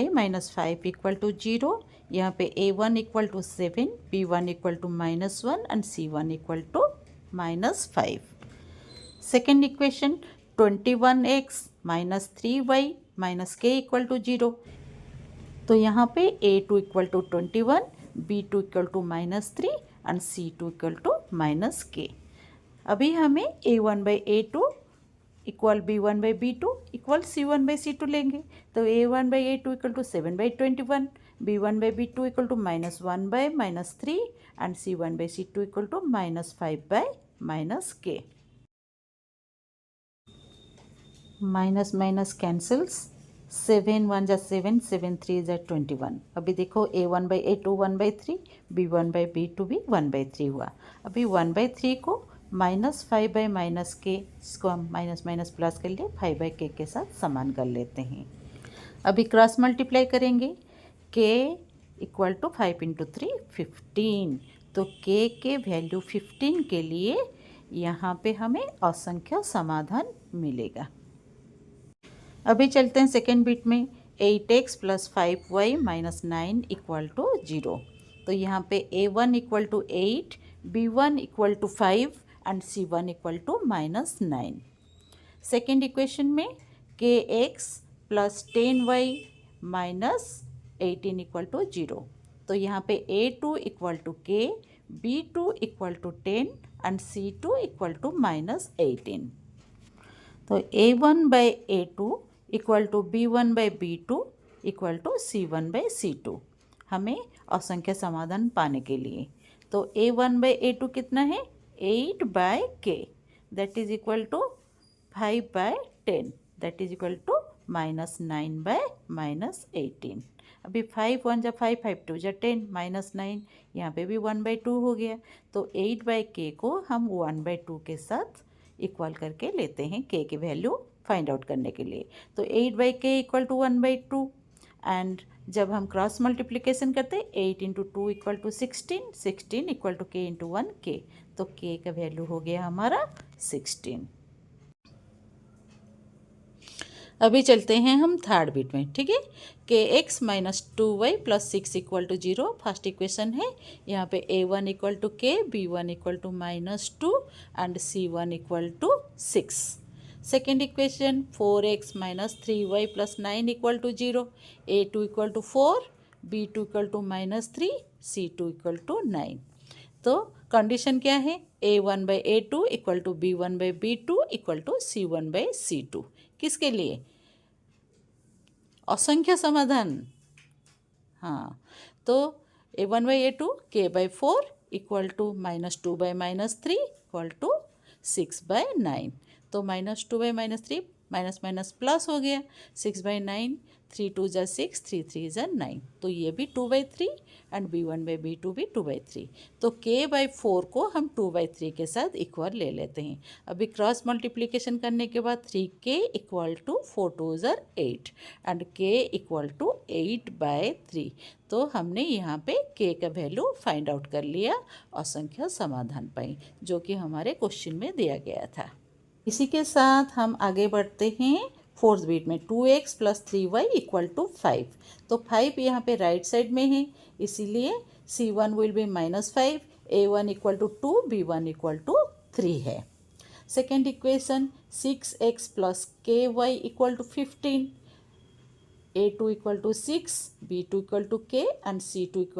B: - 5 = 0। यहाँ पे a1 = 7, b1 = -1 and c1 = -5। Second equation 21x - 3y - k = 0। तो यहाँ पे a2 = 21, b2 = -3 and c2 = -k। अभी हमें a1/a2 = b1/b2 = c1/c2 लेंगे। तो a1/a2 = 7/21, b1/b2 = -1/-3 and c1/c2 = -5/-k। Minus minus cancels, 7 1 जा 7, 7 3 जा 21। अभी देखो a1/a2 1/3, b1/b2 भी 1/3 हुआ। अभी 1/3 को -5/-k, इसको हम माइनस माइनस प्लस कर लिए, 5/k के साथ समान कर लेते हैं। अभी क्रॉस मल्टीप्लाई करेंगे, k इक्वल टू 5 × 3 15। तो k के वैल्यू 15 के लिए यहाँ पे हमें असंख्य समाधान मिलेगा। अभी चलते हैं सेकेंड बिट में। 8x + 5y - 9 = 0। तो यहाँ पे a1 = 8, b1 = 5 and c1 = -9। Second equation में kx + 10y - 18 = 0। तो यहाँ पे a2 = k, b2 = 10 and c2 = -18। तो a1/a2 = b1/b2 = c1/c2 हमें असंख्य समाधान पाने के लिए। तो a1/a2 कितना है? 8/k, that is equal to 5/10, that is equal to -9/-18। अभी 5 1 जा 5, 5 2 जा 10, -9, यहाँ पे भी 1/2 हो गया। तो 8/k को हम 1/2 के साथ इक्वल करके लेते हैं k की वैल्यू फाइंड आउट करने के लिए। तो 8/k = 1/2 एंड जब हम क्रॉस मल्टीप्लिकेशन करते हैं 8 × 2 = 16, 16 = k × 1 k। तो k का वैल्यू हो गया हमारा 16। अभी चलते हैं हम थर्ड बिट में, ठीक है। kx - 2y + 6 = 0 फर्स्ट इक्वेशन है। यहाँ पे a1 = k, b1 = -2 and c1 = 6। Second equation 4x - 3y + 9 = 0, a2 = 4, b2 = -3, c2 = 9। तो कंडीशन क्या है? a1/a2 = b1/b2 = c1/c2। किसके लिए? असंख्य समाधान। हाँ, तो a1/a2 k/4 = -2/-3 = 6/9। तो -2/-3 माइनस माइनस प्लस हो गया, 6/9, 3 2 जा 6, 3 3 जा 9। तो ये भी 2/3 एंड b1/b2 भी 2/3। तो k/4 को हम 2/3 के साथ इक्वल ले लेते हैं। अभी क्रॉस मल्टीप्लिकेशन करने के बाद 3k = 4 2 जा 8 एंड k = 8/3। तो हमने यहाँ पे k का वैल्यू फाइंड आउट कर लिया, असंख्य समाधान पाई, जो कि हमारे क्वेश्चन में दिया गया था। इसी के साथ हम आगे बढ़ते हैं फोर्थ बिट में। 2x + 3y = 5। तो 5 यहाँ पे राइट साइड में है, इसीलिए c1 will be -5, a1 = 2, b1 = 3 है। Second equation 6x + ky = 15, a2 = 6, b2 = k and c2 =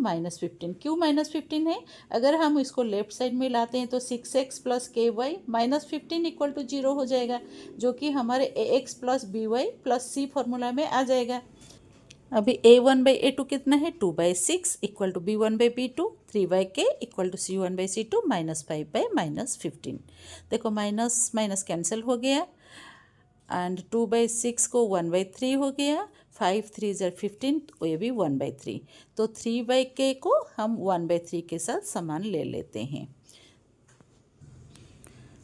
B: -15। क्यों -15 है? अगर हम इसको लेफ्ट साइड में लाते हैं तो 6x + ky -15 = 0 हो जाएगा, जो कि हमारे ax + by + c फॉर्मूला में आ जाएगा। अभी a1/a2 कितना है? 2/6 = b1/b2, 3/k = c1/c2 -5/-15। देखो माइनस माइनस कैंसिल हो गया एंड 2/6 को 1/3 हो गया, 5 3 ज़र 15, तो ये भी 1/3। तो 3/k को हम 1/3 के साथ समान ले लेते हैं।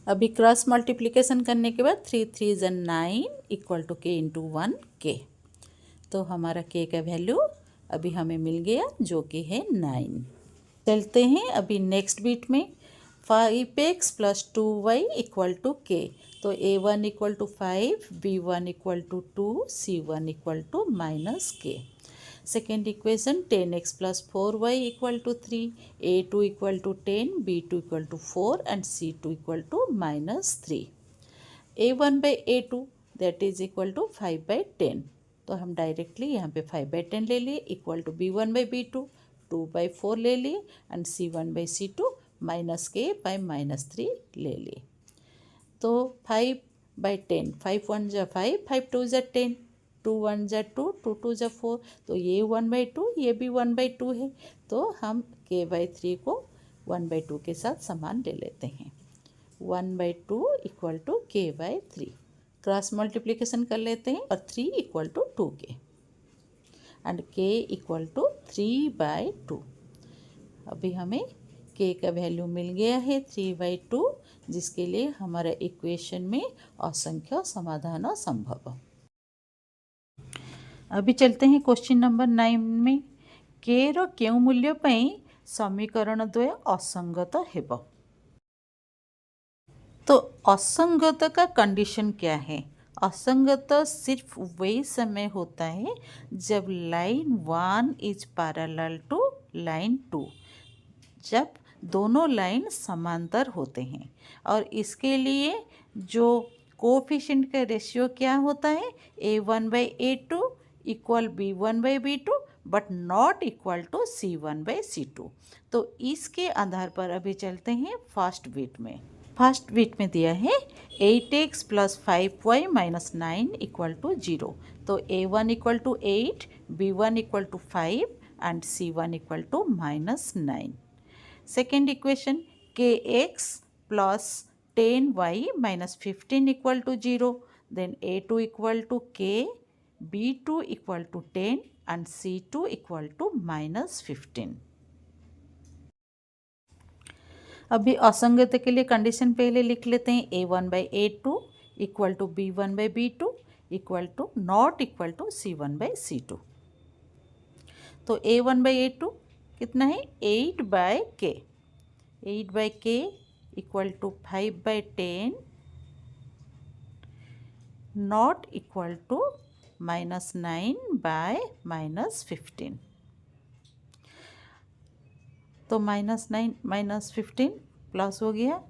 B: अभी क्रॉस मल्टीप्लिकेशन करने के बाद 3 3 ज़र 9 = k × 1 k। तो हमारा k का वैल्यू अभी हमें मिल गया, जो कि है 9। चलते हैं अभी नेक्स्ट बिट में। 5x + 2y = k। तो a1 = 5, b1 = 2, c1 = -k। Second equation 10x + 4y = 3, a2 = 10, b2 = 4 and c2 = -3। a1/a2 that is equal to 5/10। तो हम डायरेक्टली यहाँ पे 5/10 ले लिए, इक्वल टू b1/b2 2/4 ले लिए एंड c1/c2 -k/-3 ले लिए। तो 5/10, 5 1 जा 5, 5 2 जा 10, 2 1 जा 2, 2 2 जा 4। तो ये 1/2, ये भी 1/2 है। तो हम k/3 को 1/2 के साथ समान ले लेते हैं। 1/2 = k/3। क्रॉस मल्टीप्लिकेशन कर लेते हैं और 3 = 2k एंड k = 3/2। अभी हमें के का वैल्यू मिल गया है 3/2, जिसके लिए हमारा इक्वेशन में असंख्य समाधान संभव। अभी चलते हैं क्वेश्चन नंबर 9 में। के रो केउ मूल्य पई समीकरण द्वय असंगत हेब। तो असंगत का कंडीशन क्या है? असंगत सिर्फ वही समय होता है जब line 1 is parallel to line 2, जब दोनों लाइन समांतर होते हैं। और इसके लिए जो कोफिशिएंट का रेशियो क्या होता है? A1/A2 equal B1/B2 but not equal to C1/C2। तो इसके आधार पर अभी चलते हैं फर्स्ट बिट में। फर्स्ट बिट में दिया है 8x + 5y - 9 = 0। तो A1 = 8, B1 = 5 and C1 = -9। Second equation kx + 10y - 15 = 0। Then A2 = k, B2 = 10 and C2 = -15। अभी असंगत के लिए कंडीशन पहले लिख लेते हैं। A1/A2 = B1/B2 = not equal to C1/C2। तो A1/A2 कितना है? 8/k। 8/k = 5/10 not equal to -9/-15। तो -9 - 15 प्लस हो गया।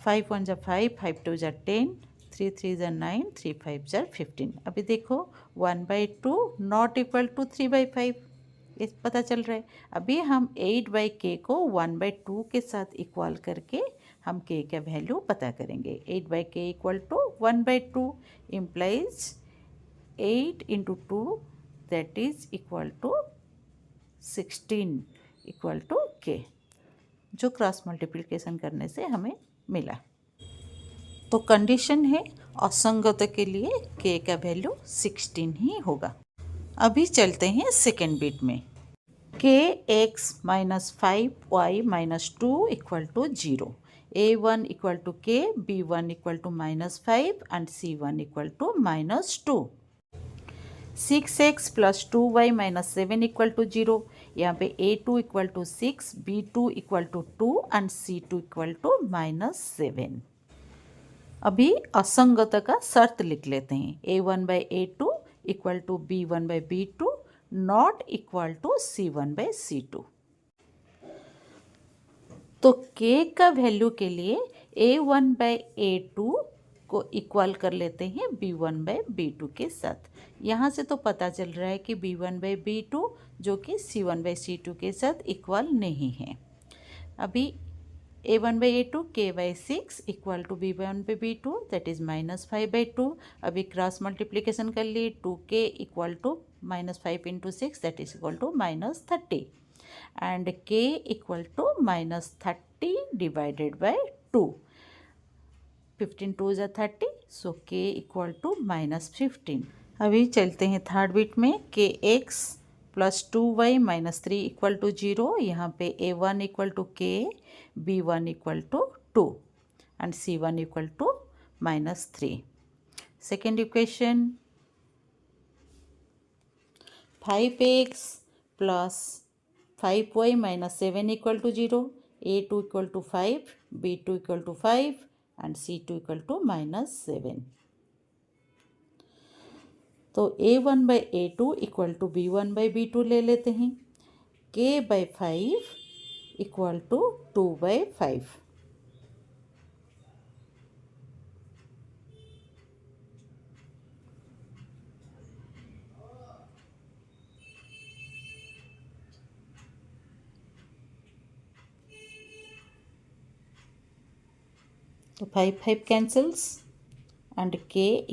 B: 5 1 = 5, 5 2 = 10, 3 3 = 9, 3 5 = 15। अभी देखो 1/2 नॉट इक्वल टू 3/5 इस पता चल रहा है। अभी हम 8/k को 1/2 के साथ इक्वल करके हम k का वैल्यू पता करेंगे। 8/k = 1/2 implies 8 × 2 that is equal to 16 = k, जो क्रॉस मल्टीप्लिकेशन करने से हमें मिला। तो कंडीशन है असंगत के लिए k का वैल्यू 16 ही होगा। अभी चलते हैं सेकेंड बिट में। kx - 5y - 2 = 0। A1 = k, B1 = -5 and C1 = -2। 6x + 2y - 7 = 0। यहाँ पे A2 = 6, B2 = 2 and C2 = -7। अभी असंगत का शर्त लिख लेते हैं। A1/A2 = B1/B2 not equal to C1/C2। तो k का वैल्यू के लिए A1/A2 को इक्वल कर लेते हैं B1/B2 के साथ। यहाँ से तो पता चल रहा है कि B1/B2 जो कि C1/C2 के साथ इक्वल नहीं है। अभी A1/A2 k/6 equal to B1/B2 that is -5/2। अभी क्रॉस मल्टीप्लिकेशन कर लिए। 2k = -5 × 6 that is equal to -30 and k = -30 divided by 2। 15 2 = 30, so k = -15। अभी चलते हैं थर्ड बिट में। kx + 2y - 3 = 0। यहाँ पे A1 = k, B1 = 2 and C1 = -3। Second equation 5x + 5y - 7 = 0। A2 = 5, B2 = 5 and C2 = -7। तो A1/A2 = B1/B2 ले लेते हैं। k/5 = 2/5। तो 5 5 कैंसल्स एंड k =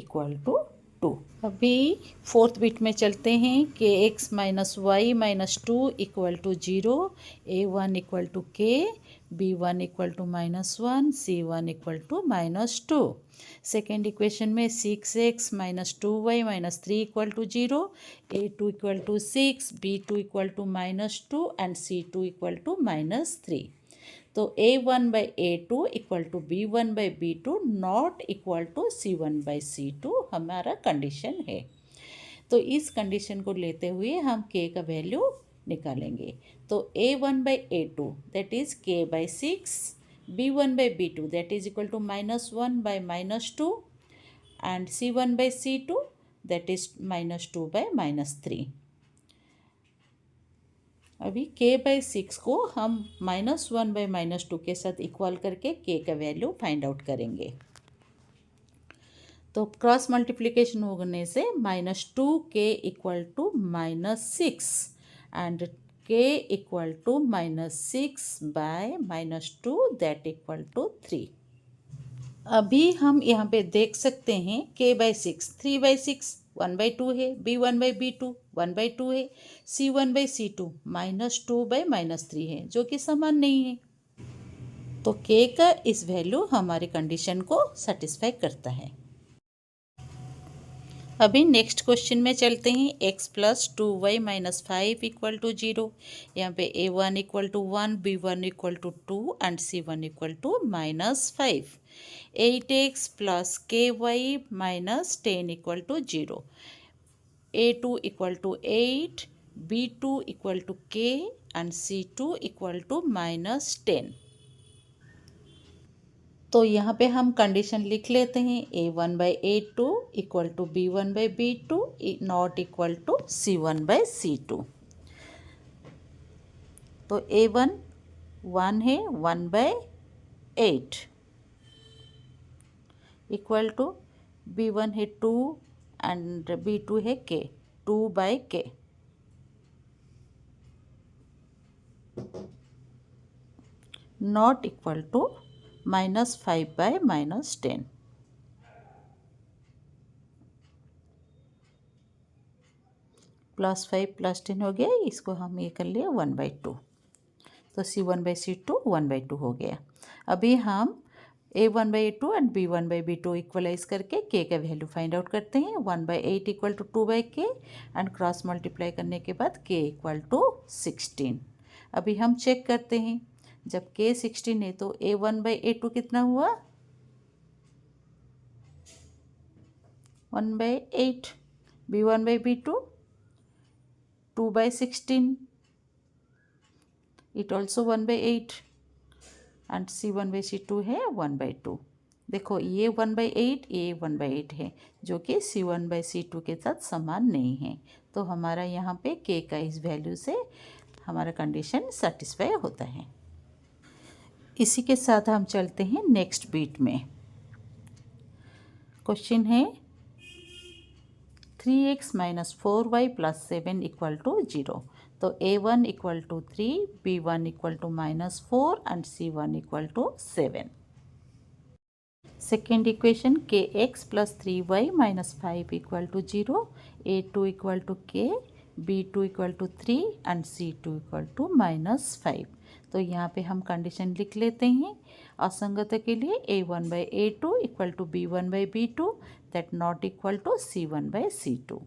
B: 2। अभी फोर्थ बिट में चलते हैं। kx - y - 2 = 0। A1 = k, B1 = -1, C1 = -2। Second equation में 6x - 2y - 3 = 0। A2 = 6, B2 = -2 and C2 = -3। तो A1/A2 equal to B1/B2 not equal to C1/C2 हमारा कंडीशन है। तो इस कंडीशन को लेते हुए हम k का वैल्यू निकालेंगे। तो A1/A2 that is k/6, B1/B2 that is equal to -1/-2 and C1/C2 that is -2/-3। अभी k/6 को हम -1/-2 के साथ इक्वल करके k का वैल्यू फाइंड आउट करेंगे। तो क्रॉस मल्टीप्लिकेशन होने से -2k equal to -6 and k equal to -6/-2 that equal to 3। अभी हम यहाँ पे देख सकते हैं k/6 3/6 1/2 है, B1/B2 1/2 है, C1/C2 -2/-3 है जो कि समान नहीं है। तो k का इस वैल्यू हमारे कंडीशन को सेटिस्फाई करता है। अभी नेक्स्ट क्वेश्चन में चलते हैं। x + 2y - 5 equal to 0। यहाँ पे a1 equal to 1, b1 equal to 2 and c1 equal to -5। 8x + ky - 10 equal to 0। a2 equal to 8, b2 equal to k and c2 equal to -10। तो यहाँ पे हम कंडीशन लिख लेते हैं। A1/A2 equal to B1/B2 not equal to C1/C2। तो A1 1 है 1/8 इक्वल टू B1 है 2 एंड B2 है k 2/k not equal to -5/-10। +5 + 10 हो गया, इसको हम ये कर लिए 1/2। तो C1/C2 1/2 हो गया। अभी हम A1/A2 एंड B1/B2 इक्वलाइज करके k का वैल्यू फाइंड आउट करते हैं। 1/8 equal to 2/k and cross multiply करने के बाद k इक्वल टू 16। अभी हम चेक करते हैं, जब k 16 है तो A1/A2 कितना हुआ 1/8, B1/B2 2/16 it also 1/8 and C1/C2 है 1/2। देखो ये 1/8 ये 1/8 है जो कि C1/C2 के साथ समान नहीं है। तो हमारा यहाँ पे k का इस वैल्यू से हमारा कंडीशन सेटिस्फाई होता है। इसी के साथ हम चलते हैं नेक्स्ट बीट में। क्वेश्चन है 3x - 4y + 7 इक्वल टू 0। तो A1 equal to 3, B1 equal to -4 and C1 equal to 7। Second equation kx + 3y - 5 equal to 0। A2 equal to k, B2 equal to 3 and C2 equal to -5। तो यहाँ पे हम कंडीशन लिख लेते हैं असंगत के लिए। A1/A2 equal to B1/B2 that not equal to C1/C2।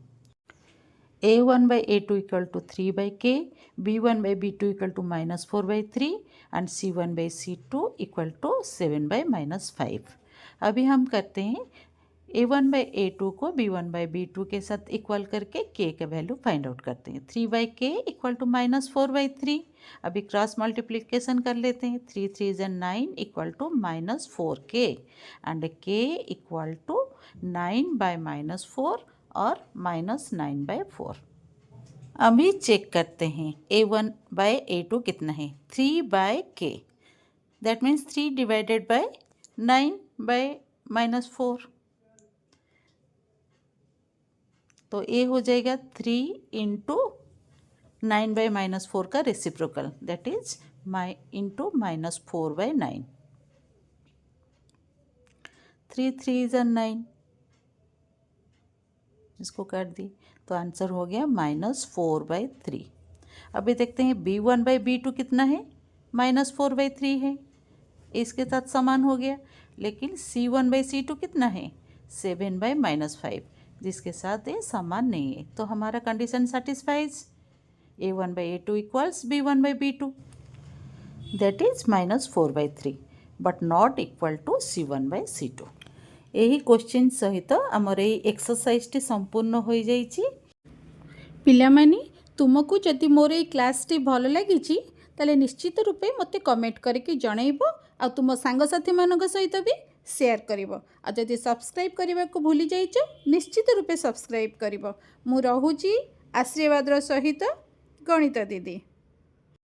B: A1/A2 equal to 3/k, B1/B2 equal to -4/3 and C1/C2 equal to 7/-5। अभी हम करते हैं A1/A2 को B1/B2 के साथ इक्वल करके k का वैल्यू फाइंड आउट करते हैं। 3/k equal to -4/3। अभी क्रॉस मल्टीप्लिकेशन कर लेते हैं। 3 3 = 9 equal to -4k and k equal to 9/-4 और -9/4। अभी चेक करते हैं A1/A2 कितना है 3/k that means 3 divided by 9/-4। तो ये हो जाएगा 3 × 9/-4 का रेसिप्रोकल दैट इज इंटू -4/9। 3 3 = 9, इसको काट दी तो आंसर हो गया -4/3। अभी देखते हैं B1/B2 कितना है -4/3 है, इसके साथ समान हो गया। लेकिन C1/C2 कितना है 7/-5 जिसके साथ ये समान नहीं है। तो हमारा condition satisfies. A1/A2 equals B1/B2। That is -4/3 but not equal to C1/C2। यही क्वेश्चन सहित आमर ये एक्सरसाइज टी संपूर्ण हो जाइए।
A: पिलामानी तुमको जदि मोर ये क्लास टी भल लगी ताले निश्चित रूपे मते कमेंट करके जनइबो आ तुम सांगसाथी मानक सहित भी शेयर करिवो। आ जदि सब्सक्राइब करने को भूली जाइछ निश्चित रूपे सब्सक्राइब करिवो। मु रहूची आशीर्वाद सहित गणित दीदी।